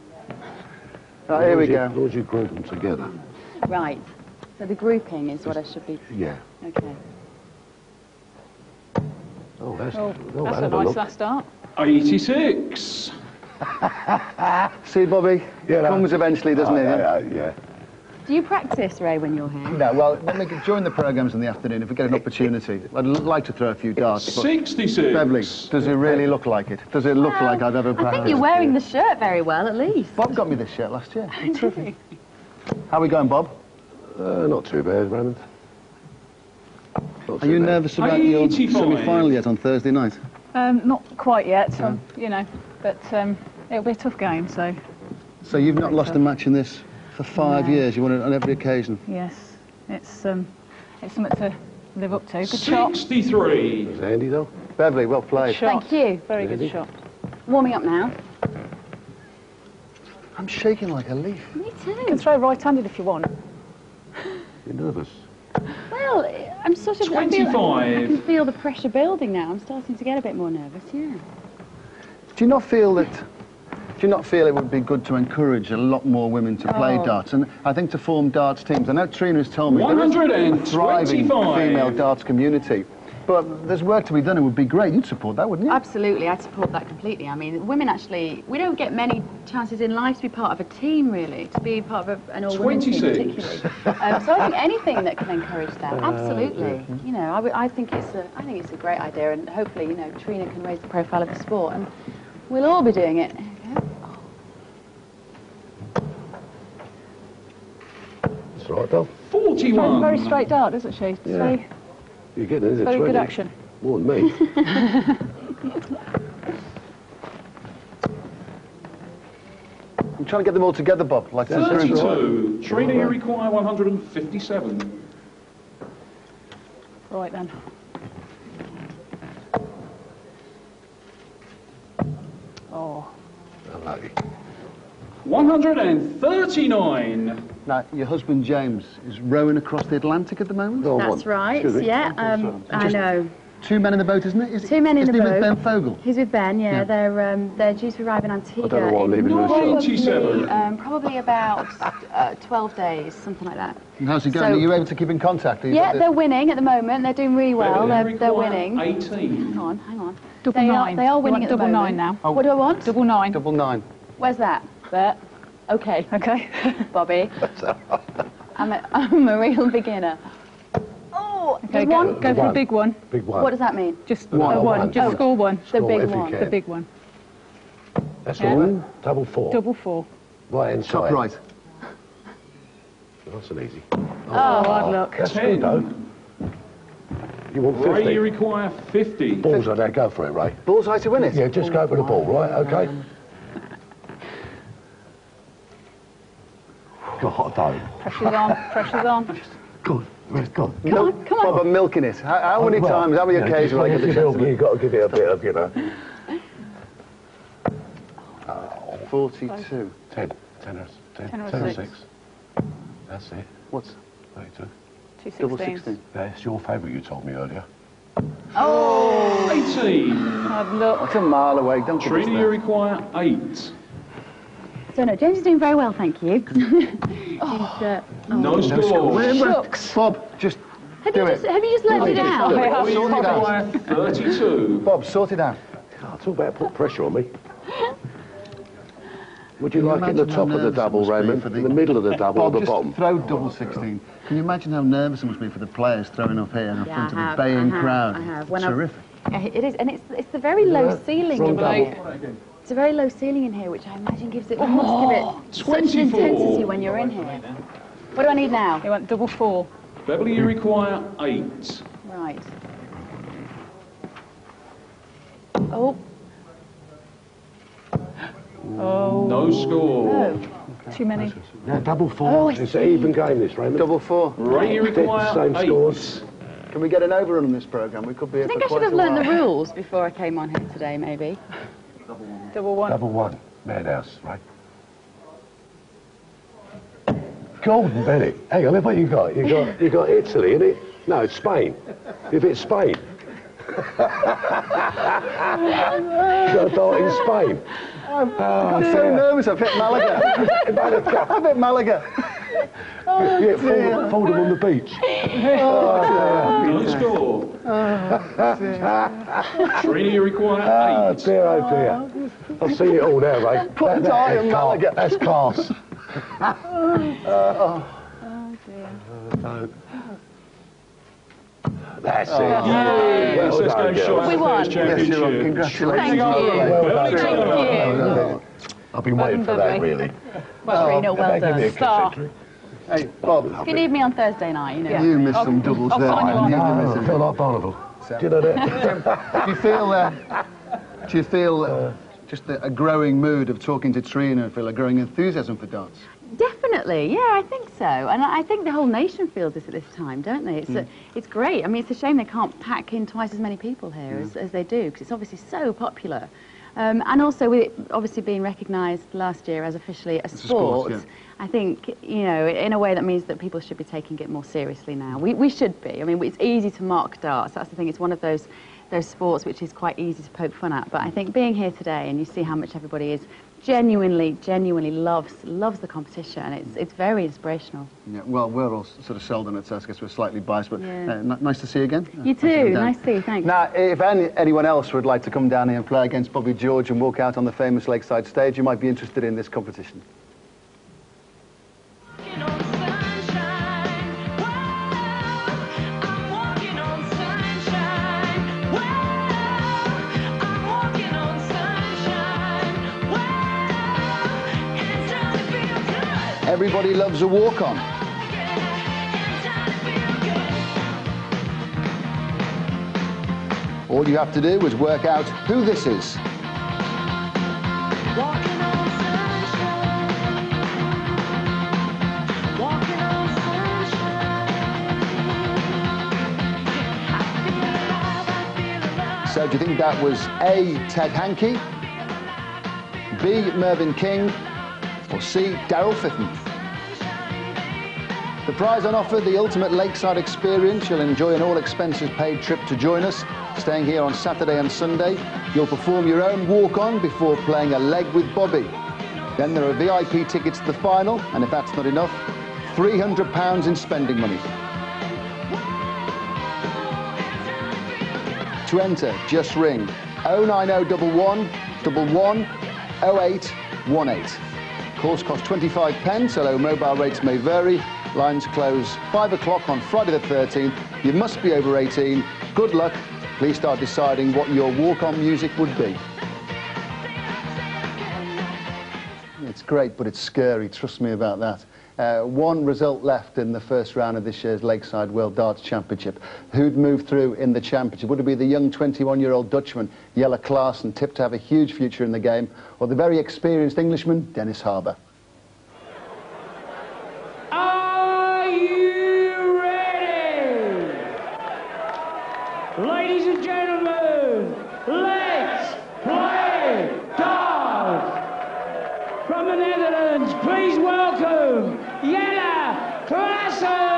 Right, here we go. As long as you group them together. Right. So the grouping is what I should be... Yeah. Okay. Oh, that's That's a nice last start. 86. See, Bobby? Yeah, comes eventually, doesn't it? Yeah. Do you practice, Ray, when you're here? No, well, during the programmes in the afternoon, if we get an opportunity, I'd like to throw a few darts. 66. Beverly, does it really look like it? Does it look like I've ever practiced? I think you're wearing the shirt very well, at least. Bob got me this shirt last year. How are we going, Bob? Not too bad, Raymond. Are you nervous about your semi-final yet on Thursday night? Not quite yet, you know, but it'll be a tough game, so... So you've not lost a match in this for 5 years? You won it on every occasion? Yes, it's something to live up to. Good shot. 63. It's handy, though. Beverly, well played. Thank you. Very good shot. Warming up now. I'm shaking like a leaf. Me too. You can throw right-handed if you want. You're nervous. Well, I'm sort of... 25. I can feel the pressure building now. I'm starting to get a bit more nervous, yeah. Do you not feel it would be good to encourage a lot more women to play darts? And I think to form darts teams. I know Trina has told me there is a thriving female darts community. But there's work to be done. It would be great. You'd support that, wouldn't you? Absolutely. I'd support that completely. I mean, women actually... We don't get many chances in life to be part of a team, really. To be part of an all-women team, particularly. So I think anything that can encourage that, absolutely. You know, I think it's a great idea. And hopefully, you know, Trina can raise the profile of the sport. And we'll all be doing it. That's right, though. 41. Very straight dart, isn't she? It's very, You're getting it, very good action. More than me. I'm trying to get them all together, Bob. Like 32. Trina, you require 157. Right then. Oh. Unlucky. 139. Now, your husband James is rowing across the Atlantic at the moment? That's right, yeah. I know. 2 men in the boat, isn't it? Is 2 men in the boat. With Ben Fogel? He's with Ben, yeah. They're due to arrive in Antigua. I don't know what I'm leaving in the shop. Probably about 12 days, something like that. And how's it going? So- Are you able to keep in contact? Yeah, they're winning at the moment. They're doing really well. They're winning. 18. Hang on. Double They nine. are You winning want at the double moment. 9 now. Oh. What do I want? Double 9. Double 9. Where's that? There. Okay. Okay. Bobby. I'm a real beginner. Oh, Okay, there's one. go for a big one. Big one. What does that mean? Just One. one. Just score one. The Score big if you one. can. The big one. That's Yeah. all. Double 4. Double 4. Right hand Top side. right. Nice and easy. Oh, hard luck. That's good though. You want 50? Ray, you require 50. Balls on there, go for it, Ray. Bullseye to win it? Yeah, just go for the ball, right? Okay. God, I don't. Pressure's on. Pressure's on. Go on, go on. Come on, come on. Bob, I'm milking it. How many times, how many occasions will I get the chance? You've got to give it a bit of, 42. 10 or 6. That's it. What's 32. 2 double 16s. 16? That's your favourite you told me earlier. Oh, 18. hard luck. That's a mile away. Don't give us Trina, you that. require 8. So no, James is doing very well, thank you. No score. Shucks. Bob, just Have do you it. just let it out? Ray, you Sort it out. require 32. Bob, sort it out. Oh, talk about put pressure on me. Would you Can you like it in the imagine how top of the nervous it double, must be Raymond? for In the middle of the double or Bob, the just bottom? throw double 16. Can you imagine how nervous it must be for the players throwing up here in front of a baying crowd? I have. Terrific. Yeah, it is, and it's the very low ceiling. Wrong Like, double. it's a very low ceiling in here, which I imagine gives it must give it such an 24. intensity when you're in here. What do I need now? You want double 4. Beverly, you require 8. Right. Oh. Oh. No score. Oh. Too many. Now, double 4. Oh, I It's an even game, this, Raymond. Double 4. Ray, you require Same 8. scores. Can we get an overrun on this programme? We could be I here think for I should quite have a learned while. the rules before I came on here today, maybe. Double 1. Double 1. Madhouse, right? Golden Bennett. Hang on, look what you got. You got Italy, innit? No, it's Spain. If it's Spain. You got a dart in Spain. I'm so nervous. I've hit Malaga. I've hit Malaga. Yeah, fold them on the beach. No score. Trina, you require 8. Dear, oh dear. I've seen it all now, Ray. Put a dart in Malaga. That's class. That's it. Yes, Well let's done, go girls. short We of the won. first Yes, championship. you're on. Congratulations. Thank you. Beverly, Thank you. I've been waiting for that, really. Well, Rena, well Give me a done. Star. concentrate. Hey, Bob, You need me on Thursday night, you know. you missed some doubles I'll there. sign you I on. knew you I missed feel it. like Barneveld. Do you know that? Do you feel just a growing mood of talking to Trina and feel a growing enthusiasm for darts? Definitely, yeah, I think so. And I think the whole nation feels this at this time, don't they? It's great. I mean, it's a shame they can't pack in twice as many people here as they do, because it's obviously so popular. And also, with it obviously being recognised last year as officially a sport, yeah. I think, you know, in a way that means that people should be taking it more seriously now. We should be. I mean, it's easy to mock darts. That's the thing. It's one of those sports which is quite easy to poke fun at. But I think being here today and you see how much everybody is genuinely loves the competition. It's very inspirational. Yeah, well, we're all sort of Sheldon at Sussex. We're slightly biased, but Yeah. nice to see you again. You Thanks for too. coming down. Nice to see you. Thanks. Now, if anyone else would like to come down here and play against Bobby George and walk out on the famous Lakeside stage, you might be interested in this competition. Everybody loves a walk-on. All you have to do is work out who this is. So do you think that was A, Ted Hankey, B. Mervyn King, or C. Daryl Fitton. The prize on offer, the ultimate lakeside experience. You'll enjoy an all-expenses-paid trip to join us, staying here on Saturday and Sunday. You'll perform your own walk-on before playing a leg with Bobby. Then there are VIP tickets to the final, and if that's not enough, £300 in spending money. To enter, just ring 09011 11 0818. Calls cost 25 pence, although mobile rates may vary. Lines close 5 o'clock on Friday the 13th. You must be over 18. Good luck. Please start deciding what your walk-on music would be. It's great, but it's scary. Trust me about that. One result left in the first round of this year's Lakeside World Darts Championship. Who'd move through in the championship? Would it be the young 21-year-old Dutchman, Jelle Klaasen, tipped to have a huge future in the game, or the very experienced Englishman, Dennis Harbour? Are you ready? Ladies and gentlemen, let's play darts! From the Netherlands, please welcome Jelle Klaasen!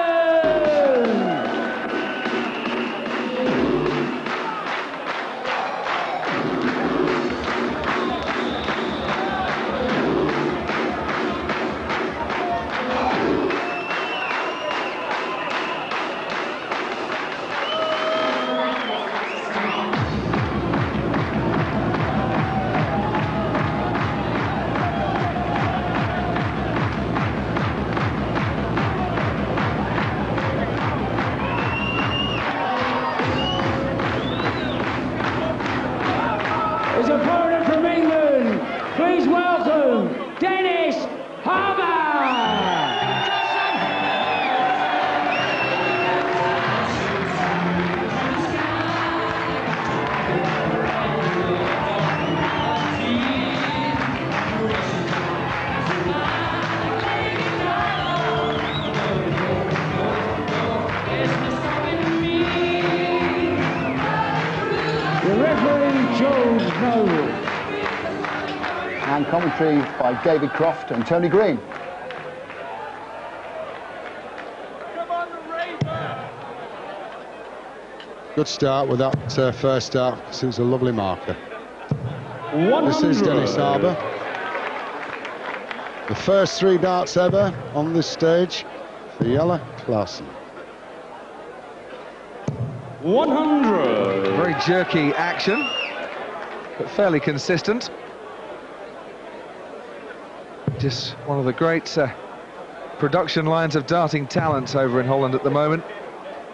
His opponent from England, please welcome Dennis Harbour! And commentary by David Croft and Tony Green. Good start with that first start, because it was a lovely marker. 100. This is Dennis Harbour. The first 3 darts ever on this stage for Jelle Klaasen. 100. Very jerky action, but fairly consistent. Just one of the great production lines of darting talent over in Holland at the moment.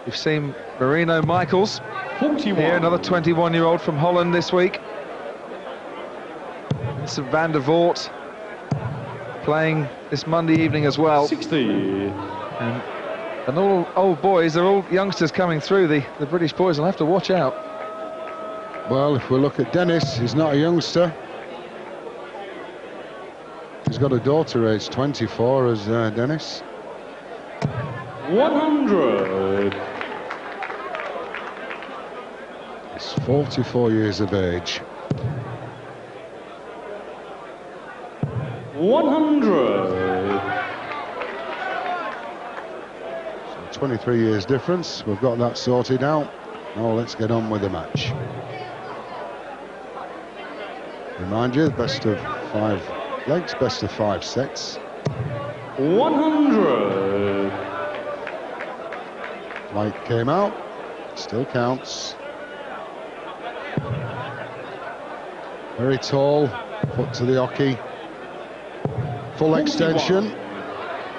You've seen Marino Michaels 41. Here, another 21-year-old from Holland this week. Vincent van der Voort playing this Monday evening as well. 60. And all old boys, they're all youngsters coming through. The British boys will have to watch out. Well, if we look at Dennis, he's not a youngster. He's got a daughter aged 24 as Dennis. 100. He's 44 years of age. 100. So 23 years difference. We've got that sorted out. Now let's get on with the match. Remind you, best of 5 legs, best of 5 sets. 100. Light came out, still counts. Very tall, foot to the hockey. Full extension.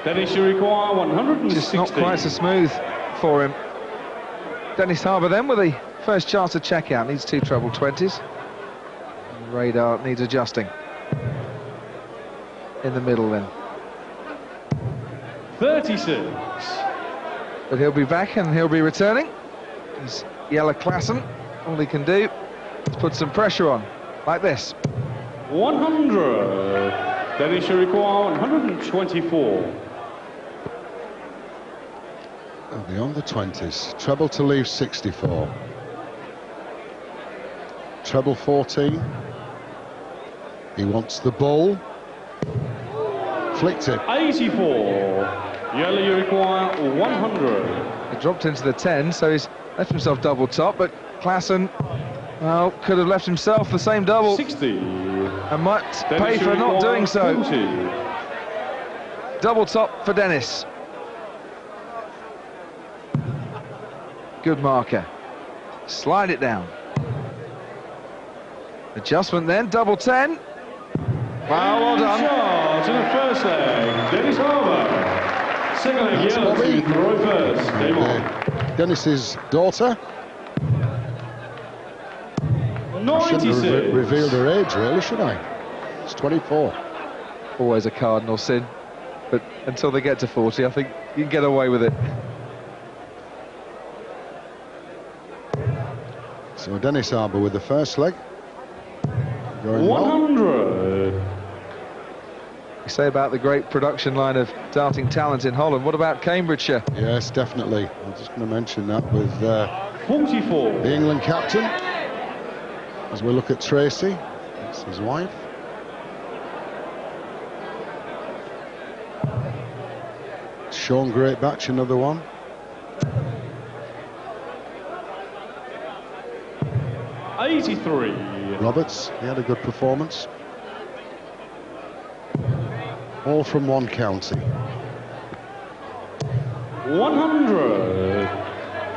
Dennis, you require 160. Just not quite so smooth for him. Dennis Harbour then with the first chance to check out. Needs 2 treble 20s. And the radar needs adjusting. In the middle then. 36. But he'll be back and he'll be returning. It's Jelle Klaasen. All he can do is put some pressure on, like this. 100. Dennis, you require 124. The under 20s. Treble to leave 64. Treble 14. He wants the ball. Flicked it. 84. Yellow, you require 100. He dropped into the 10, so he's left himself double top, but Klaasen, well, could have left himself the same double. 60. And might pay for not doing so. 40. Double top for Dennis. Good marker. Slide it down. Adjustment then, double 10. Wow, well done. Charge in the first leg, Dennis Harbour. Second leg, That's yellow Bobby. to throw first. Game on. Dennis's daughter. I shouldn't 96. have revealed her age, really, should I? It's 24. Always a cardinal sin, but until they get to 40, I think you can get away with it. So Dennis Harbour with the first leg. Going 100. You say about the great production line of darting talent in Holland. What about Cambridgeshire? Yes, definitely. I'm just going to mention that with 44. the England captain. As we look at Tracy, that's his wife. Sean Greatbatch, another one. Roberts, he had a good performance. All from one county. 100.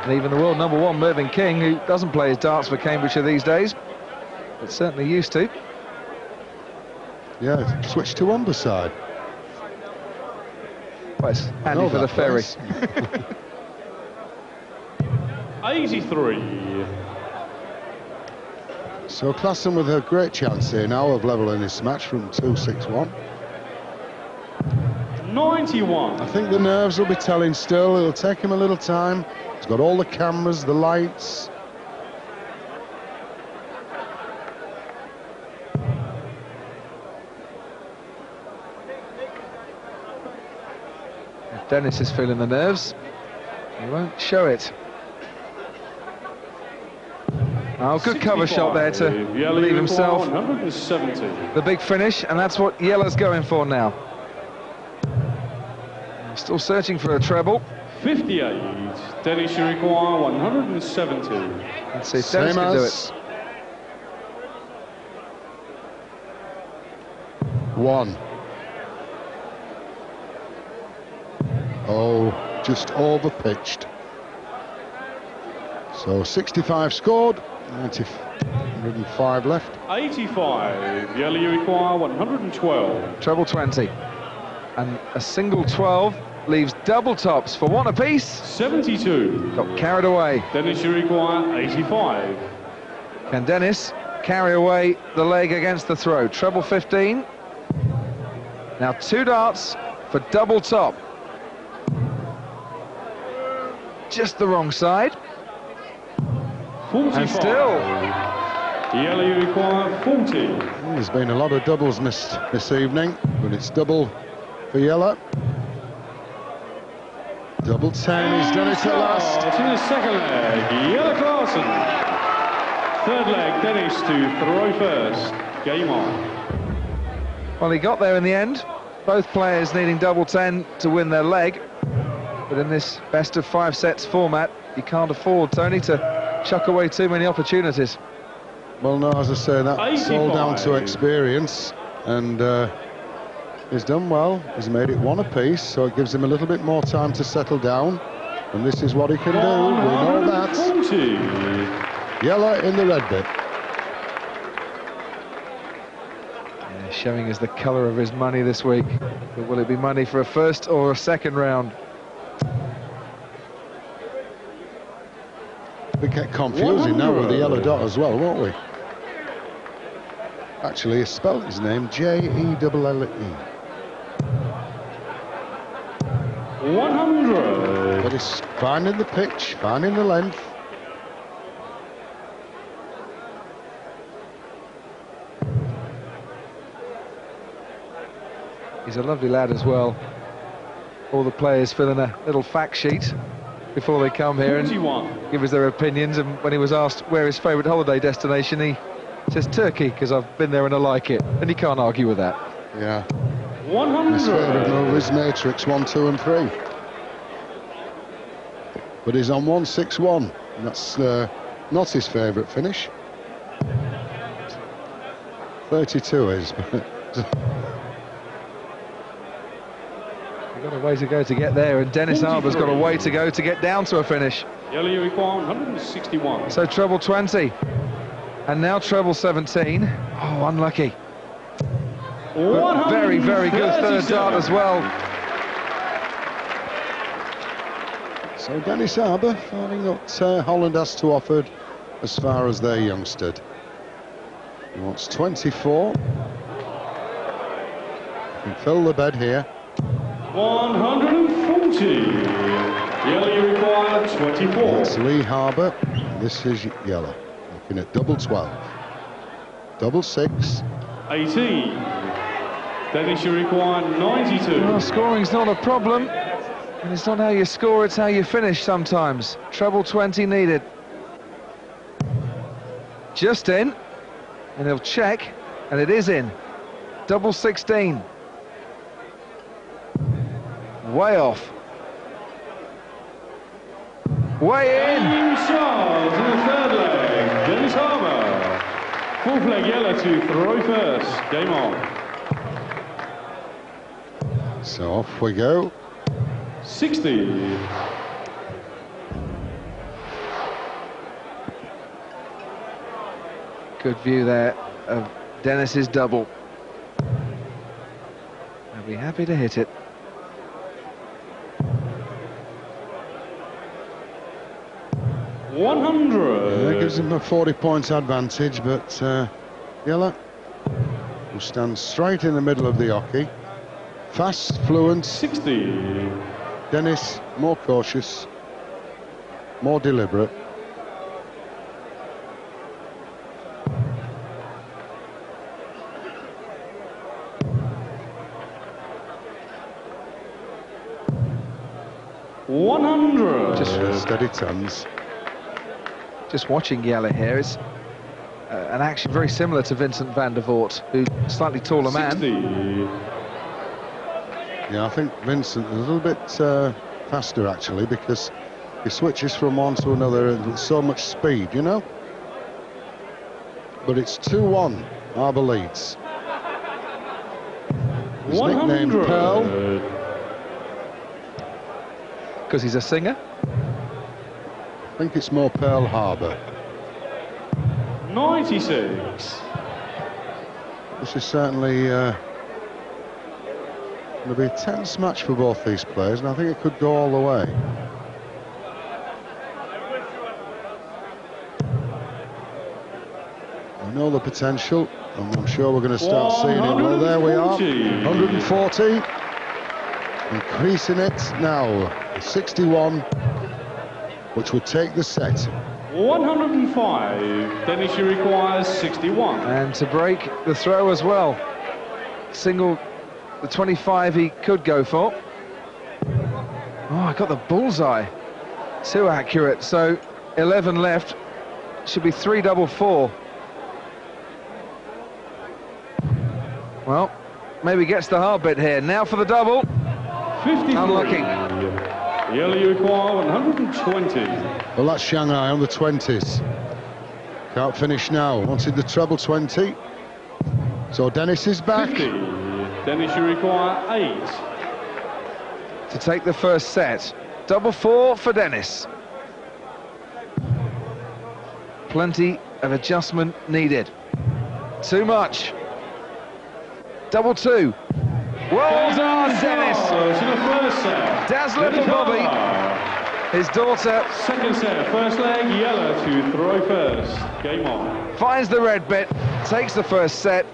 And even the world #1, Mervyn King, who doesn't play his darts for Cambridgeshire these days, but certainly used to. Yeah, switch to Umberside. Well, it's handy for the ferry. 83. So Klaasen with a great chance here now of levelling this match from 2-6-1. 91. I think the nerves will be telling still. It'll take him a little time. He's got all the cameras, the lights. If Dennis is feeling the nerves, he won't show it. Oh, good cover shot there to leave himself 170. the big finish, and that's what Yellow's going for now. Still searching for a treble. 58. Dennis, you require 170. Let's see if Dennis can do it. One. Oh, just over pitched. So 65 scored, 105 left. 85. Yellow, you require 112. Treble 20. And a single 12 leaves double tops for one apiece. 72. Got carried away. Dennis, you require 85. Can Dennis carry away the leg against the throw? Treble 15. Now 2 darts for double top. Just the wrong side. 45. And still. Yellow, you require 40. There's been a lot of doubles missed this evening, but it's double for Yellow. Double 10, he's done it at last. It's in the second leg, Yellow Klaasen. Third leg, Dennis to throw first. Game on. Well, he got there in the end. Both players needing double 10 to win their leg. But in this best of 5 sets format, you can't afford, Tony, to chuck away too many opportunities. Well, no, as I say, that's all down to 85. experience. And he's done well. He's made it one apiece, so it gives him a little bit more time to settle down. And this is what he can do. We know that. 140. Yellow in the red bit. Yeah, showing us the colour of his money this week. But will it be money for a first or a second round? We get confusing now with the yellow dot as well, won't we? Actually, he spelled his name J-E-L-L-E. 100. But he's finding the pitch, finding the length. He's a lovely lad as well. All the players fill in a little fact sheet before they come here and 41. give us their opinions. And when he was asked where his favourite holiday destination, he Says Turkey, because I've been there and I like it. And you can't argue with that. Yeah. 100. His favourite move is Matrix 1, 2 and 3. But he's on 161. And that's not his favourite finish. 32 is. You've got a way to go to get there, and Dennis Harbour's got a way to go to get down to a finish. Yellow, you require 161. So treble 20. And now treble 17. Oh, unlucky. But very, very good third dart as well. So Dennis Harbour finding what Holland has to offer as far as their youngster. He wants 24. Can fill the bed here. 140. Yellow, you require 24. It's Lee Harbour. This is yellow. Looking at double 12. Double 6. 18. Dennis, you require 92. Well, scoring's not a problem. And it's not how you score, it's how you finish sometimes. Treble 20 needed. Just in. And he'll check. And it is in. Double 16. Way off. Way in. Charles in the third leg. Dennis Harbour. Fourth leg yellow to throw first. Game on. So off we go. 60. Good view there of Dennis's double. I'll be happy to hit it. That gives him a 40 points advantage, but Yellow will stand straight in the middle of the hockey. Fast, fluent. 60. Dennis more cautious, more deliberate. Just steady tons. Just watching Yellow here is an action very similar to Vincent van der Voort, who's a slightly taller man. Yeah, I think Vincent is a little bit faster actually, because he switches from one to another and with so much speed, you know. But it's 2-1. Harbour leads. His nickname Pearl. Because he's a singer? I think it's more Pearl Harbour. 96. This is certainly going to be a tense match for both these players, and I think it could go all the way. I know the potential, and I'm sure we're going to start seeing it. Well, there we are. 140. Increasing it now. 61, which would take the set. 105. Dennis, you requires 61. And to break the throw as well. Single the 25 he could go for. Oh, I got the bullseye. Too accurate. So 11 left. Should be 3 double 4. Well, maybe gets the hard bit here. Now for the double. 53. Unlucky. Yellow, you require 120. Well, that's Shanghai on the 20s. Can't finish now. Wanted the treble 20. So Dennis is back. 50. Dennis, you require 8. To take the first set. Double 4 for Dennis. Plenty of adjustment needed. Too much. Double 2. Well done, Dennis. Dazzler for Bobby. His daughter. Second set, first leg, yellow to throw first. Game on. Finds the red bit, takes the first set,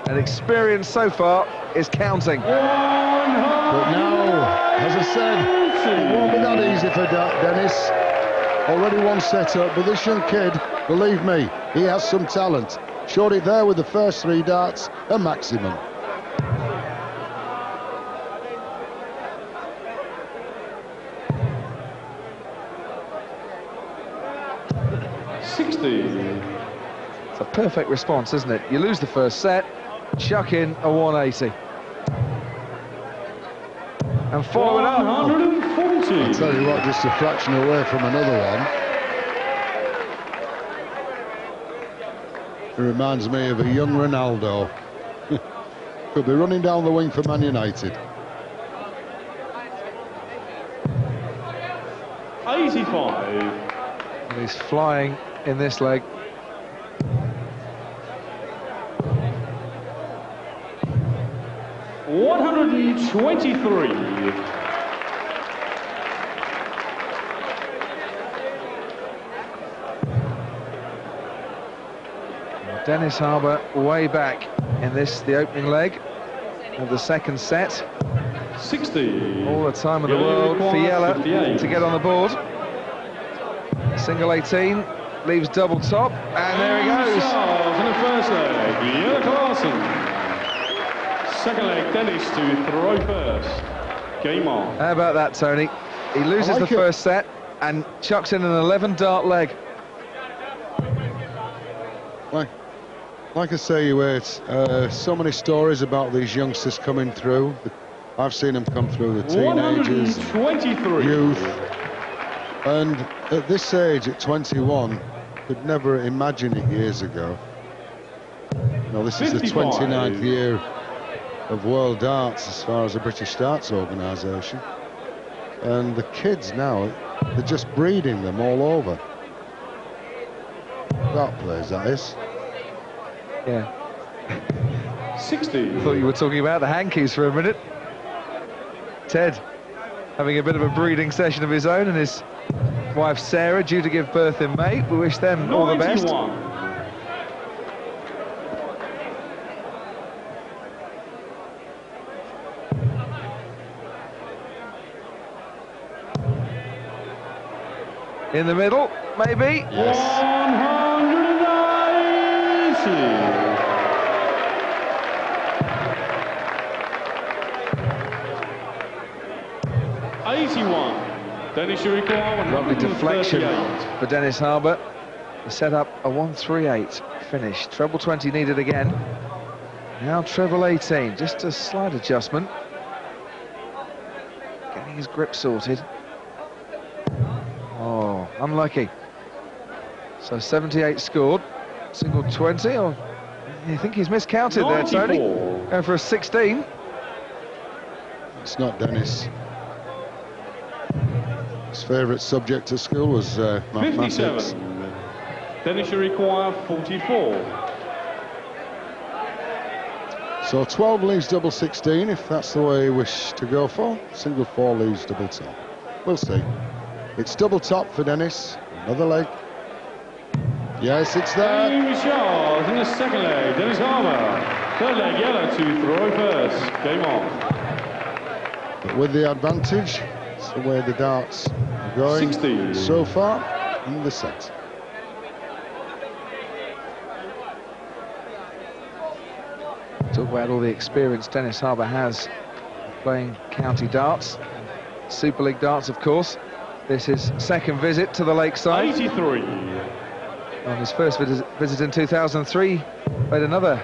and experience so far is counting. But now, as I said, it won't be that easy for Dennis. Already one set up, but this young kid, believe me, he has some talent. Showed it there with the first 3 darts, a maximum. a perfect response, isn't it? You lose the first set, chuck in a 180. And follow it up. 140. I'll tell you what, just a fraction away from another one. It reminds me of a young Ronaldo. Could be running down the wing for Man United. 85. And he's flying in this leg. $123. Dennis Harbour way back in the opening leg of the second set. 60. All the time in the world for Yella to get on the board. Single 18, leaves double top, and there he goes. In the first leg, Yella Klaasen. Second leg, Dennis to throw first. Game on. How about that, Tony? He loses the first set and chucks in an 11-dart leg. Like I say, you wait. So many stories about these youngsters coming through. I've seen them come through, the teenagers, 123. youth. And at this age, at 21, could never imagine it years ago. You know, this is the 29th year of World Darts as far as the British Darts Organisation. And the kids now, they're just breeding them all over. Dart players, that is. Yeah. 60. I thought you were talking about the hankies for a minute. Ted having a bit of a breeding session of his own, and his wife Sarah due to give birth in May. We wish them all the best. 91. In the middle, maybe. Yes. 190. 81. Dennis, you require Lovely deflection 138. for Dennis Harbour. He set up a 138 finish. Treble 20 needed again. Now treble 18, just a slight adjustment. Getting his grip sorted. Oh, unlucky. So 78 scored. Single 20, or you think he's miscounted 94. There, Tony? Going for a 16. It's not Dennis. His favourite subject at school was mathematics. 57. Dennis, you require 44. So 12 leaves double 16, if that's the way you wish to go for. Single 4 leaves double top. We'll see. It's double top for Dennis. Another leg. Yes, it's there. James Shaw in the second leg. Dennis Harbour. Third leg, Yella to throw first. Game on. But with the advantage, it's the way the darts are going 60. So far in the set. Talk about all the experience Dennis Harbour has playing county darts, Super League darts, of course. This is second visit to the Lakeside. 83. On his first visit in 2003, played another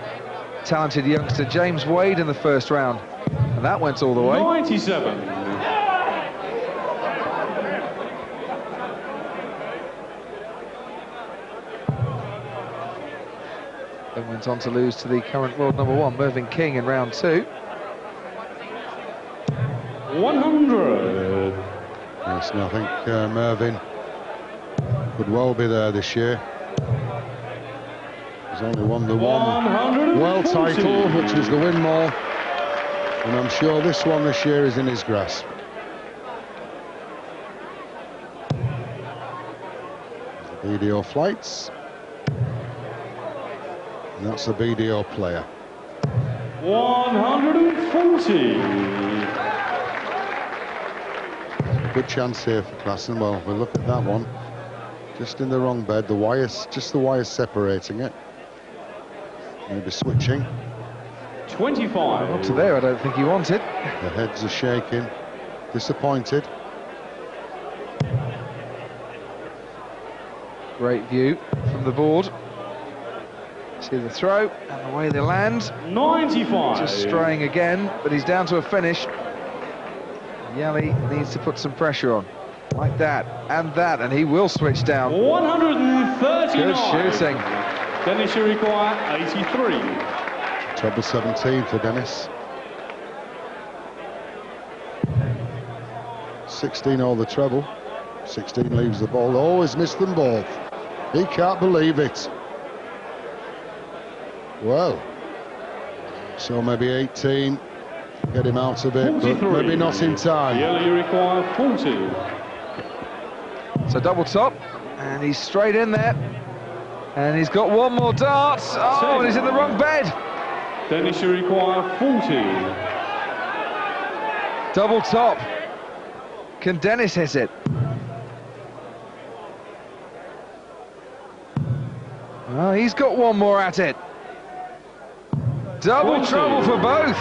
talented youngster, James Wade, in the first round, and that went all the way. 97. Then went on to lose to the current world number 1, Mervyn King, in round 2. 100. Yes, and I think Mervyn could well be there this year. He's only won the one world title, which was the Winmore, and I'm sure this one this year is in his grasp. The BDO flights, and that's the BDO player. 140. Good chance here for Klaasen. Well, we'll look at that one. Just in the wrong bed. The wires, just the wires separating it. Maybe switching. 25. Not to there, I don't think he wanted. The heads are shaking. Disappointed. Great view from the board. See the throw and the way they land. 95. Just straying again, but he's down to a finish. Yelly needs to put some pressure on. Like that, and he will switch down. 139. Good shooting. Dennis, you require 83. Treble 17 for Dennis. 16 all the treble. 16 leaves the ball. Always missed them both. He can't believe it. Well, so maybe 18. Get him out a bit, 43. but maybe not in time. Yellow, you require 40. So double top, and he's straight in there. And he's got one more dart. Oh, and he's in the wrong bed. Dennis, you require 40. Double top. Can Dennis hit it? Oh, he's got one more at it. Double 40. trouble for both.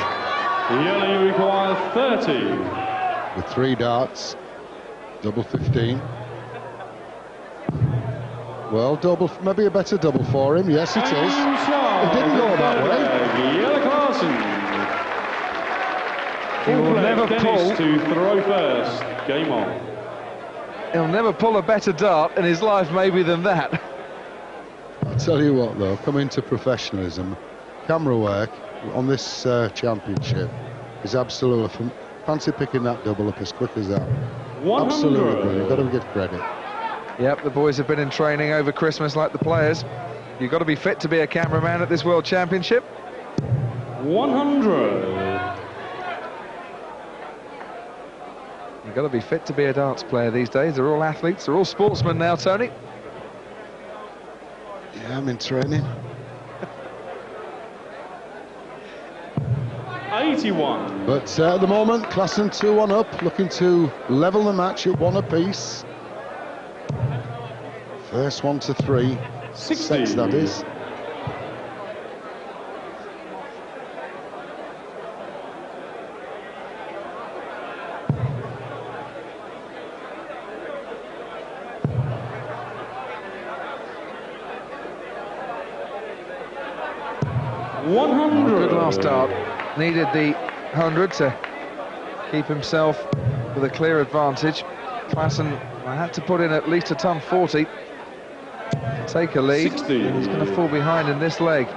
Yellow, you require 30. With 3 darts, double 15. Well, double, maybe a better double for him. Yes, it is. It didn't go that way. Yellow Klaasen. He will never pull. To throw first. Game on. He'll never pull a better dart in his life, maybe, than that. I'll tell you what, though, coming to professionalism, camera work on this championship is absolutely. Fancy picking that double up as quick as that. 100. Absolutely brilliant. Got to give credit. Yep, the boys have been in training over Christmas like the players. You've got to be fit to be a cameraman at this World Championship. 100. You've got to be fit to be a darts player these days. They're all athletes, they're all sportsmen now, Tony. Yeah, I'm in training. 81. But at the moment, Klaasen 2-1 up, looking to level the match at 1 apiece. First 1 to 3. 6, that is. Good last start. Needed the 100 to keep himself with a clear advantage. Klaasen had to put in at least a ton 40. Take a lead. 60. And he's going to fall behind in this leg.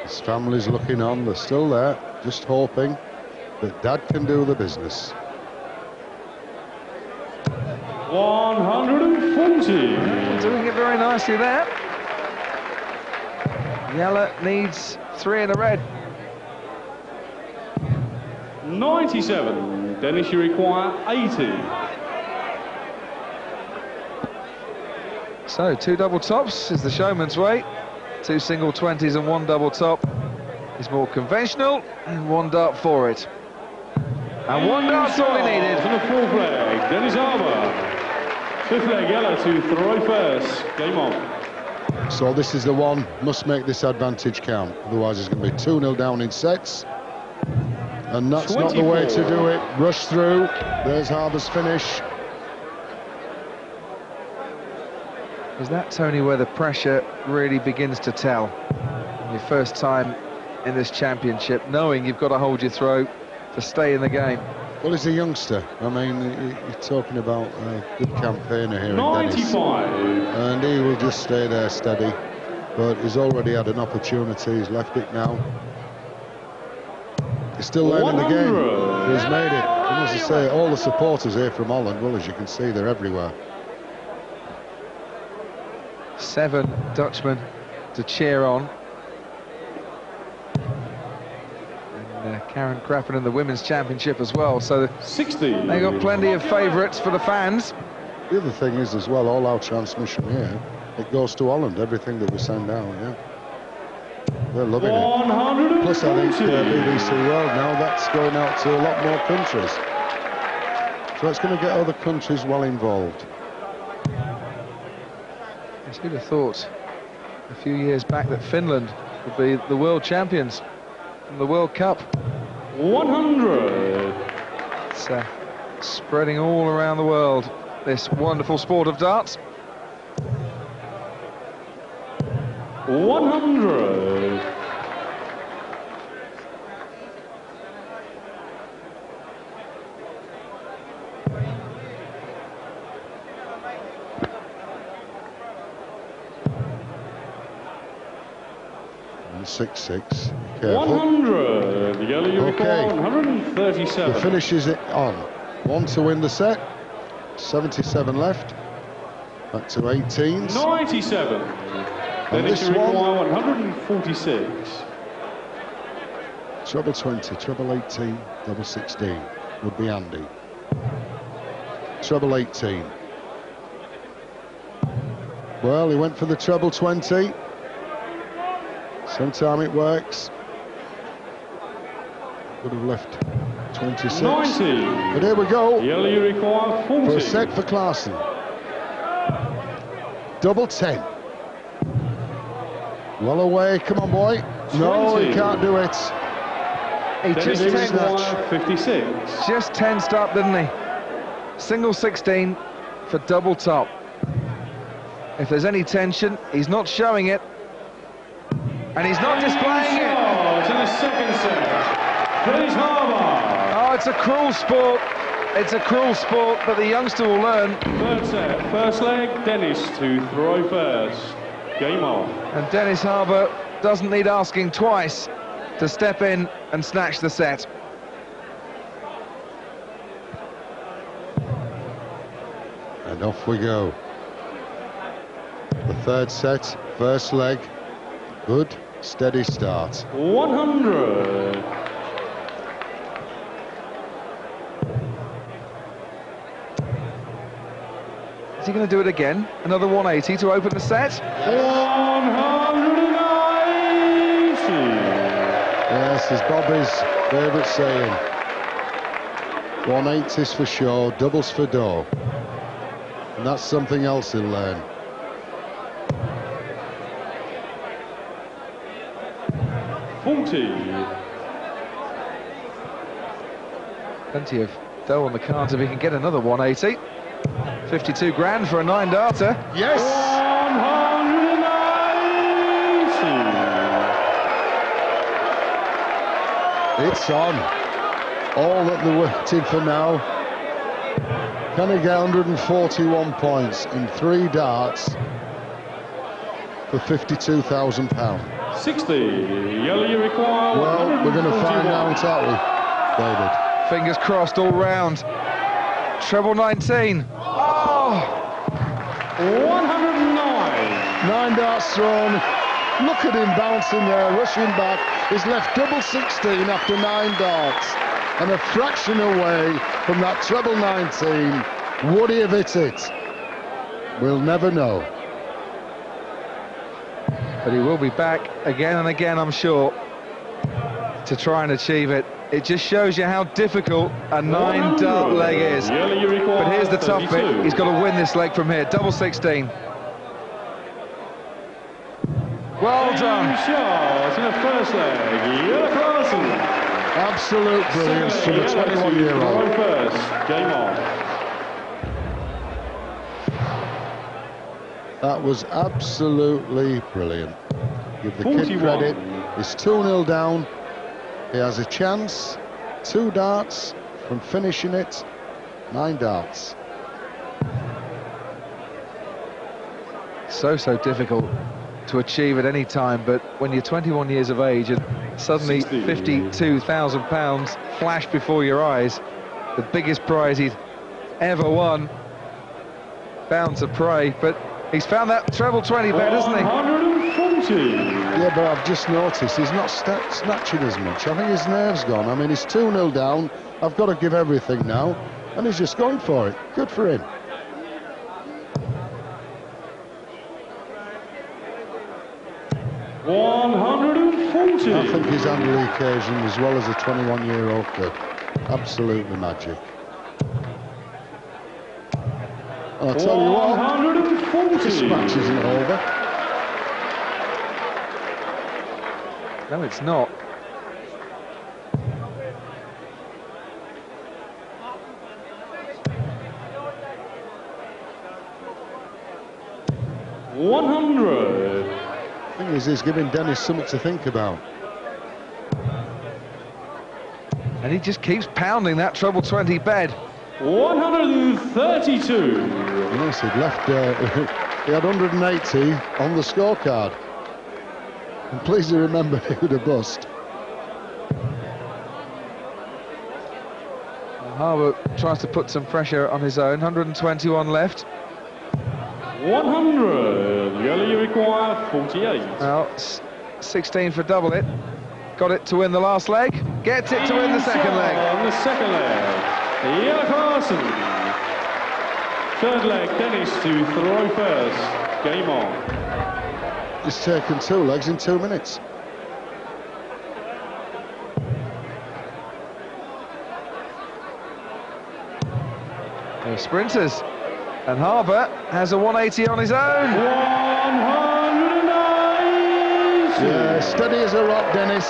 His family's looking on, they're still there, just hoping that Dad can do the business. 140. Doing it very nicely there. Yella needs 3 in a red. 97. Dennis, you require 80. So 2 double tops is the showman's way. 2 single 20s and 1 double top is more conventional, and 1 dart for it. And 1 dart's all he needed. And the 4th leg, Dennis Harbour. 5th leg, Yellow to throw first. Game on. So this is the one, must make this advantage count. Otherwise it's going to be 2-0 down in sets. And that's 24. not the way to do it. Rush through. There's Harbour's finish. Is that, Tony, where the pressure really begins to tell? Your first time in this championship, knowing you've got to hold your throw to stay in the game. Well, he's a youngster. I mean, you're talking about a good campaigner here 95. in Dennis. And he will just stay there steady. But he's already had an opportunity. He's left it now. He's still learning the game. He's made it. And as I say, all the supporters here from Holland, well, as you can see, they're everywhere. 7 Dutchmen to cheer on. And Karen Crappen in the Women's Championship as well. So 60. They got plenty of favourites for the fans. The other thing is as well, all our transmission here, it goes to Holland, everything that we send out, yeah. They're loving it. Plus, I think BBC World now, that's going out to a lot more countries. So it's going to get other countries well involved. Yes, who'd have thought a few years back that Finland would be the world champions in the World Cup. 100. It's spreading all around the world, this wonderful sport of darts. 100. And 6-6. Careful. 100. Yellow you require 137. The finishes it on. 1 to win the set. 77 left. Back to 18s. 97. Then this you require one, 146. treble 20, treble 18, double 16 would be Andy. Treble 18. Well, he went for the treble 20. Sometime it works. Would have left 26. 90. But here we go. Yellow you require 40. For a set for Klaasen. Double 10. Well away, come on boy. 20. No, he can't do it. He just require 56. Just tensed up, didn't he? Single 16 for double top. If there's any tension, he's not showing it. And he's not displaying it. To the second set. Dennis Harbour. Oh, it's a cruel sport. It's a cruel sport, but the youngster will learn. Third set, first leg, Dennis to throw first. Game on. And Dennis Harbour doesn't need asking twice to step in and snatch the set. And off we go. The third set, first leg. Good, steady start. 100. Is he going to do it again? Another 180 to open the set? 190. Yes, as Bobby's favourite saying. 180s for sure, doubles for door. And that's something else he'll learn. Plenty of dough on the cards if he can get another 180. 52 grand for a 9-darter. Yes! 190. It's on. All that they're waiting for now. Can he get 141 points in 3 darts for £52,000? 60. Yellow you require. Well, we're going to find out, aren't we, David? Fingers crossed all round. Treble 19. Oh! 109. 9 darts thrown. Look at him bouncing there, rushing back. He's left double 16 after 9 darts. And a fraction away from that treble 19. Would he have hit it? We'll never know. But he will be back again and again, I'm sure, to try and achieve it. It just shows you how difficult a 9-dart leg is. But here's the tough bit. He's got to win this leg from here. Double 16. Well done. Shot in the first leg. Yellow Klaasen. Absolute brilliance from the 21-year-old. First. Game on. That was absolutely brilliant. Give the 41. kid credit. He's 2-0 down. He has a chance. 2 darts from finishing it. 9 darts. So difficult to achieve at any time, but when you're 21 years of age and suddenly £52,000 flash before your eyes, the biggest prize he'd ever won, bound to pray. But he's found that treble 20 bet, hasn't he? 140. Yeah, but I've just noticed he's not snatching as much. I think his nerve's gone. I mean, he's 2-0 down. I've got to give everything now. And he's just going for it. Good for him. $140. I think he's handled the occasion as well as a 21-year-old kid. Absolutely magic. And I'll tell you what, 140. this match isn't over. No, it's not. $100. thing is, he's giving Dennis something to think about. And he just keeps pounding that treble 20 bed. 132. Yes, he'd left, he had 180 on the scorecard. And please do remember, he would have bust. Harbour tries to put some pressure on his own. 121 left. 100. You only require 48. Well, 16 for double it. Got it to win the last leg. Gets it to win the second leg. On the second leg, Jelle Klaasen. Third leg, Dennis to throw first. Game on. He's taken 2 legs in 2 minutes. They're sprinters. And Harbour has a 180 on his own. 190. Yeah, steady as a rock, Dennis.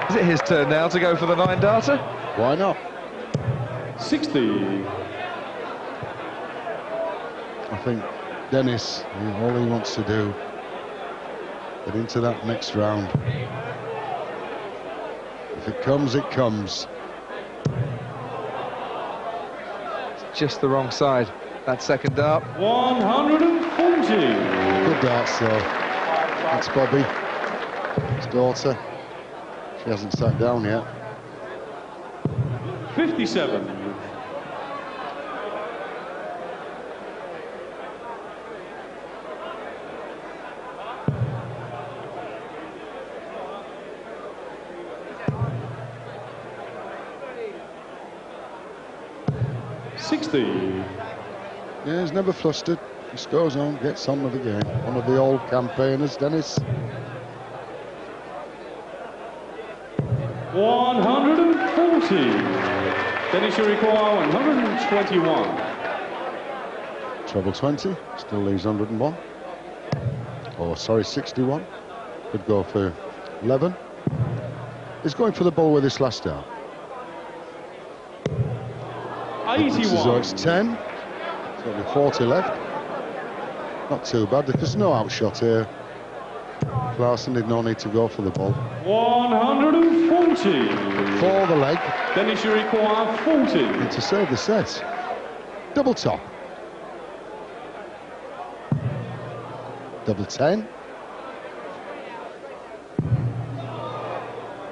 Is it his turn now to go for the 9-darter? Why not? 60. I think Dennis, all he wants to do, get into that next round. If it comes, it comes. Just the wrong side, that second dart. 140. Good darts, though. That's Bobby, his daughter. She hasn't sat down yet. 57. Yeah, he's never flustered. He goes on, gets on with the game. One of the old campaigners, Dennis. 140. Dennis, you require 121. Treble 20, still leaves 101. Oh, sorry, 61. Could go for 11. He's going for the ball with this last dart. 81. So it's 10. There's only 40 left. Not too bad. There's no outshot here. Klaasen did no need to go for the ball. 140. For the leg. Dennis, you require 40. And to save the set. Double top. Double 10.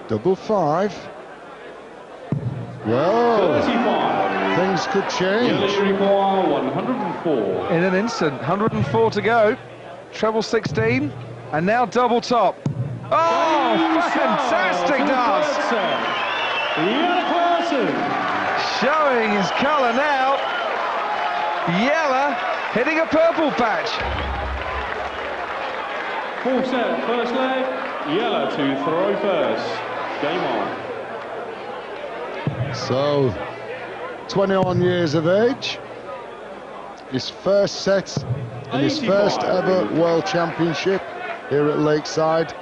Double 5. Whoa. 35. Things could change. Dennis, you require 104. In an instant, 104 to go. Treble 16. And now double top. Oh, fantastic darts! Jelle Klaasen. Showing his colour now. Jelle hitting a purple patch. Full set, first leg. Jelle to throw first. Game on. So, 21 years of age. His first set in his first ever World Championship here at Lakeside.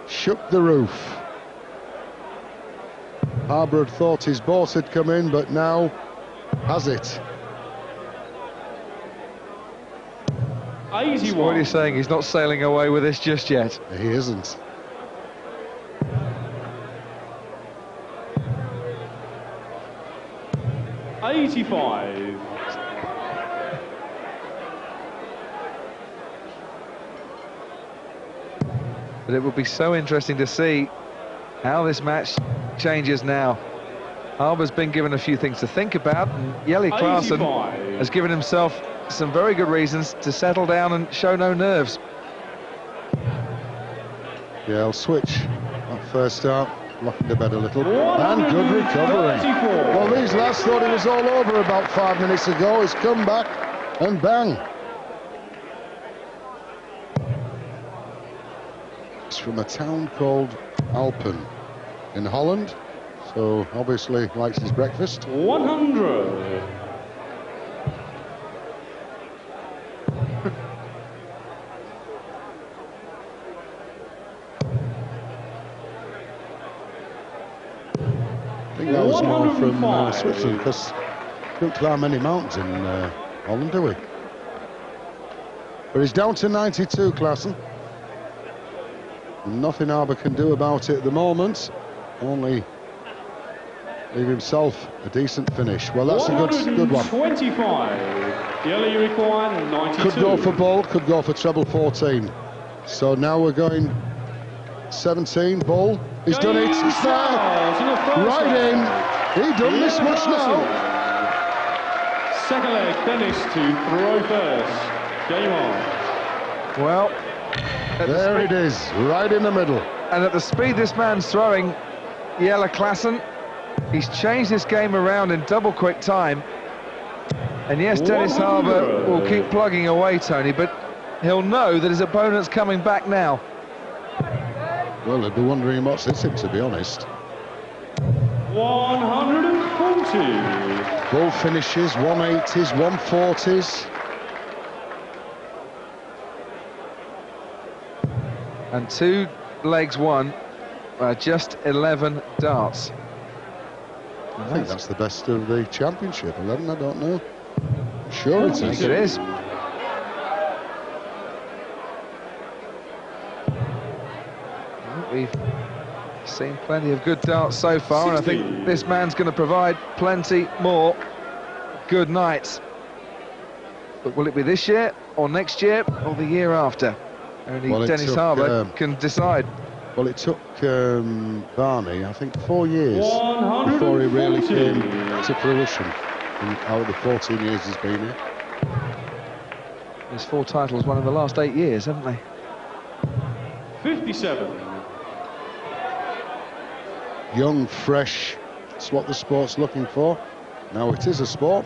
Shook the roof. Harbour had thought his boat had come in, but now has it. 81. So what are you saying? He's not sailing away with this just yet. He isn't. $85. But it will be so interesting to see how this match changes now. Harbour's been given a few things to think about, and Jelle Klaasen has given himself some very good reasons to settle down and show no nerves. Yeah, I'll switch that first start, rocking the bed a little, and good recovery. Well, these lads thought it was all over about 5 minutes ago. He's come back, and bang. It's from a town called Alpen in Holland, so obviously likes his breakfast. 100. I think that was more from Switzerland, because we don't climb many mountains in Holland, do we? But he's down to 92, Klaasen. Nothing Harbour can do about it at the moment. Only leave himself a decent finish. Well, that's a good one. 25. Yellow you require 92. Could go for Bull, could go for treble 14. So now we're going 17, Bull. He's done it, it's there. Right in. He done this much now. Second leg, Dennis to throw first. Game on. Well, there it is, right in the middle. And at the speed this man's throwing, Jelle Klaasen, he's changed this game around in double quick time. And yes, Dennis Harbour will keep plugging away, Tony, but he'll know that his opponent's coming back now. Well, they'd be wondering what's this him, to be honest. 140. Bull finishes, 180s, 140s. And 2 legs won, just 11 darts. I think that's the best of the championship. 11, I don't know. I'm sure it is. I think it is. We've seen plenty of good darts so far, and I think this man's going to provide plenty more good nights. But will it be this year, or next year, or the year after? Only Dennis Harbour can decide. Well, it took Barney, I think, 4 years before he really came to fruition out of the 14 years he's been here. There's 4 titles won in the last 8 years, haven't they? 57. Young, fresh, that's what the sport's looking for. Now it is a sport.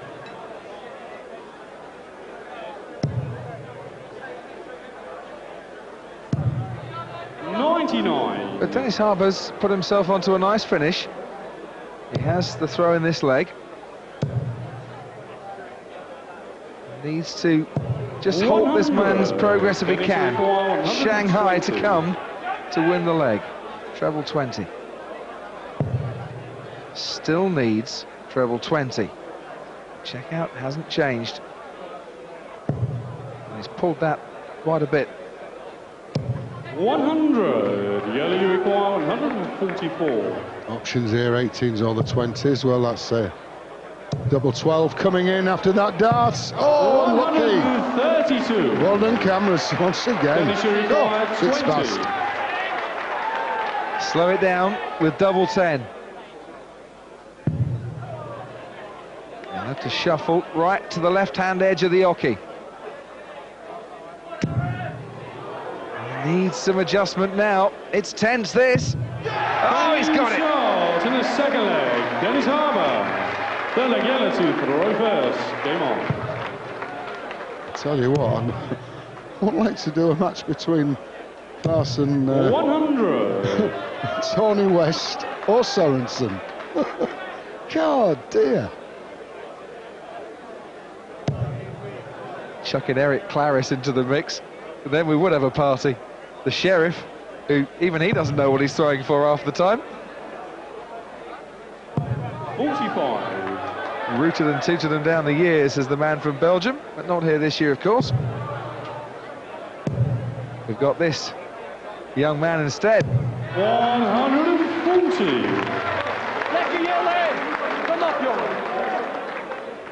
But Dennis Harbour's put himself onto a nice finish. He has the throw in this leg. Needs to just halt this man's progress if he can. Shanghai to come to win the leg. Treble 20. Still needs treble 20. Checkout hasn't changed. And he's pulled that quite a bit. 100. Yellow you require 144. Options here, 18s or the 20s. Well, that's double 12 coming in after that dart. Oh, unlucky. 32. Well done, cameras, once again. It's fast. Slow it down with double 10. You'll have to shuffle right to the left-hand edge of the oche. Needs some adjustment now. It's tense, this. Oh, he's got it. Shot in the second leg. Dennis Harbour. Third leg yellow to throw first. Game on. I tell you what, I would like to do a match between Klaasen, 100. Tony West or Sorensen. God dear. Chucking Eric Claris into the mix, and then we would have a party. The Sheriff, who even he doesn't know what he's throwing for half the time. 45. Rooted and tooted them down the years as the man from Belgium, but not here this year, of course. We've got this young man instead. 140.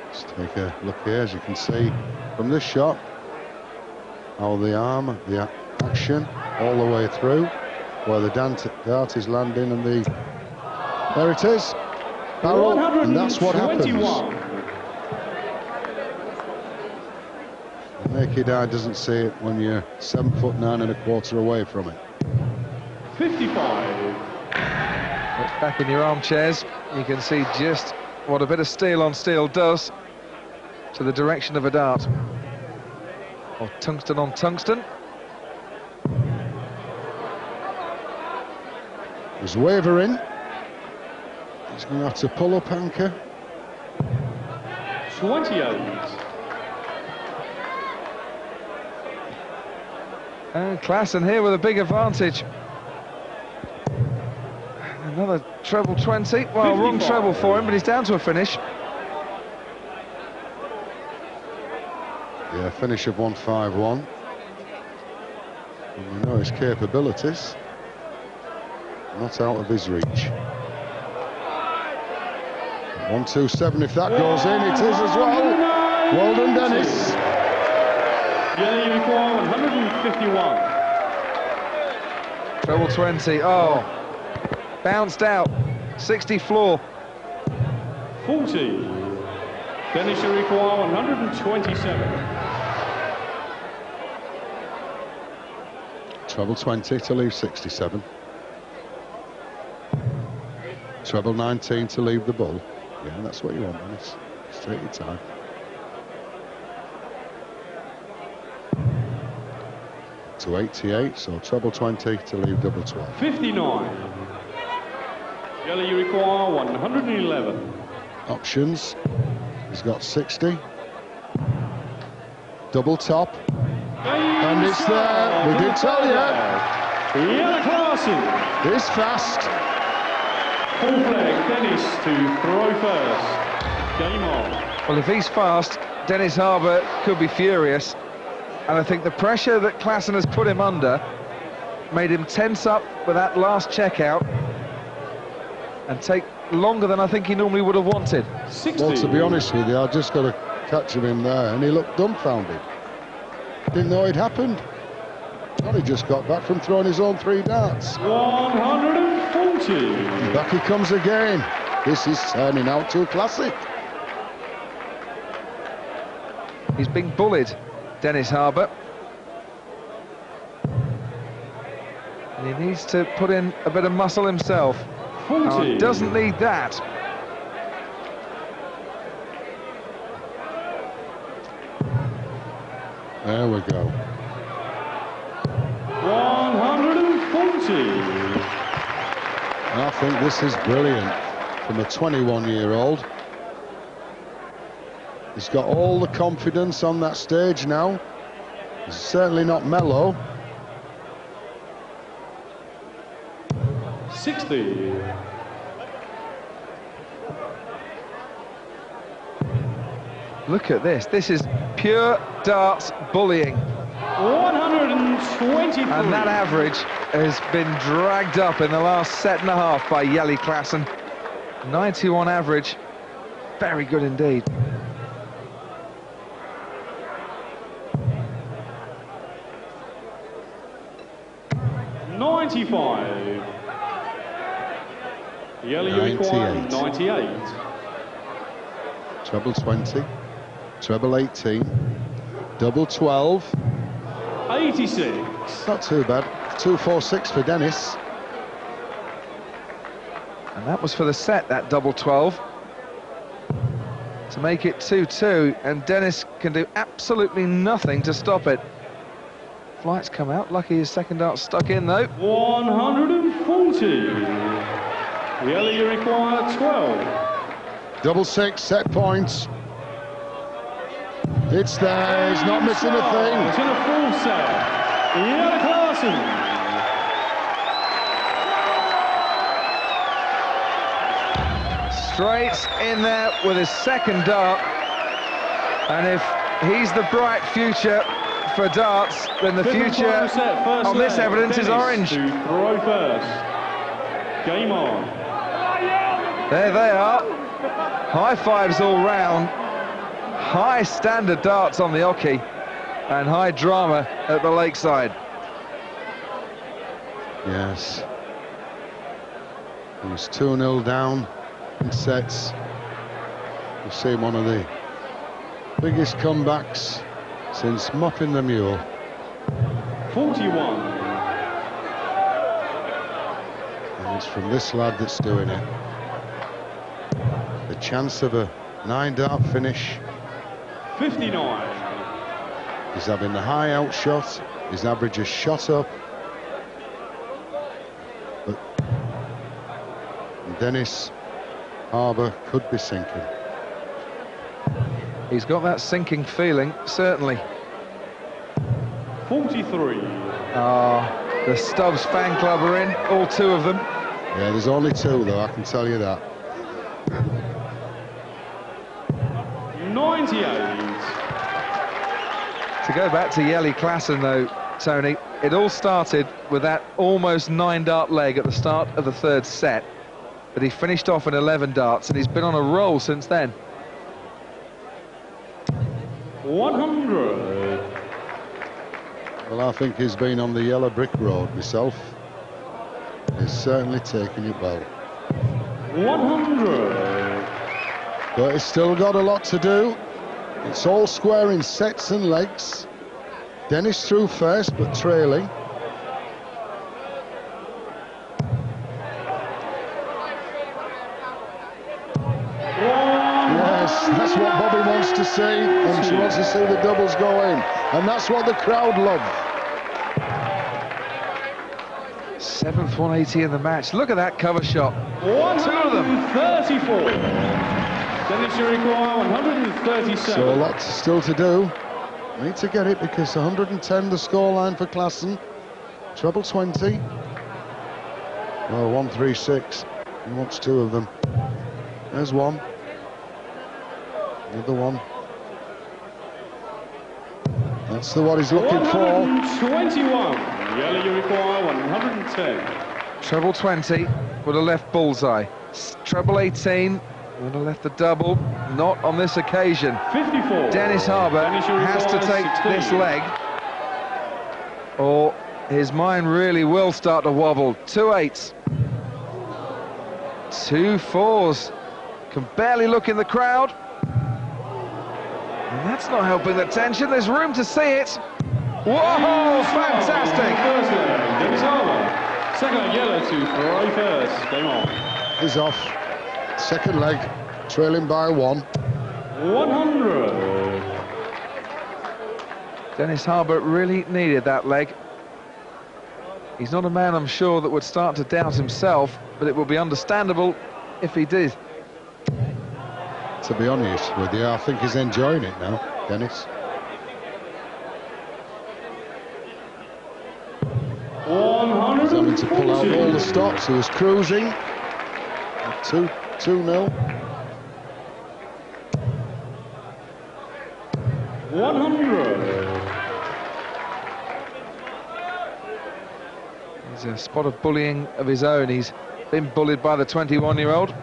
Let's take a look here, as you can see from this shot, how the arm, the action, all the way through, where the dart is landing, and there it is, barrel, and that's what happens. The naked eye doesn't see it when you're 7'9"1/4" away from it. 55. Look back in your armchairs, you can see just what a bit of steel on steel does to the direction of a dart. Or tungsten on tungsten. He's wavering. He's going to have to pull up anchor. 28. And Klaasen here with a big advantage. Another treble 20. Well, wrong treble for him, but he's down to a finish. Yeah, finish of 151. And we know his capabilities. Not out of his reach. 127, if that goes in, it is as well. Well done, Dennis. Yeah, you require 151. Treble 20, oh. Bounced out, 60 floor. 40. Dennis, you require 127. Treble 20 to leave 67. Treble 19 to leave the bull. Yeah, that's what you want, Dennis. Just take your time. To 88, so treble 20 to leave double 12. 59. Yellow, you require 111. Options. He's got 60. Double top. And it's there. We did tell you. Yellow Klaasen. It's fast. Full flag, Dennis to throw first. Game on. Well, if he's fast, Dennis Harbour could be furious. And I think the pressure that Klaasen has put him under made him tense up with that last checkout and take longer than I think he normally would have wanted. 60. Well, to be honest with you, I just got to catch him in there, and he looked dumbfounded. Didn't know it happened. Well, he just got back from throwing his own 3 darts. 140. And back he comes again. This is turning out to a classic. He's being bullied, Dennis Harbour. And he needs to put in a bit of muscle himself. 40. Oh, doesn't need that. There we go. 140. And I think this is brilliant from a 21-year-old. He's got all the confidence on that stage now. He's certainly not mellow. 60. Look at this. This is pure darts bullying. 123. And that average has been dragged up in the last set and a half by Jelle Klaasen. 91 average. Very good indeed. Yellow, you require 98. Treble 20, treble 18, double 12. 86. Not too bad. 246 for Dennis. And that was for the set, that double 12. To make it 2-2, and Dennis can do absolutely nothing to stop it. Flight's come out. Lucky his second dart stuck in, though. 140. Yellow, you require 12. Double 6, set points. It's there, he's not missing a thing. It's in a full set. Jelle Klaasen. Straight in there with his second dart. And if he's the bright future for darts, then the future on this evidence is orange. To throw first. Game on. There they are. High fives all round. High standard darts on the Oki and high drama at the lakeside. Yes. He was 2-0 down in sets. We've seen one of the biggest comebacks since mopping the mule. 41. And it's from this lad that's doing it. The chance of a 9-dart finish. 59. He's having the high outshot. His average has shot up. But Dennis Harbour could be sinking. He's got that sinking feeling, certainly. 43. The Stubbs fan club are in, all 2 of them. Yeah, there's only 2 though, I can tell you that. 98. To go back to Jelle Klaasen, though, Tony, it all started with that almost 9-dart leg at the start of the third set, but he finished off in 11 darts, and he's been on a roll since then. 100. Well, I think he's been on the yellow brick road myself. He's certainly taken it well. 100. But he's still got a lot to do. It's all square in sets and legs. Dennis through first, but trailing. Yes, that's what Bobby wants to see, and she wants to see the doubles go in, and that's what the crowd love. 7th 180 in the match. Look at that cover shot. 2 of them. 34. Dennis, you require 137. So a lot still to do. Need to get it because 110 the scoreline for Klaasen. Treble 20. Well, 136. He wants 2 of them. There's one. Another one. That's the one he's looking for. 121. Yellow, you require 110. Treble 20 would have left bullseye. Treble 18 would have left the double. Not on this occasion. 54. Dennis Harbour has to take 16. this leg, or his mind really will start to wobble. 2 8s. 2 4s. Can barely look in the crowd. And that's not helping the tension. There's room to see it. Whoa, fantastic. First leg, Dennis Harbour. Second leg, yellow to throw first. Game on. He's off. Second leg, trailing by 1. 100. Dennis Harbour really needed that leg. He's not a man, I'm sure, that would start to doubt himself, but it will be understandable if he did. To be honest with you, I think he's enjoying it now, Dennis. 100. He's having to pull out all the stops. He was cruising. 2-0. 100. He's a spot of bullying of his own. He's been bullied by the 21-year-old.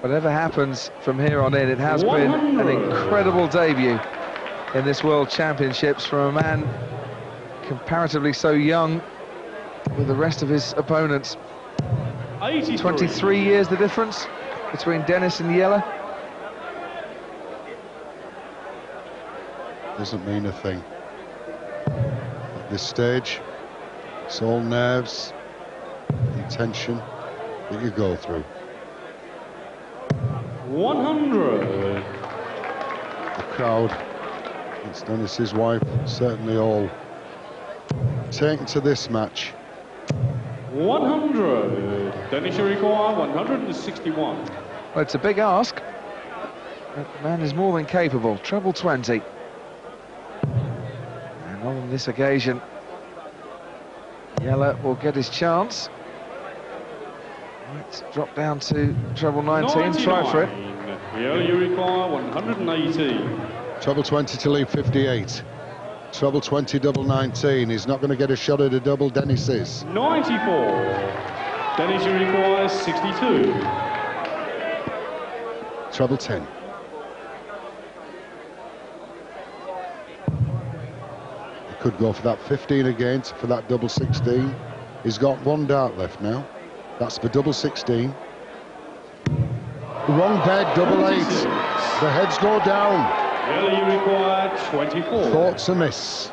Whatever happens from here on in, it has been an incredible debut in this World Championships from a man comparatively so young with the rest of his opponents. 23 years the difference between Dennis and Yella. Doesn't mean a thing. At this stage, it's all nerves and tension that you go through. 100. The crowd, it's Dennis's wife, certainly all taken to this match. 100. Dennis, you require 161. Well, it's a big ask. That man is more than capable. Treble 20. And on this occasion, Yella will get his chance. Let's drop down to treble 19. Try for it. Yella, you require 180. Treble 20 to leave 58. Treble 20, double 19. He's not going to get a shot at a double, Dennis is. 94. Dennis, you require 62. Treble 10. He could go for that 15 again, for that double 16. He's got 1 dart left now. That's for double 16. Wrong bed, double 8. The heads go down. Yella, you require 24. Thoughts a miss.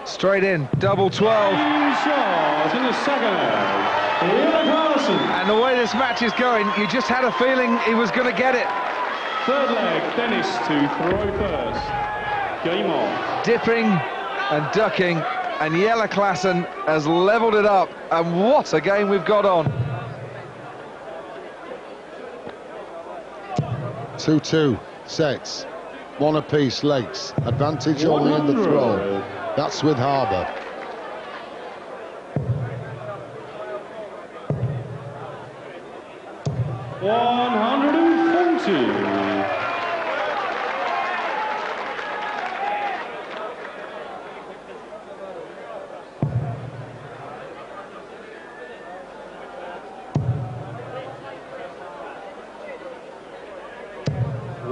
Straight in, double 12. Shot in the second leg. Klaasen. And the way this match is going, you just had a feeling he was going to get it. Third leg, Dennis to throw first. Game on. Dipping and ducking, and Yella Klaasen has levelled it up. And what a game we've got on. 2-2 sets. 1 apiece, legs. Advantage only in the throw. That's with Harbour.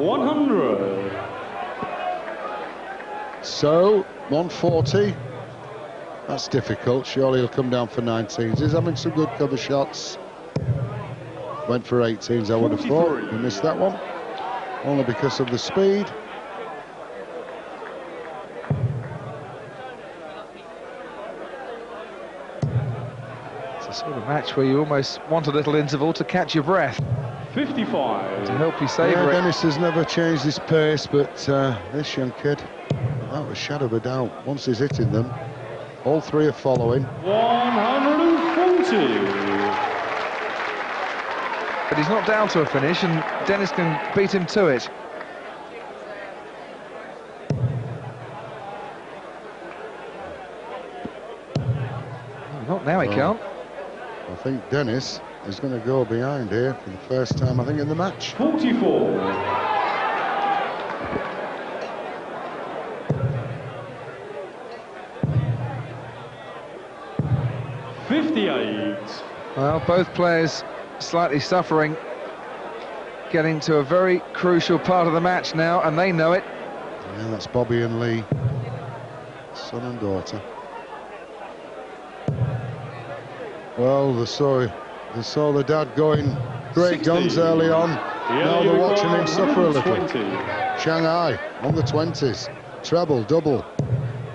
100. So, 140. That's difficult. Surely he'll come down for 19s. He's having some good cover shots. Went for 18s, I would have thought. He missed that one. Only because of the speed. It's a sort of match where you almost want a little interval to catch your breath. 55. To help you savour it. Dennis has never changed his pace, but this young kid, without a shadow of a doubt, once he's hitting them, all three are following. 140. But he's not down to a finish, and Dennis can beat him to it. Oh, not now, he can't. I think Dennis is going to go behind here for the first time, I think, in the match. 44. Well, both players slightly suffering, getting to a very crucial part of the match now, and they know it. Yeah, that's Bobby and Lee, son and daughter. Well, they saw the dad going great 60. Guns early on. Now they're watching him suffer a little. Shanghai on the 20s. Treble, double.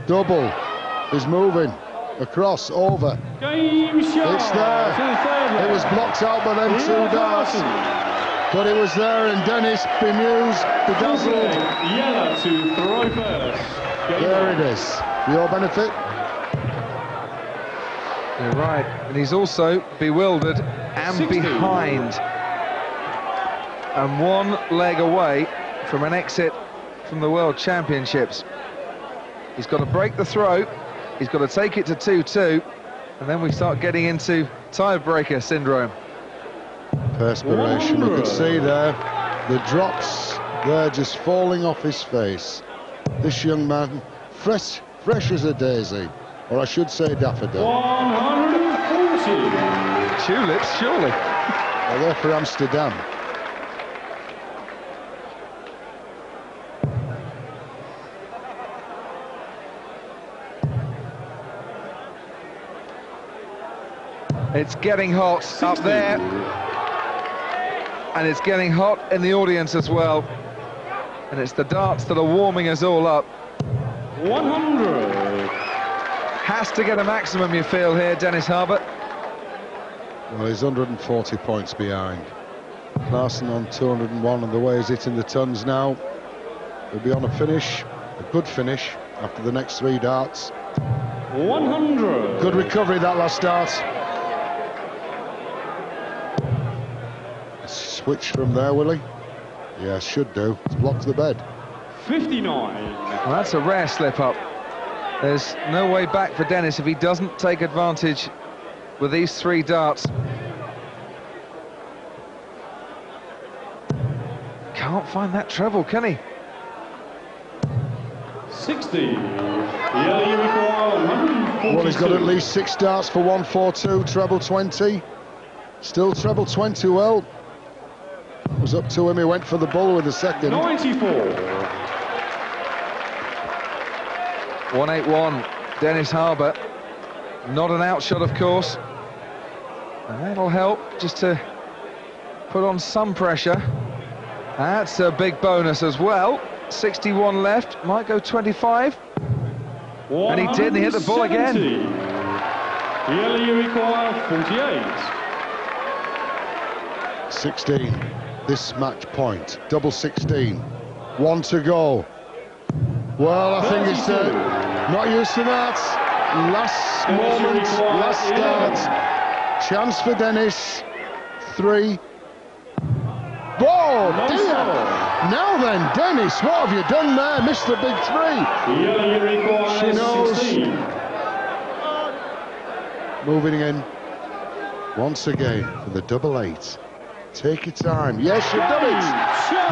Double is moving. Across, over. Game shot. It's there. It was blocked out by them two darts. But it was there, and Dennis, bemused, bedazzled. Yellow to throw first. There it is. For your benefit. You're right. And he's also bewildered and 60. behind. And one leg away from an exit from the World Championships. He's got to break the throw. He's got to take it to 2-2, and then we start getting into tiebreaker syndrome. Perspiration, you could see there, the drops, they're just falling off his face. This young man, fresh as a daisy, or I should say daffodil. 140. Tulips, surely. Well, they're for Amsterdam. It's getting hot 60. Up there, and it's getting hot in the audience as well, and it's the darts that are warming us all up. 100. Has to get a maximum, you feel, here, Dennis Harbour. Well, he's 140 points behind. Klaasen on 201, and the way he's hitting the tons now, he'll be on a finish, a good finish, after the next three darts. 100. Good recovery, that last dart. Switch from there, will he? Yeah, should do. It's blocked the bed. 59. Well, that's a rare slip-up. There's no way back for Dennis if he doesn't take advantage with these three darts. Can't find that treble, can he? 60. Well, he's got at least 6 darts for 142, treble 20. Still treble 20, well. It was up to him, he went for the bull with the second. 94. 181, Dennis Harbour. Not an outshot, of course. And that'll help just to put on some pressure. That's a big bonus as well. 61 left, might go 25. And he did, and he hit the ball again. Here you require 48. 16, this match point, double 16. 1 to go. Well, I think it's not used to that. Last moment, last start. Chance for Dennis. 3. Whoa, dear! Now then, Dennis, what have you done there? Missed the big 3. She knows. 16. Moving in once again for the double 8. Take your time. Yes, you've done it.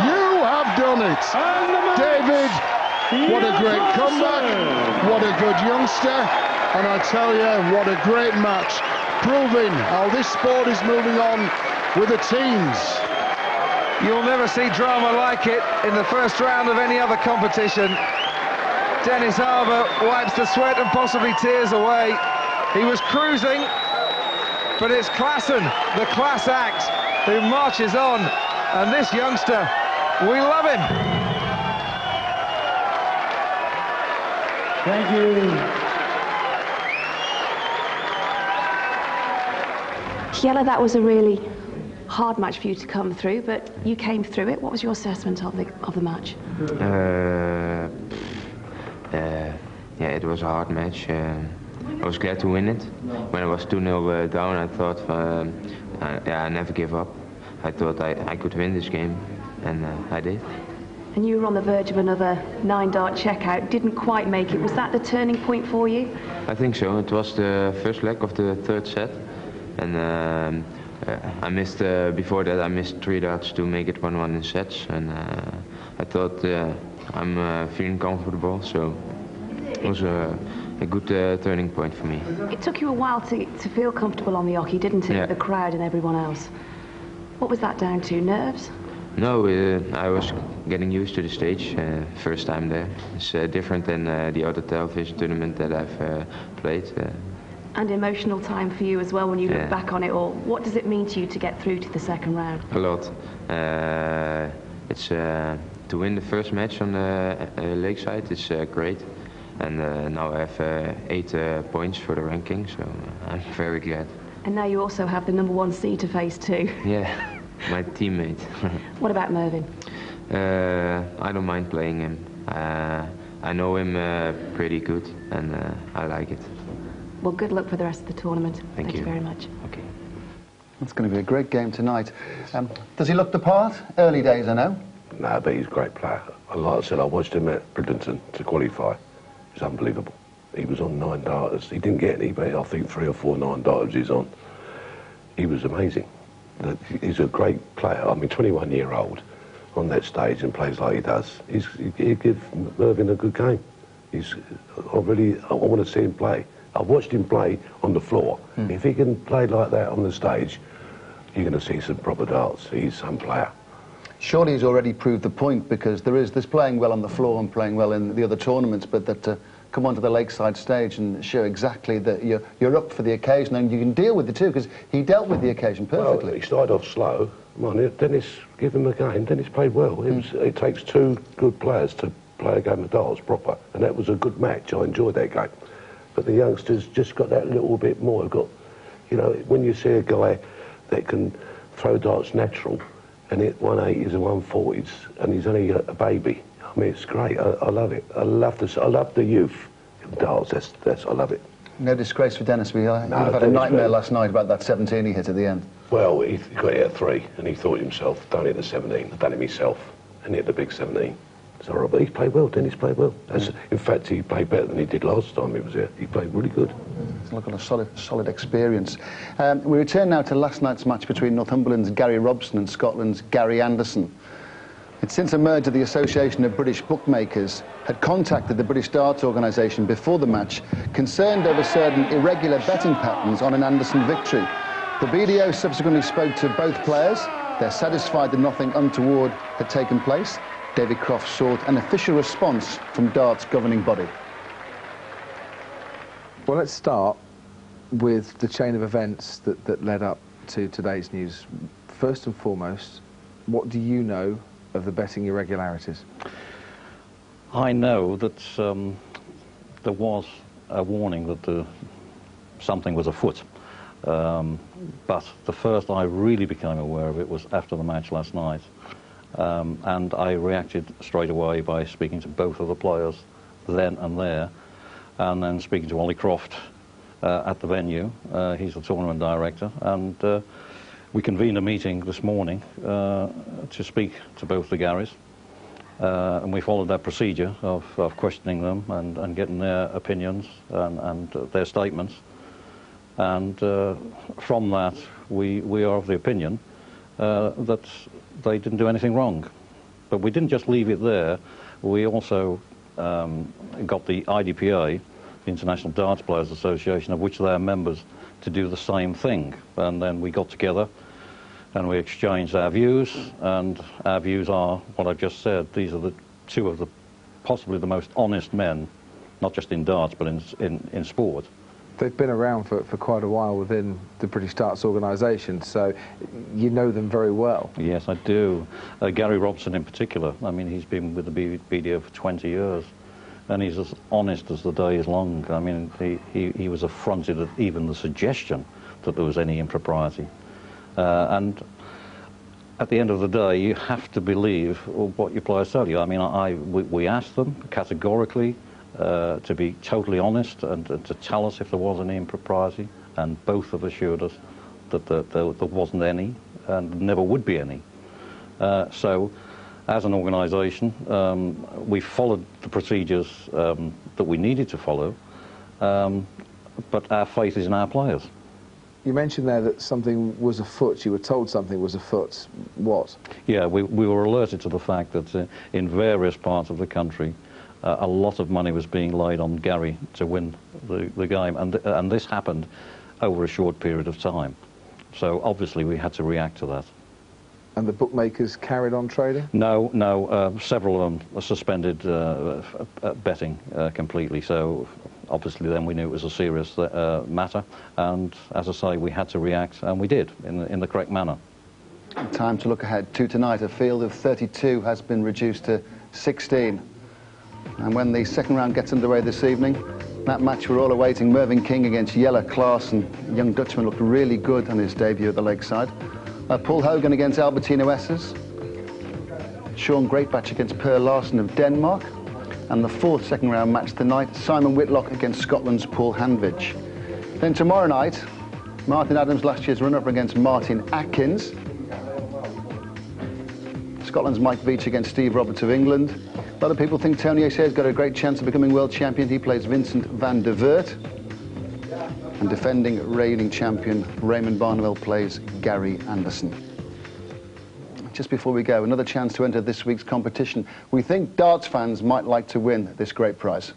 You have done it. David, what a great comeback. What a good youngster. And I tell you, what a great match. Proving how this sport is moving on with the teams. You'll never see drama like it in the first round of any other competition. Dennis Harbour wipes the sweat and possibly tears away. He was cruising, but it's Klaasen, the class act, who marches on. And this youngster, we love him. Thank you. Jelle, that was a really hard match for you to come through, but you came through it. What was your assessment of the match? Yeah, it was a hard match. I was glad to win it. When I was 2-0 down, I thought, I never give up. I thought I could win this game, and I did. And you were on the verge of another 9-dart checkout, didn't quite make it. Was that the turning point for you? I think so. It was the first leg of the third set, and I missed, before that I missed 3 darts to make it 1-1 in sets, and I thought I'm feeling comfortable, so it was a good turning point for me. It took you a while to feel comfortable on the hockey, didn't it, Yeah. with the crowd and everyone else? What was that down to, nerves? No, I was getting used to the stage, first time there. It's different than the other television tournament that I've played. And emotional time for you as well when you look Yeah. back on it all. What does it mean to you to get through to the second round? A lot. It's to win the first match on the Lakeside. It's great, and now I have 8 points for the ranking, so I'm very glad. And now you also have the #1 seed to face too. Yeah, my teammate. What about Mervyn? I don't mind playing him. I know him pretty good, and I like it. Well, good luck for the rest of the tournament. Thank you you very much. Okay. It's going to be a great game tonight. Does he look the part? Early days, I know. No, but he's a great player. And like I said, I watched him at Bridlington to qualify. It was unbelievable. He was on 9 darters. He didn't get any, but I think 3 or 4 9 darters he's on. He was amazing. He's a great player. I mean, 21-year-old on that stage and plays like he does. He gives Mervyn a good game. I want to see him play. I've watched him play on the floor. If he can play like that on the stage, you're going to see some proper darts. He's some player. Surely he's already proved the point, because there's playing well on the floor and playing well in the other tournaments, but that come onto the Lakeside stage and show exactly that you're up for the occasion and you can deal with it too, because he dealt with the occasion perfectly. Well, he started off slow. Come on, Dennis, give him a game. Dennis played well. It takes 2 good players to play a game of darts proper, and that was a good match. I enjoyed that game. But the youngsters just got that little bit more. You know, when you see a guy that can throw darts natural and hit 180s and 140s, and he's only a baby. I mean, it's great. I love it. I love the youth of darts. I love it. No disgrace for Dennis. You've had a nightmare last night about that 17 he hit at the end. Well, he got it at 3, and he thought himself, don't hit the 17. I've done it myself, and hit the big 17. It's all right, but he played well. Dennis played well. In fact, he played better than he did last time he was here. He played really good. It's like a solid experience. We return now to last night's match between Northumberland's Gary Robson and Scotland's Gary Anderson. It's since emerged that the Association of British Bookmakers had contacted the British Darts Organisation before the match, concerned over certain irregular betting patterns on an Anderson victory. The BDO subsequently spoke to both players. They're satisfied that nothing untoward had taken place. David Croft sought an official response from Darts' governing body. Well, let's start with the chain of events that led up to today's news. First and foremost, what do you know of the betting irregularities? I know that there was a warning that something was afoot, but the first I really became aware of it was after the match last night. And I reacted straight away by speaking to both of the players then and there, and then speaking to Ollie Croft at the venue. He's the tournament director, and we convened a meeting this morning to speak to both the Garys, and we followed that procedure of questioning them and getting their opinions and their statements, and from that we are of the opinion that they didn't do anything wrong. But we didn't just leave it there. We also got the IDPA, the International Darts Players Association, of which they are members, to do the same thing. And then we got together and we exchanged our views, and our views are what I've just said. These are the two of the possibly the most honest men, not just in darts, but in sport. They've been around for quite a while within the British Darts organisation, so you know them very well. Yes, I do. Gary Robson in particular. I mean, he's been with the BDO for 20 years, and he's as honest as the day is long. I mean, he was affronted at even the suggestion that there was any impropriety. And at the end of the day, you have to believe what your players tell you. I mean, we asked them categorically to be totally honest and to tell us if there was any impropriety, and both have assured us that there wasn't any and never would be any. So, as an organisation, we followed the procedures that we needed to follow, but our faith is in our players. You mentioned there that something was afoot. You were told something was afoot. What? Yeah, we were alerted to the fact that in various parts of the country, a lot of money was being laid on Gary to win the game, and this happened over a short period of time. So obviously we had to react to that. And the bookmakers carried on trading? No, several of them suspended betting completely, so obviously then we knew it was a serious matter, and as I say, we had to react, and we did, in the correct manner. Time to look ahead to tonight. A field of 32 has been reduced to 16. And when the second round gets underway this evening, that match we're all awaiting, Mervyn King against Jelle Klaasen. The young Dutchman looked really good on his debut at the Lakeside. Paul Hogan against Albertino Essers. Sean Greatbatch against Per Larsen of Denmark. And the fourth second round match tonight, Simon Whitlock against Scotland's Paul Handvich. Then tomorrow night, Martin Adams, last year's runner-up, against Martin Atkins. Scotland's Mike Veach against Steve Roberts of England. A lot of people think Tony Acer's got a great chance of becoming world champion. He plays Vincent van der Weert. And defending reigning champion Raymond Barneveld plays Gary Anderson. Just before we go, another chance to enter this week's competition. We think darts fans might like to win this great prize.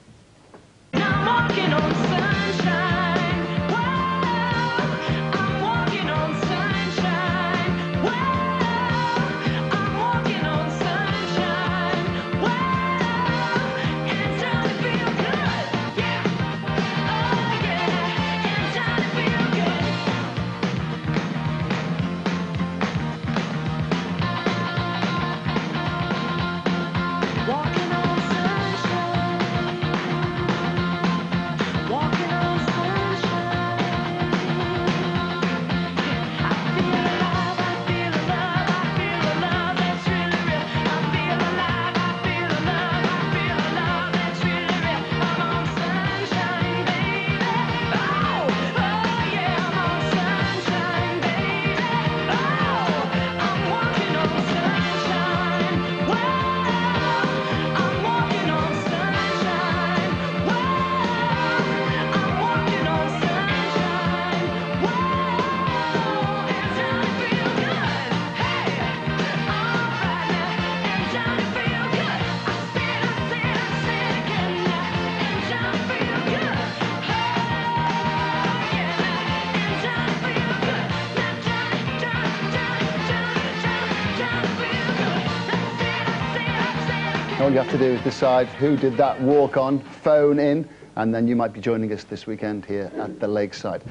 All you have to do is decide who did that walk on, phone in, and then you might be joining us this weekend here at the Lakeside.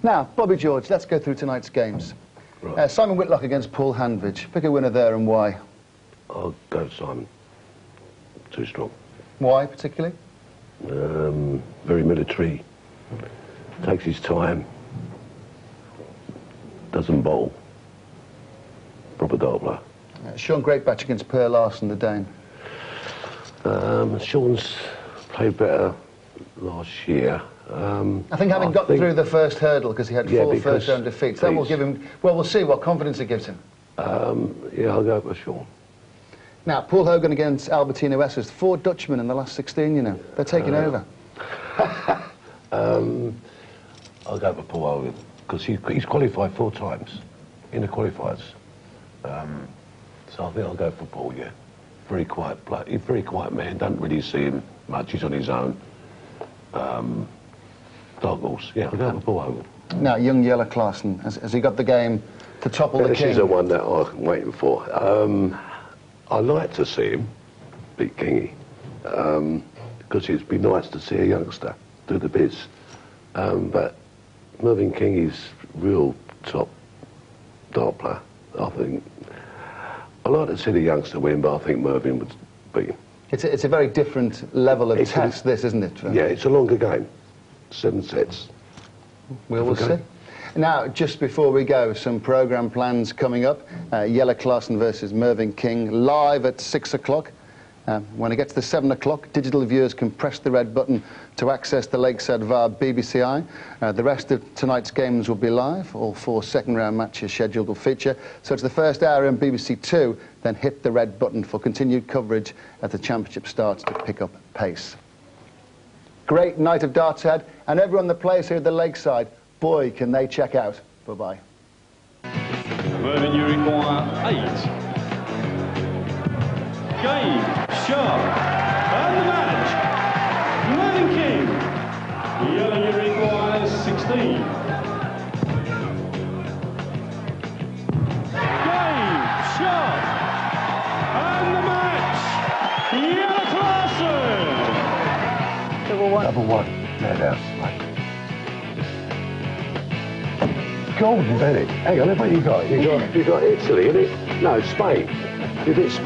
Now, Bobby George, let's go through tonight's games. Right. Simon Whitlock against Paul Handvich. Pick a winner there and why. I'll go Simon. Too strong. Why, particularly? Very military. Takes his time. Doesn't bowl. Proper dart player. Sean Greatbatch against Per Larsen, the Dane. Sean's played better last year. I think having got through the first hurdle, because he had four first-round defeats, that will give him, well, we'll see what confidence it gives him. Yeah, I'll go for Sean. Now, Paul Hogan against Albertino Essers. 4 Dutchmen in the last 16, you know. They're taking over. I'll go for Paul Hogan, because he's qualified 4 times in the qualifiers. So I think I'll go for Paul, yeah. Very quiet player, he's a very quiet man, don't really see him much, he's on his own. Dark horse, yeah, I'll go for Paul Hogan. Now, young Jelle Klaasen, has he got the game To topple the This king. is the one that I'm waiting for. I'd like to see him beat Kingy, because it'd be nice to see a youngster do the biz. But Mervyn Kingy's real top dart player. I think I'd like to see the youngster win, but I think Mervyn would beat him. It's a very different level of test, this, isn't it? Yeah, it's a longer game. 7 sets. We'll see. Now, just before we go, some programme plans coming up. Jelle Klaasen versus Mervyn King, live at 6 o'clock. When it gets to 7 o'clock, digital viewers can press the red button to access the Lakeside via BBC I. The rest of tonight's games will be live. All 4 second-round matches scheduled will feature. So it's the first hour in BBC Two, then hit the red button for continued coverage as the championship starts to pick up pace. Great night of darts ahead, and everyone that plays here at the Lakeside, boy, can they check out. Bye-bye. Mervyn, you require 8. Game, shot, and the match. Mervyn King. Jelle, you require 16. Game, shot, and the match. Jelle Klaasen. Double one. Madhouse, mate. Golden, isn't it? Hang on, what you got? You got Italy, innit? No, Spain. You did Spain.